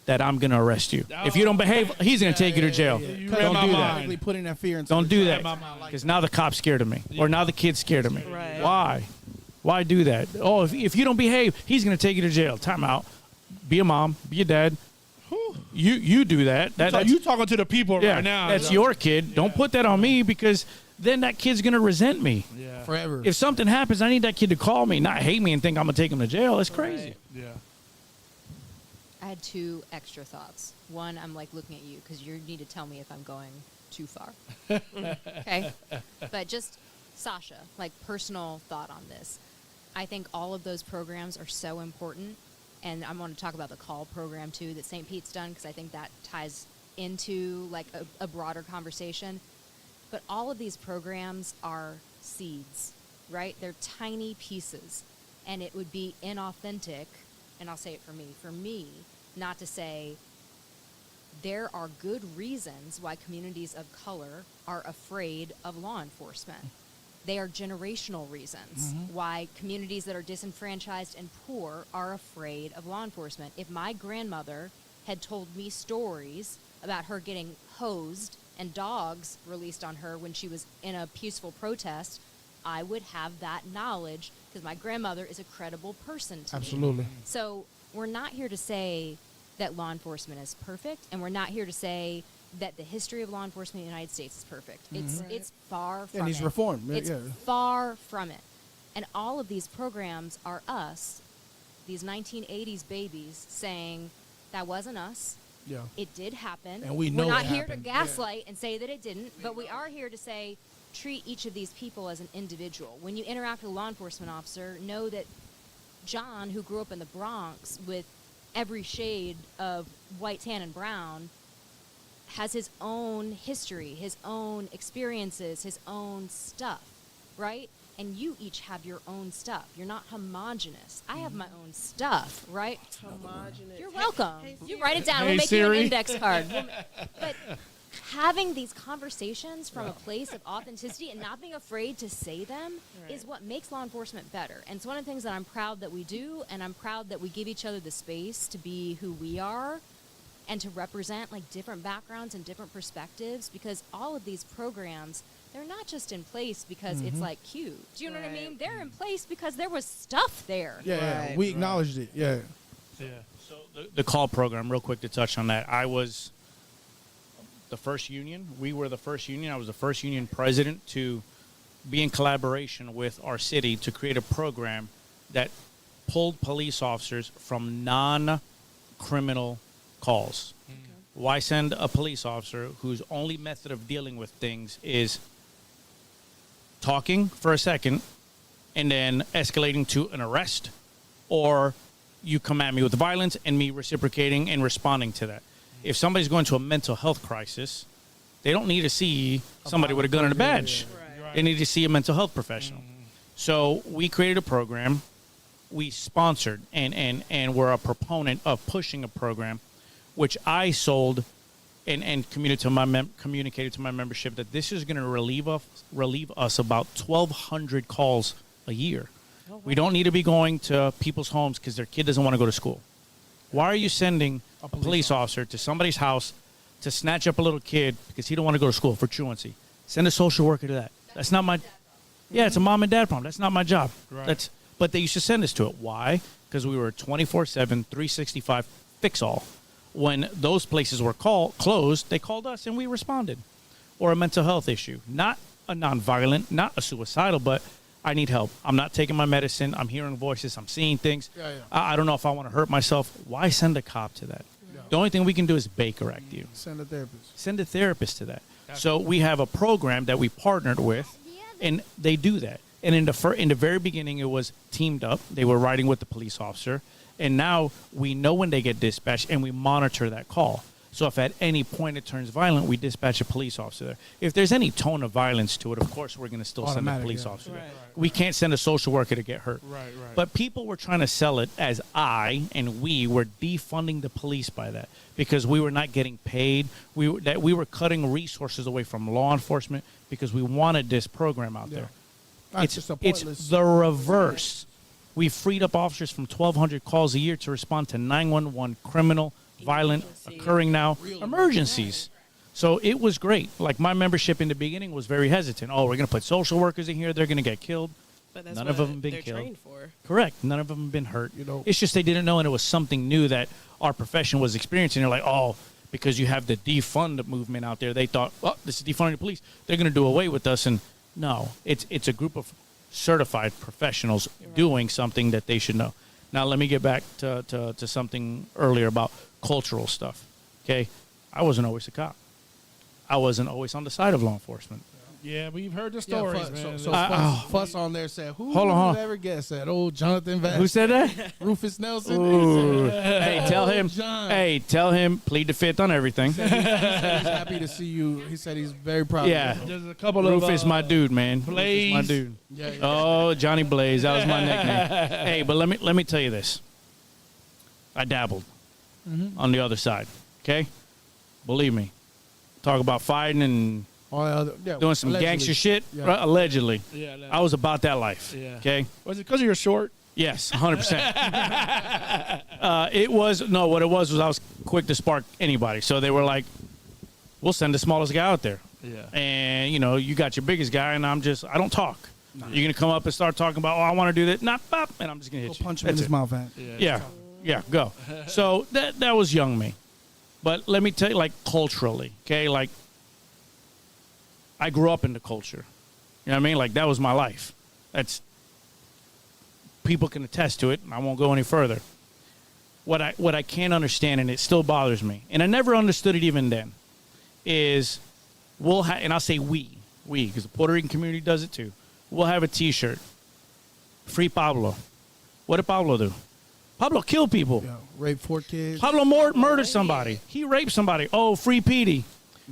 that I'm going to arrest you. If you don't behave, he's going to take you to jail. You Don't read my do mind. that. Putting that fear into Don't do Read that my mind. because now the cop's scared of me or now the kid's scared of me. Right. Why? Why do that? Oh, if you don't behave, he's going to take you to jail. Time out. Be a mom. Be a dad. You do that. That's, You talking to the people right now. that's your kid. Don't put that on me because then that kid's going to resent me. Yeah. forever. If something happens, I need that kid to call me, not hate me and think I'm going to take him to jail. That's crazy. Right. Yeah. I had 2 extra thoughts. One, I'm like looking at you because you need to tell me if I'm going too far. Okay? But just, Sasha, like personal thought on this. I think all of those programs are so important. And I want to talk about the call program too that St. Pete's done because I think that ties into like a broader conversation. But all of these programs are seeds, right? They're tiny pieces. And it would be inauthentic, and I'll say it for me, not to say there are good reasons why communities of color are afraid of law enforcement. They are generational reasons why communities that are disenfranchised and poor are afraid of law enforcement. If my grandmother had told me stories about her getting hosed and dogs released on her when she was in a peaceful protest, I would have that knowledge because my grandmother is a credible person to me. Absolutely. So we're not here to say that law enforcement is perfect, and we're not here to say that the history of law enforcement in the United States is perfect. It's far from it. And he's reformed. It's Yeah. far from it. And all of these programs are us, these 1980s babies, saying that wasn't us. Yeah. It did happen. And we know We're not it here happened. to gaslight and say that it didn't, but we are here to say treat each of these people as an individual. When you interact with a law enforcement officer, know that John, who grew up in the Bronx with every shade of white, tan, and brown, has his own history, his own experiences, his own stuff, right? And you each have your own stuff. You're not homogenous. I have my own stuff, right? Homogenous. You're welcome. Hey, You write it down. Hey, We'll make you Siri. an index card. But having these conversations from a place of authenticity and not being afraid to say them is what makes law enforcement better. And it's one of the things that I'm proud that we do, and I'm proud that we give each other the space to be who we are and to represent like different backgrounds and different perspectives, because all of these programs, they're not just in place because it's like cute. Do you know what I mean? They're in place because there was stuff there. Yeah, Right. we acknowledged it. Yeah. Yeah. So the call program, real quick to touch on that. I was the first union. We were the first union. I was the first union president to be in collaboration with our city to create a program that pulled police officers from non-criminal calls. Why send a police officer whose only method of dealing with things is talking for a second and then escalating to an arrest, or you come at me with violence and me reciprocating and responding to that. If somebody's going to a mental health crisis, they don't need to see somebody with a gun and a badge. They need to see a mental health professional. So we created a program. We sponsored and were a proponent of pushing a program, which I sold and communicated to my membership that this is going to relieve us about 1,200 calls a year. Oh, wow. We don't need to be going to people's homes because their kid doesn't want to go to school. Why are you sending a police officer to somebody's house to snatch up a little kid because he don't want to go to school for truancy? Send a social worker to that. That's not my... Yeah, it's a mom and dad problem. That's not my job. Right. But they used to send us to it. Why? Because we were 24/7, 365 fix-all. When those places were closed, they called us and we responded. Or a mental health issue. Not a nonviolent, not a suicidal, but I need help. I'm not taking my medicine. I'm hearing voices. I'm seeing things. Yeah. I don't know if I want to hurt myself. Why send a cop to that? The only thing we can do is Baker correct you. Send a therapist. Send a therapist to that. So we have a program that we partnered with, and they do that. And in the very beginning, it was teamed up. They were riding with the police officer, and now we know when they get dispatched, and we monitor that call. So if at any point it turns violent, we dispatch a police officer there. If there's any tone of violence to it, of course we're going to still send a police officer there. We can't send a social worker to get hurt. Right. But people were trying to sell it as we were defunding the police by that because we were not getting paid. We were cutting resources away from law enforcement because we wanted this program out there. It's the reverse. We freed up officers from 1,200 calls a year to respond to 911 criminal, violent, occurring now emergencies. So it was great. Like my membership in the beginning was very hesitant. Oh, we're going to put social workers in here. They're going to get killed. But that's None what of them have been they're killed. trained for. Correct. None of them have been hurt. It's just they didn't know, and it was something new that our profession was experiencing. They're like, oh, because you have the defund movement out there, they thought, oh, this is defunding the police. They're going to do away with us. And no, it's a group of certified professionals doing something that they should know. Now, let me get back to something earlier about cultural stuff. Okay? I wasn't always a cop. I wasn't always on the side of law enforcement. Yeah, we've heard the stories, man. Fuss on there said, who Hold would ever guess that? Old Johnathan Vazquez. Who said that? Rufus Nelson. Ooh. Hey, tell him. John. Hey, tell him. Plead the fifth on everything. He said he's happy to see you. He said he's very proud. Yeah. of you. There's a couple Rufus, of my dude, man. Blaze. Rufus, my dude. Yeah. Oh, Johnny Blaze. That was my nickname. Hey, but let me tell you this. I dabbled on the other side. Okay, believe me. Talk about fighting and doing some gangster shit. Yeah. Right? Allegedly. Yeah, I was about that life. Yeah. Okay. Was it because you're short? Yes, 100%. What it was I was quick to spark anybody. So they were like, we'll send the smallest guy out there. Yeah. And, you got your biggest guy, and I don't talk. You're going to come up and start talking about, I want to do that. Nah, bop, and I'm just going to hit you. Punch him in his mouth, man. Yeah, go. So that was young me. But let me tell you, like, culturally, okay? Like, I grew up in the culture. You know what I mean? Like, that was my life. People can attest to it, and I won't go any further. What I can't understand, and it still bothers me, and I never understood it even then, is and I'll say we, because the Puerto Rican community does it too. We'll have a T-shirt. Free Pablo. What did Pablo do? Pablo killed people. Yeah, raped 4 kids. Pablo murdered somebody. He raped somebody. Oh, free Petey.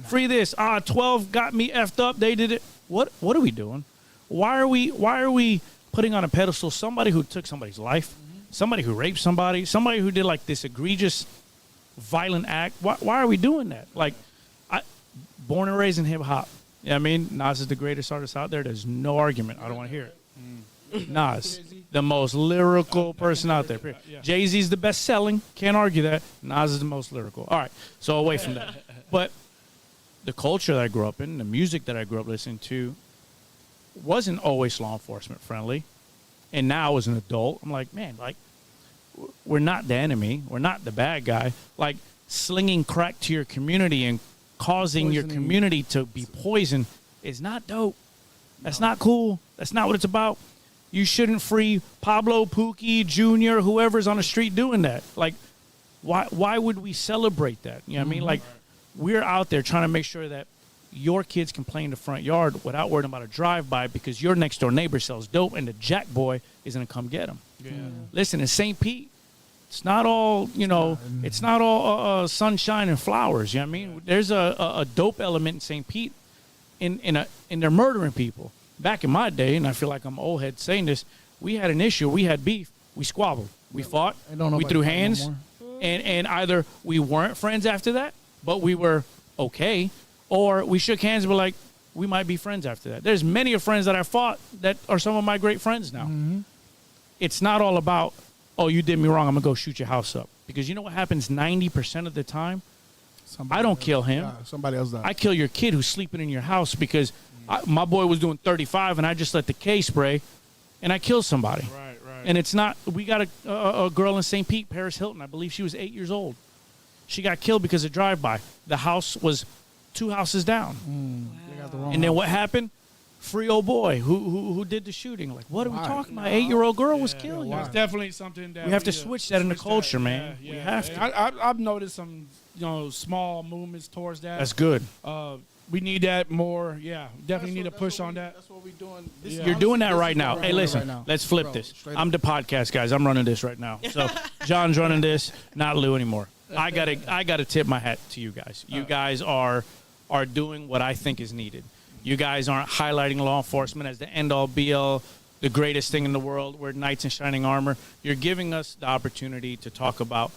Free this. 12 got me effed up. They did it. What are we doing? Why are we putting on a pedestal somebody who took somebody's life, somebody who raped somebody who did like this egregious, violent act? Why are we doing that? Like, born and raised in hip hop. You know what I mean? Nas is the greatest artist out there. There's no argument. I don't want to hear it. Nas, the most lyrical person out there. Jay-Z's the best selling. Can't argue that. Nas is the most lyrical. All right. So away from that. But the culture that I grew up in, the music that I grew up listening to, wasn't always law enforcement friendly. And now as an adult, I'm like, man, like, we're not the enemy. We're not the bad guy. Like, slinging crack to your community and causing your community to be poisoned is not dope. That's not cool. That's not what it's about. You shouldn't free Pablo, Pookie, Jr., whoever's on the street doing that. Like, why would we celebrate that? You know what I mean? Like, we're out there trying to make sure that your kids can play in the front yard without worrying about a drive-by because your next-door neighbor sells dope and the jack boy is going to come get him. Yeah. Listen, in St. Pete, it's not all, it's not all sunshine and flowers. You know what I mean? There's a dope element in St. Pete in they're murdering people. Back in my day, and I feel like I'm old head saying this, we had an issue. We had beef. We squabbled. We fought. We threw hands. And either we weren't friends after that, but we were okay, or we shook hands and were like, we might be friends after that. There's many of friends that I fought that are some of my great friends now. It's not all about, oh, you did me wrong, I'm going to go shoot your house up. Because you know what happens 90% of the time? I don't kill him. Somebody else does. I kill your kid who's sleeping in your house because my boy was doing 35 and I just let the K spray and I killed somebody. Right. And it's not, we got a girl in St. Pete, Paris Hilton, I believe she was 8 years old. She got killed because of drive-by. The house was 2 houses down. They got the wrong and then what happened? free old boy who did the shooting. Like, what are we Why? talking about? 8-year-old girl was Yeah, killed. why? It's definitely something that We have to switch that in the culture, man. Yeah, We yeah. have And to. I've noticed some, small movements towards that. That's good. We need that more. Yeah, definitely need to push on that. That's what we're doing. Yeah. You're doing that This right is now. what we're Hey, doing listen, right now. let's flip Bro, this. straight I'm up. the podcast, guys. I'm running this right now. So John's running this, not Lou anymore. I gotta tip my hat to you guys. You guys are doing what I think is needed. You guys aren't highlighting law enforcement as the end-all, be-all, the greatest thing in the world. We're knights in shining armor. You're giving us the opportunity to talk about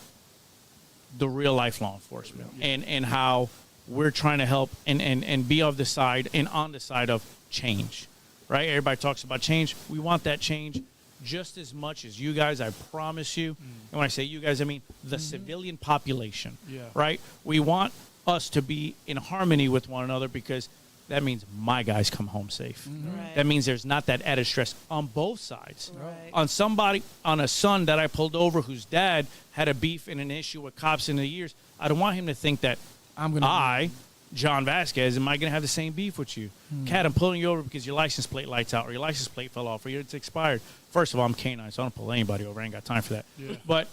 the real-life law enforcement and how we're trying to help and be of the side and on the side of change, right? Everybody talks about change. We want that change just as much as you guys, I promise you. And when I say you guys, I mean the civilian population, right? We want us to be in harmony with one another because that means my guys come home safe. Right. That means there's not that added stress on both sides. Right. On a son that I pulled over whose dad had a beef and an issue with cops in the years, I don't want him to think that John Vazquez, am I going to have the same beef with you? Cat, I'm pulling you over because your license plate lights out or your license plate fell off or it's expired. First of all, I'm canine, so I don't pull anybody over. I ain't got time for that. Yeah. But,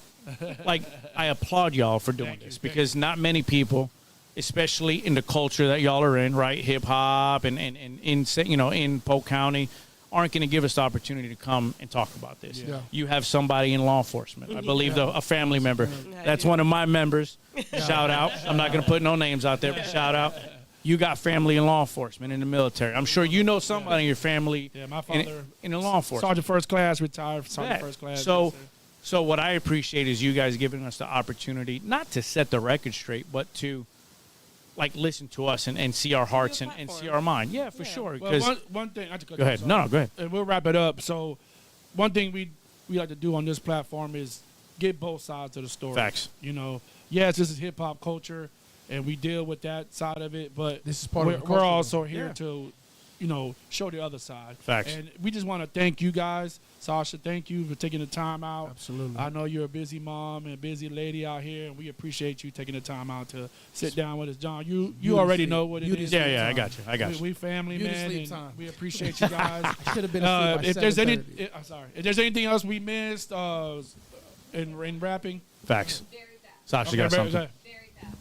I applaud y'all for doing this because not many people, especially in the culture that y'all are in, right, hip-hop and in Polk County, aren't going to give us the opportunity to come and talk about this. Yeah. You have somebody in law enforcement. I believe a family member. That's one of my members. Shout out. I'm not going to put no names out there, but shout out. You got family in law enforcement in the military. I'm sure you know somebody in your family my father in the law enforcement. Sergeant first class, retired sergeant first class. So what I appreciate is you guys giving us the opportunity not to set the record straight, but to listen to us and see our hearts and see our mind. Yeah, for sure. Well, Because one thing, I have to cut go you ahead. off, No, go ahead. and we'll wrap it up. So, one thing we like to do on this platform is get both sides of the story. Facts. Yes, this is hip hop culture, and we deal with that side of it. But This is part of the we're culture. also here Yeah. to, show the other side. Facts. And we just want to thank you guys, Sasha. Thank you for taking the time out. Absolutely. I know you're a busy mom and a busy lady out here, and we appreciate you taking the time out to sit down with us, John. You already know what it is. Yeah, I got you. We family, You to man, sleep and time. we appreciate you guys. I should have been asleep by If there's any, 7:30. if there's anything else we missed in rapping, Facts. Very fast. Sasha okay, got very- something. Very fast.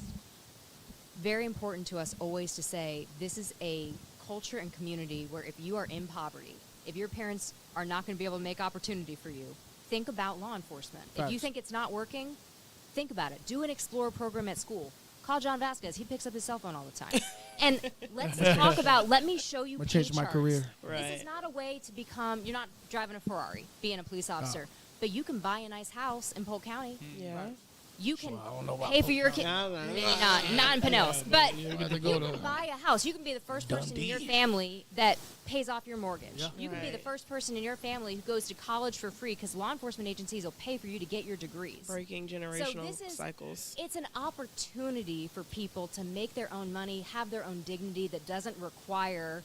Very important to us always to say this is a culture and community where if you are in poverty, if your parents are not going to be able to make opportunity for you, think about law enforcement. If you Facts. think it's not working, think about it. Do an Explorer program at school. Call John Vazquez. He picks up his cell phone all the time. And let's talk about, let me show you I'm gonna pay change my charts. career. This is not a way to become, you're not driving a Ferrari, being a police officer, but you can buy a nice house in Polk County. Yeah. You can I don't know about pay for your Polk kid. County. Maybe not in Pinellas, but to you go can to buy a house. You can be the first person in your family that pays off your mortgage. You can be the Right. first person in your family who goes to college for free because law enforcement agencies will pay for you to get your degrees. Breaking So generational this is cycles. It's an opportunity for people to make their own money, have their own dignity that doesn't require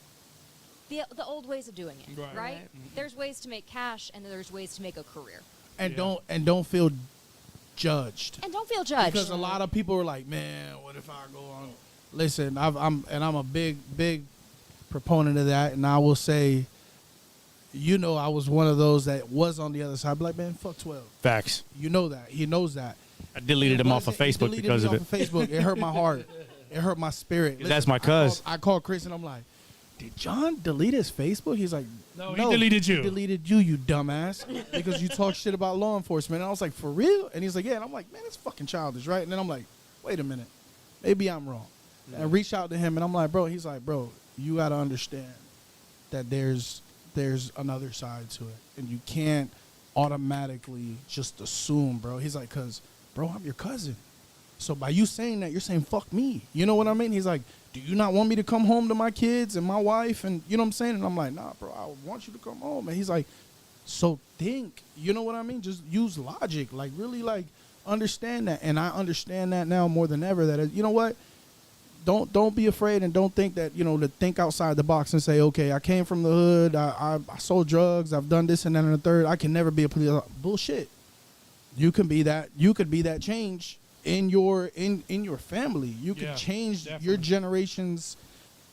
the old ways of doing it. Right. Right? There's ways to make cash and there's ways to make a career. And don't feel judged. And don't feel judged. Because a lot of people are like, man, what if I go on? Listen, I'm a big proponent of that, and I will say, I was one of those that was on the other side. I'd be like, man, fuck 12. Facts. You know that. He knows that. I deleted him off of He Facebook deleted because me of it. off of Facebook. It hurt my heart. It hurt my spirit. That's my cuz. I called Chris and I'm like, did John delete his Facebook? He's like, No, he deleted you. He deleted you dumbass, because you talk shit about law enforcement. And I was like, for real? And he's like, yeah. And I'm like, man, it's fucking childish, right? And then I'm like, wait a minute. Maybe I'm wrong. And I reached out to him and I'm like, bro, he's like, bro, you got to understand that there's another side to it. And you can't automatically just assume, bro. He's like, because, bro, I'm your cousin. So by you saying that, you're saying, fuck me. You know what I mean? He's like, do you not want me to come home to my kids and my wife? And you know what I'm saying? And I'm like, nah, bro, I want you to come home. And he's like, so think. You know what I mean? Just use logic. Like, really, understand that. And I understand that now more than ever, that, you know what? Don't be afraid, and don't think that, to think outside the box and say, okay, I came from the hood, I sold drugs, I've done this and that and the third, I can never be a police officer. Bullshit. You could be that change in your family. You can change your generation's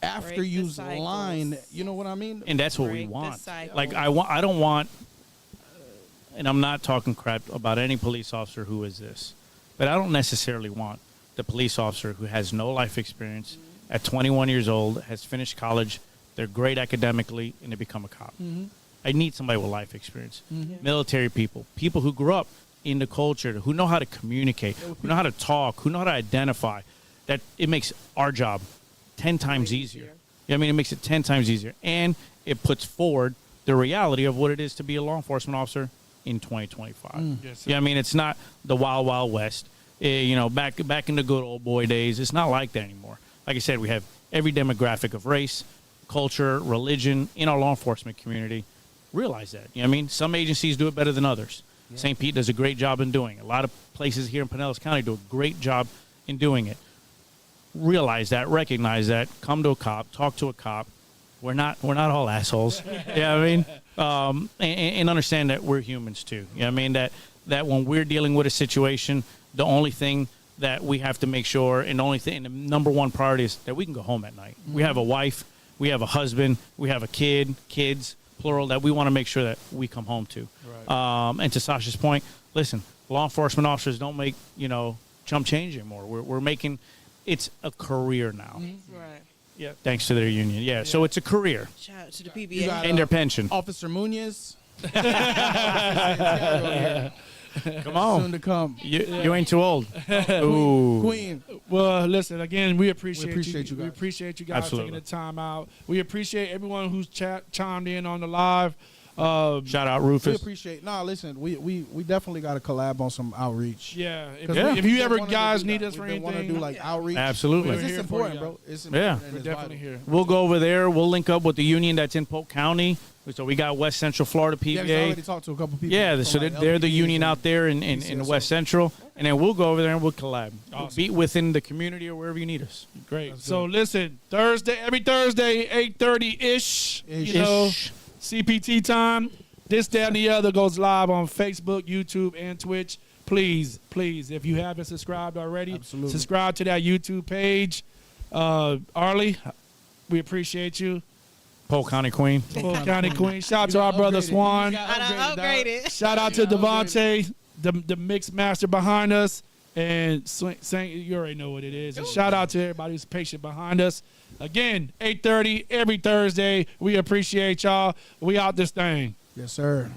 after Break the use cycles. line. You know what I mean? And that's what we Break the want. cycle. Like I don't want, and I'm not talking crap about any police officer who is this, but I don't necessarily want the police officer who has no life experience at 21 years old, has finished college, they're great academically, and they become a cop. I need somebody with life experience. Military people, people who grew up in the culture, who know how to communicate, who know how to talk, who know how to identify. That it makes our job 10 times easier. You know what I mean? It makes it 10 times easier. And it puts forward the reality of what it is to be a law enforcement officer in 2025. Yes, Yeah, I mean, it's not the wild, wild west. You know, back in the good old boy days, it's not like that anymore. Like I said, we have every demographic of race, culture, religion in our law enforcement community. Realize that. You know what I mean? Some agencies do it better than others. Yeah. St. Pete does a great job in doing it. A lot of places here in Pinellas County do a great job in doing it. Realize that, recognize that, come to a cop, talk to a cop. We're not all assholes. You know what I mean? And understand that we're humans too. You know what I mean? That when we're dealing with a situation, the only thing that we have to make sure, and the number one priority is that we can go home at night. We have a wife, we have a husband, we have a kids, plural, that we want to make sure that we come home to. Right. And to Sasha's point, listen, law enforcement officers don't make, chump change anymore. We're making, it's a career now. Right. Yeah. Thanks to their union. Yeah. So it's a career. Shout out to the PBA. And their pension. Officer Munoz. Come on. Soon to come. You ain't too old. Ooh. Queen. Well, listen, again, we appreciate you. You guys. We appreciate you guys Absolutely. taking the time out. We appreciate everyone who's chimed in on the live. Shout out Rufus. We appreciate. Listen, we definitely got to collab on some outreach. Yeah. If you ever guys need us for anything, want to anything, do like outreach. Absolutely. It's important, bro. It's important. We're definitely here. We'll go over there. We'll link up with the union that's in Polk County. So we got West Central Florida PBA. Yeah, 'cause I already talked to a couple people. Yeah, so they're the union out there in West Central. And then we'll go over there and we'll collab. Awesome. We'll be within the community or wherever you need us. Great. So listen, every Thursday, 8:30-ish, CPT time. This, that, and the other goes live on Facebook, YouTube, and Twitch. Please, if you haven't subscribed already, subscribe to that YouTube page. Arlie, we appreciate you. Polk County Queen. Polk County Queen. Shout out to our brother Swan. Upgraded. Shout out to Devontae, the mix master behind us. And you already know what it is. And shout out to everybody who's patient behind us. Again, 8:30 every Thursday. We appreciate y'all. We out this thing. Yes, sir.